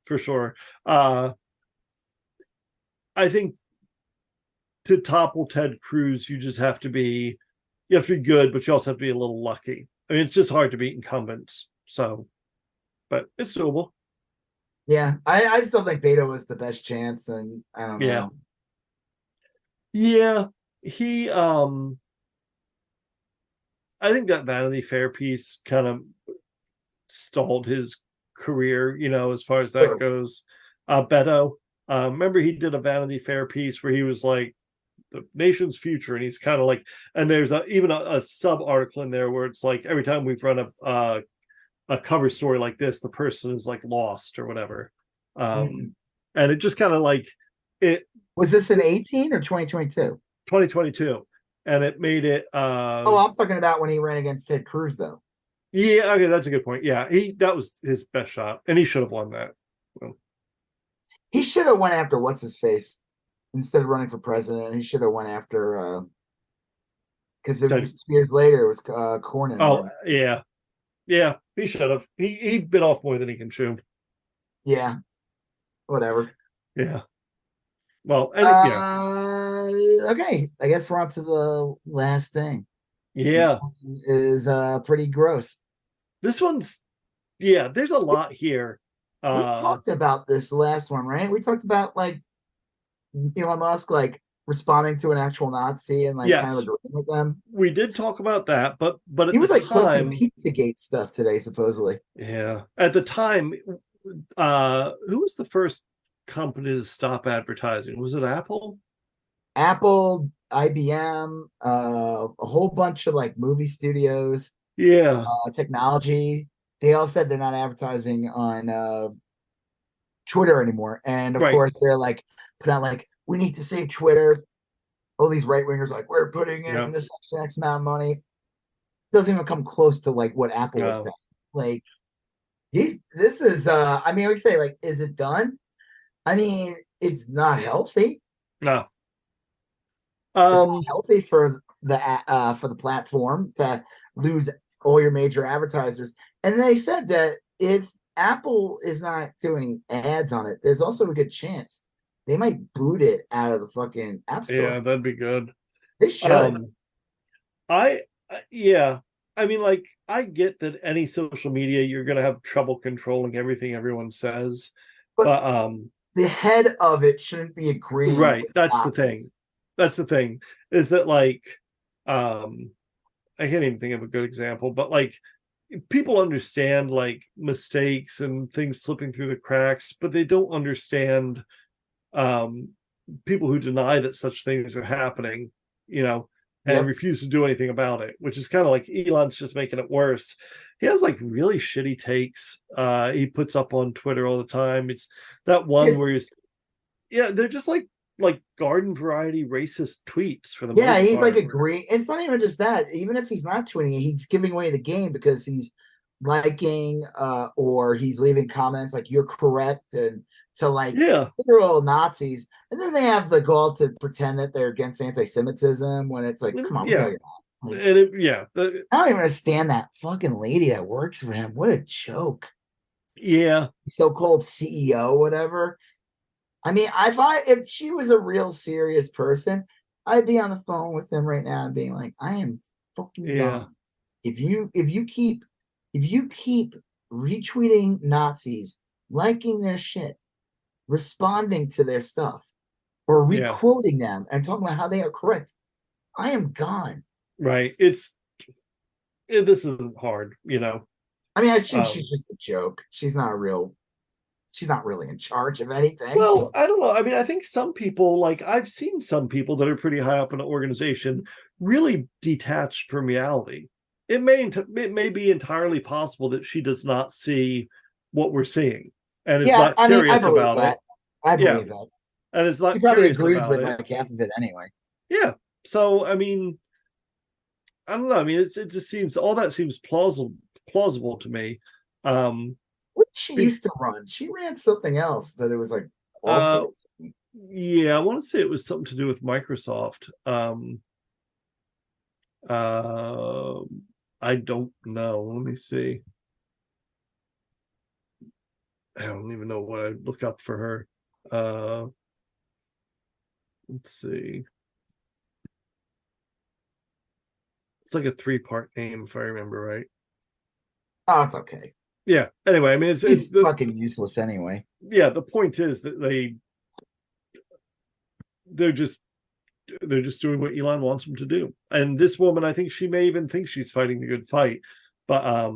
For sure. I think to topple Ted Cruz, you have to be good, but you also have to be a little lucky. I mean, it's just hard to beat incumbents. So, but it's doable. Yeah, I still think Beto was the best chance, and I don't know. Yeah, he I think that Vanity Fair piece kind of stalled his career, as far as that goes. Beto, remember he did a Vanity Fair piece where he was like the nation's future, and he's kind of like, and there's even a sub article in there where it's like every time we've run a cover story like this, the person is like lost or whatever. And it just kind of like it was this in 18 or 2022? 2022, and it made it. I'm talking about when he ran against Ted Cruz, though. Yeah, okay, that's a good point. Yeah, that was his best shot, and he should have won that. So. He should have went after what's his face instead of running for president. He should have went after because it was 2 years later. It was Cornyn. Oh yeah, he should have. He bit off more than he can chew. Yeah, whatever. Yeah. Well, okay. I guess we're on to the last thing. Yeah, is pretty gross. This one's there's a lot here. We talked about this last one, right? We talked about like Elon Musk like responding to an actual Nazi and like kind of agreeing with them. We did talk about that, but he was like posting Pizzagate stuff today, supposedly. Yeah. At the time, who was the first company to stop advertising? Was it Apple? Apple, IBM, a whole bunch of like movie studios. Yeah. Technology. They all said they're not advertising on Twitter anymore. And of course, they're like, put out like, we need to save Twitter. All these right wingers like, we're putting in this X amount of money. Doesn't even come close to like what Apple was paying. Like, this is I mean, we say like, is it done? I mean, it's not healthy. No. It's not healthy for the platform to lose all your major advertisers. And they said that if Apple is not doing ads on it, there's also a good chance they might boot it out of the fucking App Store. Yeah, that'd be good. They should. I mean, like, I get that any social media, you're going to have trouble controlling everything everyone says. But the head of it shouldn't be agreeing. Right. That's the thing. That's the thing, is that like, I can't even think of a good example, but like, people understand like mistakes and things slipping through the cracks, but they don't understand people who deny that such things are happening, and refuse to do anything about it, which is kind of like Elon's just making it worse. He has like really shitty takes he puts up on Twitter all the time. It's that one where they're just like garden variety racist tweets for the most part. He's like agreeing. It's not even just that. Even if he's not tweeting it, he's giving away the game because he's liking or he's leaving comments like you're correct and to like literal Nazis, and then they have the goal to pretend that they're against anti-Semitism when it's like, come on, like, I don't even understand that fucking lady that works for him. What a joke. Yeah, so-called CEO, whatever. I mean, if she was a real serious person, I'd be on the phone with him right now and being like, I am fucking done. If you keep retweeting Nazis, liking their shit, responding to their stuff, or requoting them and talking about how they are correct, I am gone. Right. This isn't hard, I mean, I think she's just a joke. She's not a real she's not really in charge of anything. Well, I don't know. I mean, I think some people, like I've seen some people that are pretty high up in an organization really detached from reality. It may be entirely possible that she does not see what we're seeing and is not curious about it. I believe that. And is not she probably curious agrees about with it. like half of it anyway. Yeah. So I mean, I don't know. I mean, it just seems all that seems plausible to me. What did she used to run? She ran something else, but it was like awful. Yeah, I want to say it was something to do with Microsoft. I don't know. Let me see. I don't even know what I'd look up for her. Let's see. It's like a 3-part name, if I remember right. Oh, it's okay. Yeah. Anyway, I mean, it's fucking useless anyway. Yeah. The point is that they're just doing what Elon wants them to do. And this woman, I think she may even think she's fighting the good fight, but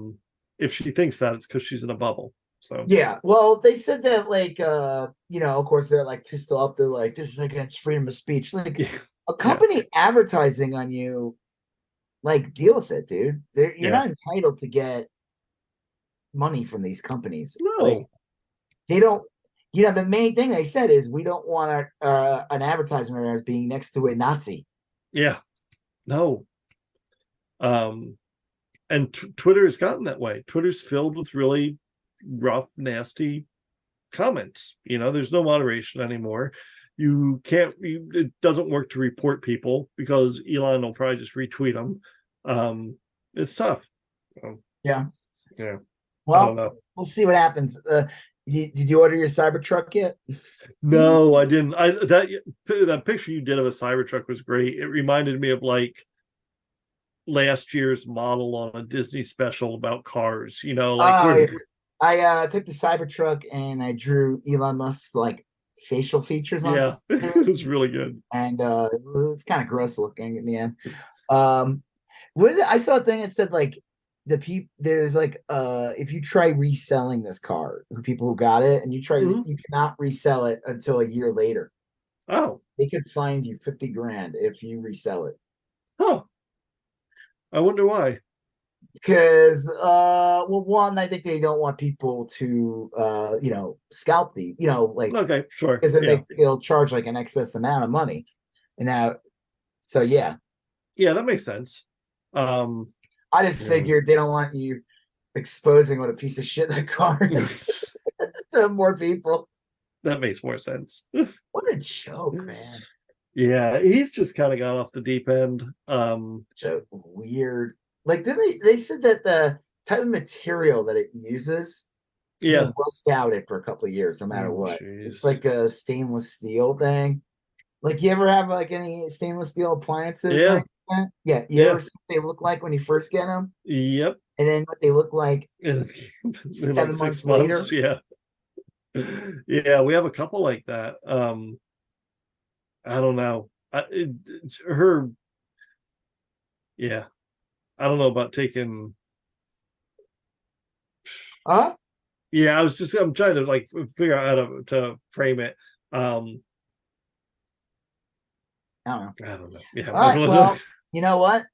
if she thinks that, it's because she's in a bubble. So yeah, well, they said that like of course they're like pissed off. They're like, this is against freedom of speech. Like a company advertising on you, like deal with it, dude. You're not entitled to get money from these companies. No, like, they don't. The main thing they said is we don't want an advertisement as being next to a Nazi. Yeah, no. And Twitter has gotten that way. Twitter's filled with really rough, nasty comments. There's no moderation anymore. You can't. It doesn't work to report people because Elon will probably just retweet them. It's tough. Yeah. Well, we'll see what happens. Did you order your Cybertruck yet? No, I didn't. That picture you did of a Cybertruck was great. It reminded me of like last year's model on a Disney special about cars. I took the Cybertruck and I drew Elon Musk's like facial features on it. It was really good. And it's kind of gross looking in the end. I saw a thing that said like there's like if you try reselling this car, people who got it, and you cannot resell it until a year later. Oh, they could find you $50,000 if you resell it. Oh, I wonder why. Because one, I think they don't want people to scalp okay, sure, because then they'll charge like an excess amount of money, and now that makes sense. I just figured they don't want you exposing what a piece of shit that car is to more people. That makes more sense. What a joke, man. Yeah, he's just kind of gone off the deep end. So weird. Like, they said that the type of material that it uses will rust out after a couple of years, no matter what. Geez. It's like a stainless steel thing. Like, you ever have like any stainless steel appliances? Yeah. Like that? Yeah. You ever see what they look like when you first get them? Yep. And then what they look like 7 months later? Yeah. Yeah, we have a couple like that. I don't know. I don't know about taking. Yeah, I'm trying to like figure out how to frame it. I don't know. Yeah. All right. Well, you know what?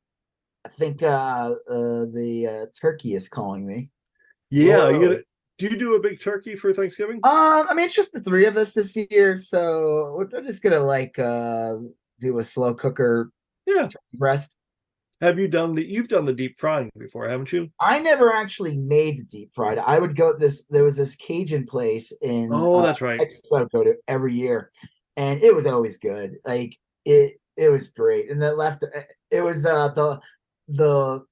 I think the turkey is calling me. Yeah. Do you do a big turkey for Thanksgiving? I mean, it's just the three of us this year, so we're just gonna like do a slow cooker. Yeah. Breast. You've done the deep frying before, haven't you? I never actually made the deep fried. I would go there was this Cajun place in that's right. I would go to every year, and it was always good. Like it was great. And it was the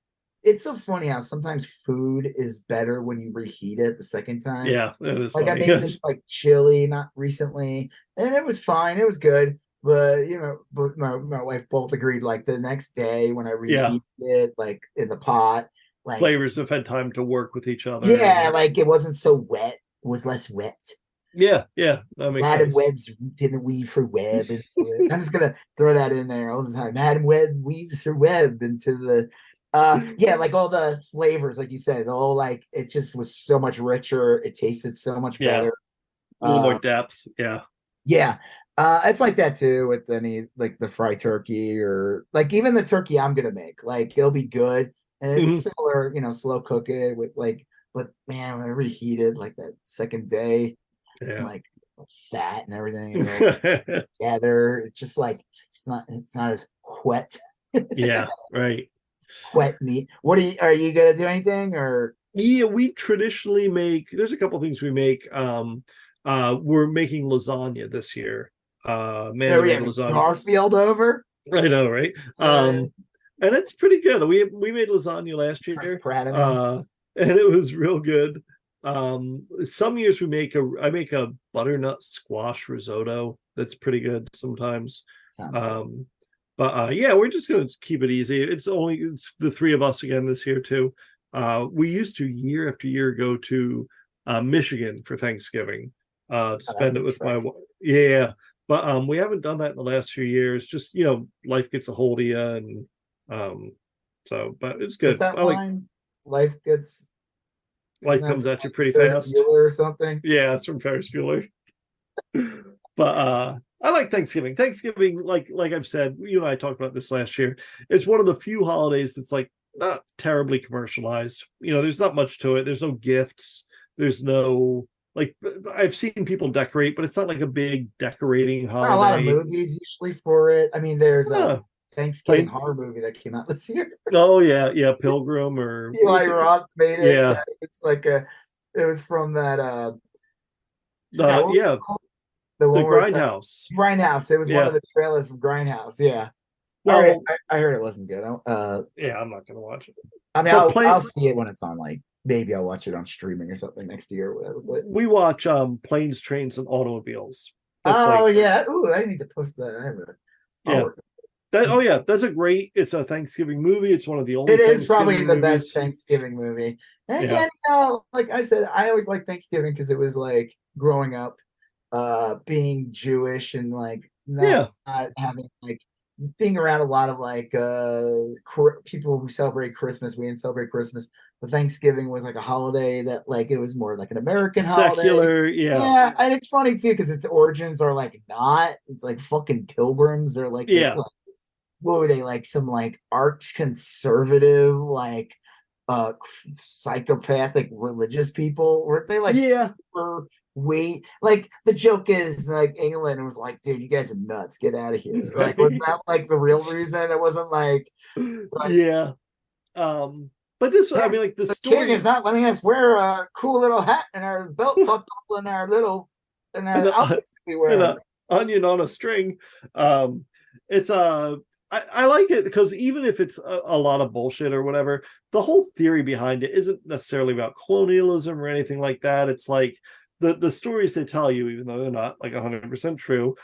it's so funny how sometimes food is better when you reheat it the second time. Yeah, it is like funny. I made this like chili not recently, and it was fine. It was good. But but my wife both agreed. Like the next day when I reheated it, like in the pot, like flavors have had time to work with each other. Yeah, like it wasn't so wet. It was less wet. Yeah, that makes Madam sense. Web's didn't weave her web into it. I'm just gonna throw that in there all the time. Madam Web weaves her web into the. Like all the flavors, like you said, it just was so much richer. It tasted so much better. A little more depth. Yeah. Yeah. It's like that too with any like the fried turkey or like even the turkey I'm gonna make. Like it'll be good. And it's similar, slow cook it with like, but man, when I reheat it like that second day, like fat and everything, together. It's just like it's not as wet. Yeah, right. Wet meat. Are you gonna do anything or? Yeah, we traditionally make. There's a couple things we make. We're making lasagna this year. Man, made lasagna. Garfield over. I know, right? And it's pretty good. We made lasagna last year. Proud of me. And it was real good. Some years I make a butternut squash risotto that's pretty good sometimes. But yeah, we're just gonna keep it easy. It's the three of us again this year too. We used to year after year go to Michigan for Thanksgiving to spend it with my wife. But we haven't done that in the last few years. Just life gets a hold of you, and but it's good. What's that line? Life comes at you pretty Ferris fast. Bueller or something. Yeah, it's from Ferris Bueller. But I like Thanksgiving. Thanksgiving, like I've said, you and I talked about this last year. It's one of the few holidays that's like not terribly commercialized. There's not much to it. There's no gifts. There's no I've seen people decorate, but it's not like a big decorating holiday. There are a lot of movies usually for it. I mean, there's a Thanksgiving horror movie that came out this year. Oh yeah, Pilgrim or Eli Roth made it. Yeah, it's like it was from that. The Grindhouse. Grindhouse. It was one of the trailers from Grindhouse. Yeah. Well, I heard it wasn't good. Yeah, I'm not gonna watch it. I mean, I'll see it when it's on. Like maybe I'll watch it on streaming or something next year or whatever. But we watch Planes, Trains, and Automobiles. Yeah. Ooh, I need to post that. That's a great. It's a Thanksgiving movie. It's one of the only. It is probably the best Thanksgiving movie. And again, like I said, I always liked Thanksgiving because it was like growing up, being Jewish and like not having like being around a lot of like people who celebrate Christmas. We didn't celebrate Christmas, but Thanksgiving was like a holiday that like it was more like an American secular holiday. Yeah, and it's funny too because its origins are like not. It's like fucking pilgrims. They're like this, like, what were they like? Some like arch conservative like psychopathic religious people? Were they like super like the joke is like England was like, dude, you guys are nuts, get out of here. Like, wasn't that like the real reason? It wasn't like but this I mean like the story king is not letting us wear a cool little hat and our belt buckle and our outfits we wear. And an onion on a string. It's I like it because even if it's a lot of bullshit or whatever, the whole theory behind it isn't necessarily about colonialism or anything like that. It's like the stories they tell you, even though they're not like 100% true,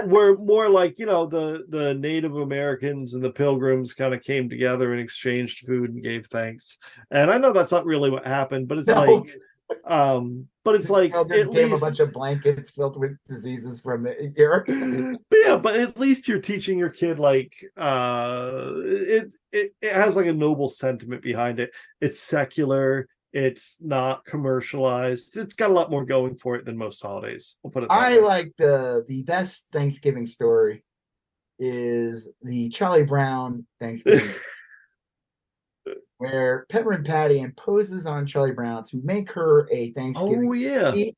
were more like, the Native Americans and the Pilgrims kind of came together and exchanged food and gave thanks. And I know that's not really what happened, but it's like at least a bunch of blankets filled with diseases from Europe. But at least you're teaching your kid like it has like a noble sentiment behind it. It's secular. It's not commercialized. It's got a lot more going for it than most holidays. We'll put it that way. Like the best Thanksgiving story is the Charlie Brown Thanksgiving where Pepper and Patty imposes on Charlie Brown to make her a Thanksgiving feast.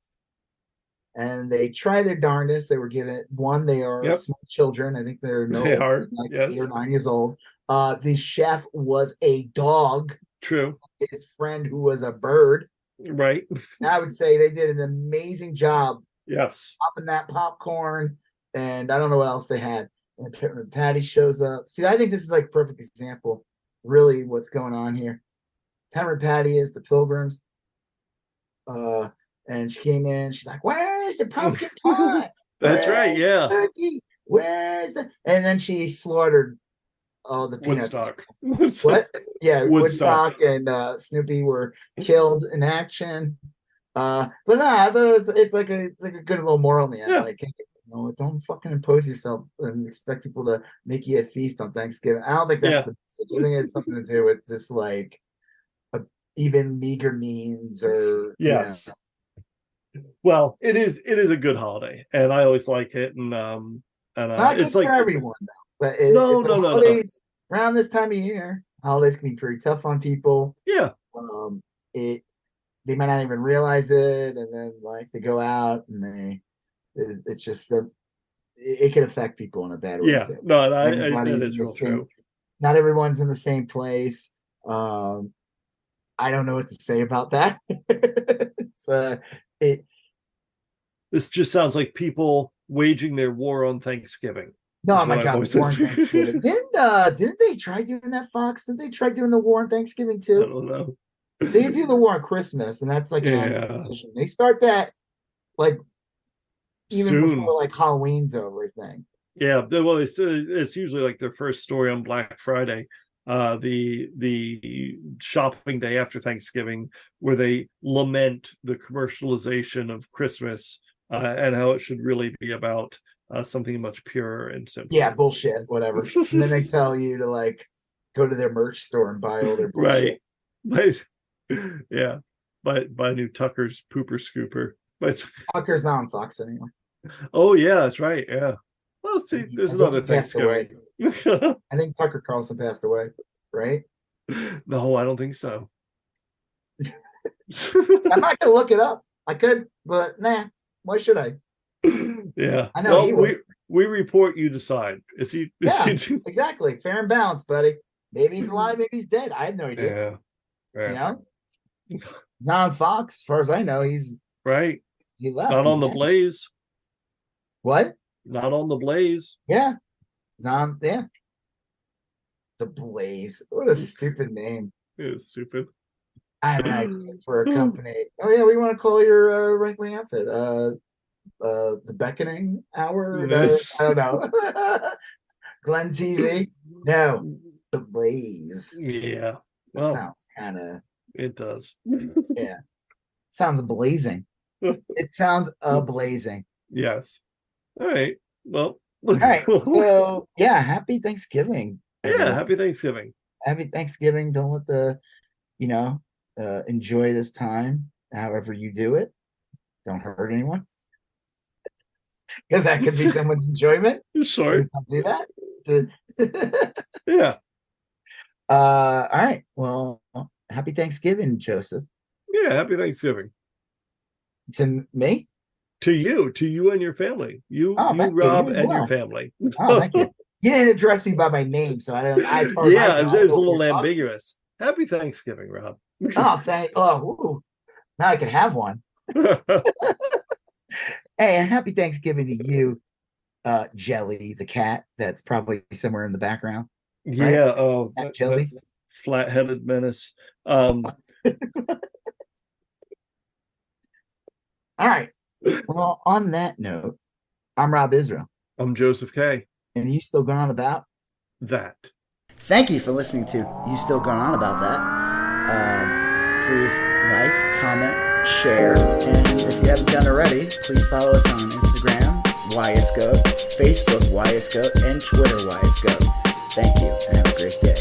And they try their darndest. They were given they are small children. I think they are 8 or 9 years old. The chef was a dog. True. His friend who was a bird. Right. And I would say they did an amazing job. Yes. Popping that popcorn. And I don't know what else they had. And Pepper and Patty shows up. See, I think this is like a perfect example. Really what's going on here. Pepper and Patty is the Pilgrims. And she came in, she's like, where's the pumpkin pie? That's right, yeah. Turkey? Where's the... And then she slaughtered all the peanuts. Woodstock. What? Yeah, Woodstock and Snoopy were killed in action. But it's like a good little moral in the end. Yeah. Like, don't fucking impose yourself and expect people to make you a feast on Thanksgiving. I don't think that's the message. I think it's something to do with just like even meager means or Well, it is a good holiday, and I always like it. And it's not good for everyone though. But no. holidays around this time of year, holidays can be pretty tough on people. Yeah. They might not even realize it, and then like they go out and it's just it can affect people in a bad way. Yeah. Too. No, that is real true. Not everyone's in the same place. I don't know what to say about that. This just sounds like people waging their war on Thanksgiving. No, my God, war on Thanksgiving. Didn't they try doing that, Fox? Didn't they try doing the war on Thanksgiving too? I don't know. They do the war on Christmas, and that's like an annual tradition. They start that like even soon, before like Halloween's over, I think. Yeah, well, it's usually like their first story on Black Friday, the shopping day after Thanksgiving, where they lament the commercialization of Christmas and how it should really be about something much purer and simpler. Yeah, bullshit, whatever. And then they tell you to like go to their merch store and buy all their bullshit. Right. Yeah, buy new Tucker's Pooper Scooper. But Tucker's not on Fox anymore. Oh yeah, that's right. Yeah. Well, see, there's another Thanksgiving. I think Tucker Carlson passed away, right? No, I don't think so. I'm not gonna look it up. I could, but nah. Why should I? Yeah. I know. Well, we report, you decide. Is he? Exactly. Fair and balanced, buddy. Maybe he's alive. Maybe he's dead. I have no idea. Yeah. You know, he's not on Fox, as far as I know. He's right. He left. Not on the Blaze. What? Not on the Blaze. Yeah. He's on. Yeah. The Blaze. What a stupid name. It's stupid. I have an idea for a company. Oh yeah, we want to call your right wing outfit the Beckoning Hour. Nice. I don't know. Glenn TV. No, the Blaze. Yeah. Well, sounds kind of. It does. Yeah. Sounds blazing. It sounds blazing. Yes. All right. Well. All right. So yeah, happy Thanksgiving. Everyone. Yeah, happy Thanksgiving. Happy Thanksgiving. Don't let the, enjoy this time however you do it. Don't hurt anyone. Because that could be someone's enjoyment. Sure. Don't do that. Yeah. All right. Well, happy Thanksgiving, Joseph. Yeah, happy Thanksgiving. To me? To you and your family. You Rob, and your family. Oh, thank you. You didn't address me by my name, so I don't. It was a little ambiguous. Happy Thanksgiving, Rob. Now I can have one. Hey, and happy Thanksgiving to you, Jelly, the cat that's probably somewhere in the background. Yeah. Right? Oh, Jelly, that flat-headed menace. All right. Well, on that note, I'm Rob Israel. I'm Joseph K. And you still going on about that? Thank you for listening to You Still Going On About That. Please like, comment, share, and if you haven't done already, please follow us on Instagram, YSGOAT, Facebook, YSGOAT, and Twitter, YSGOAT. Thank you, and have a great day.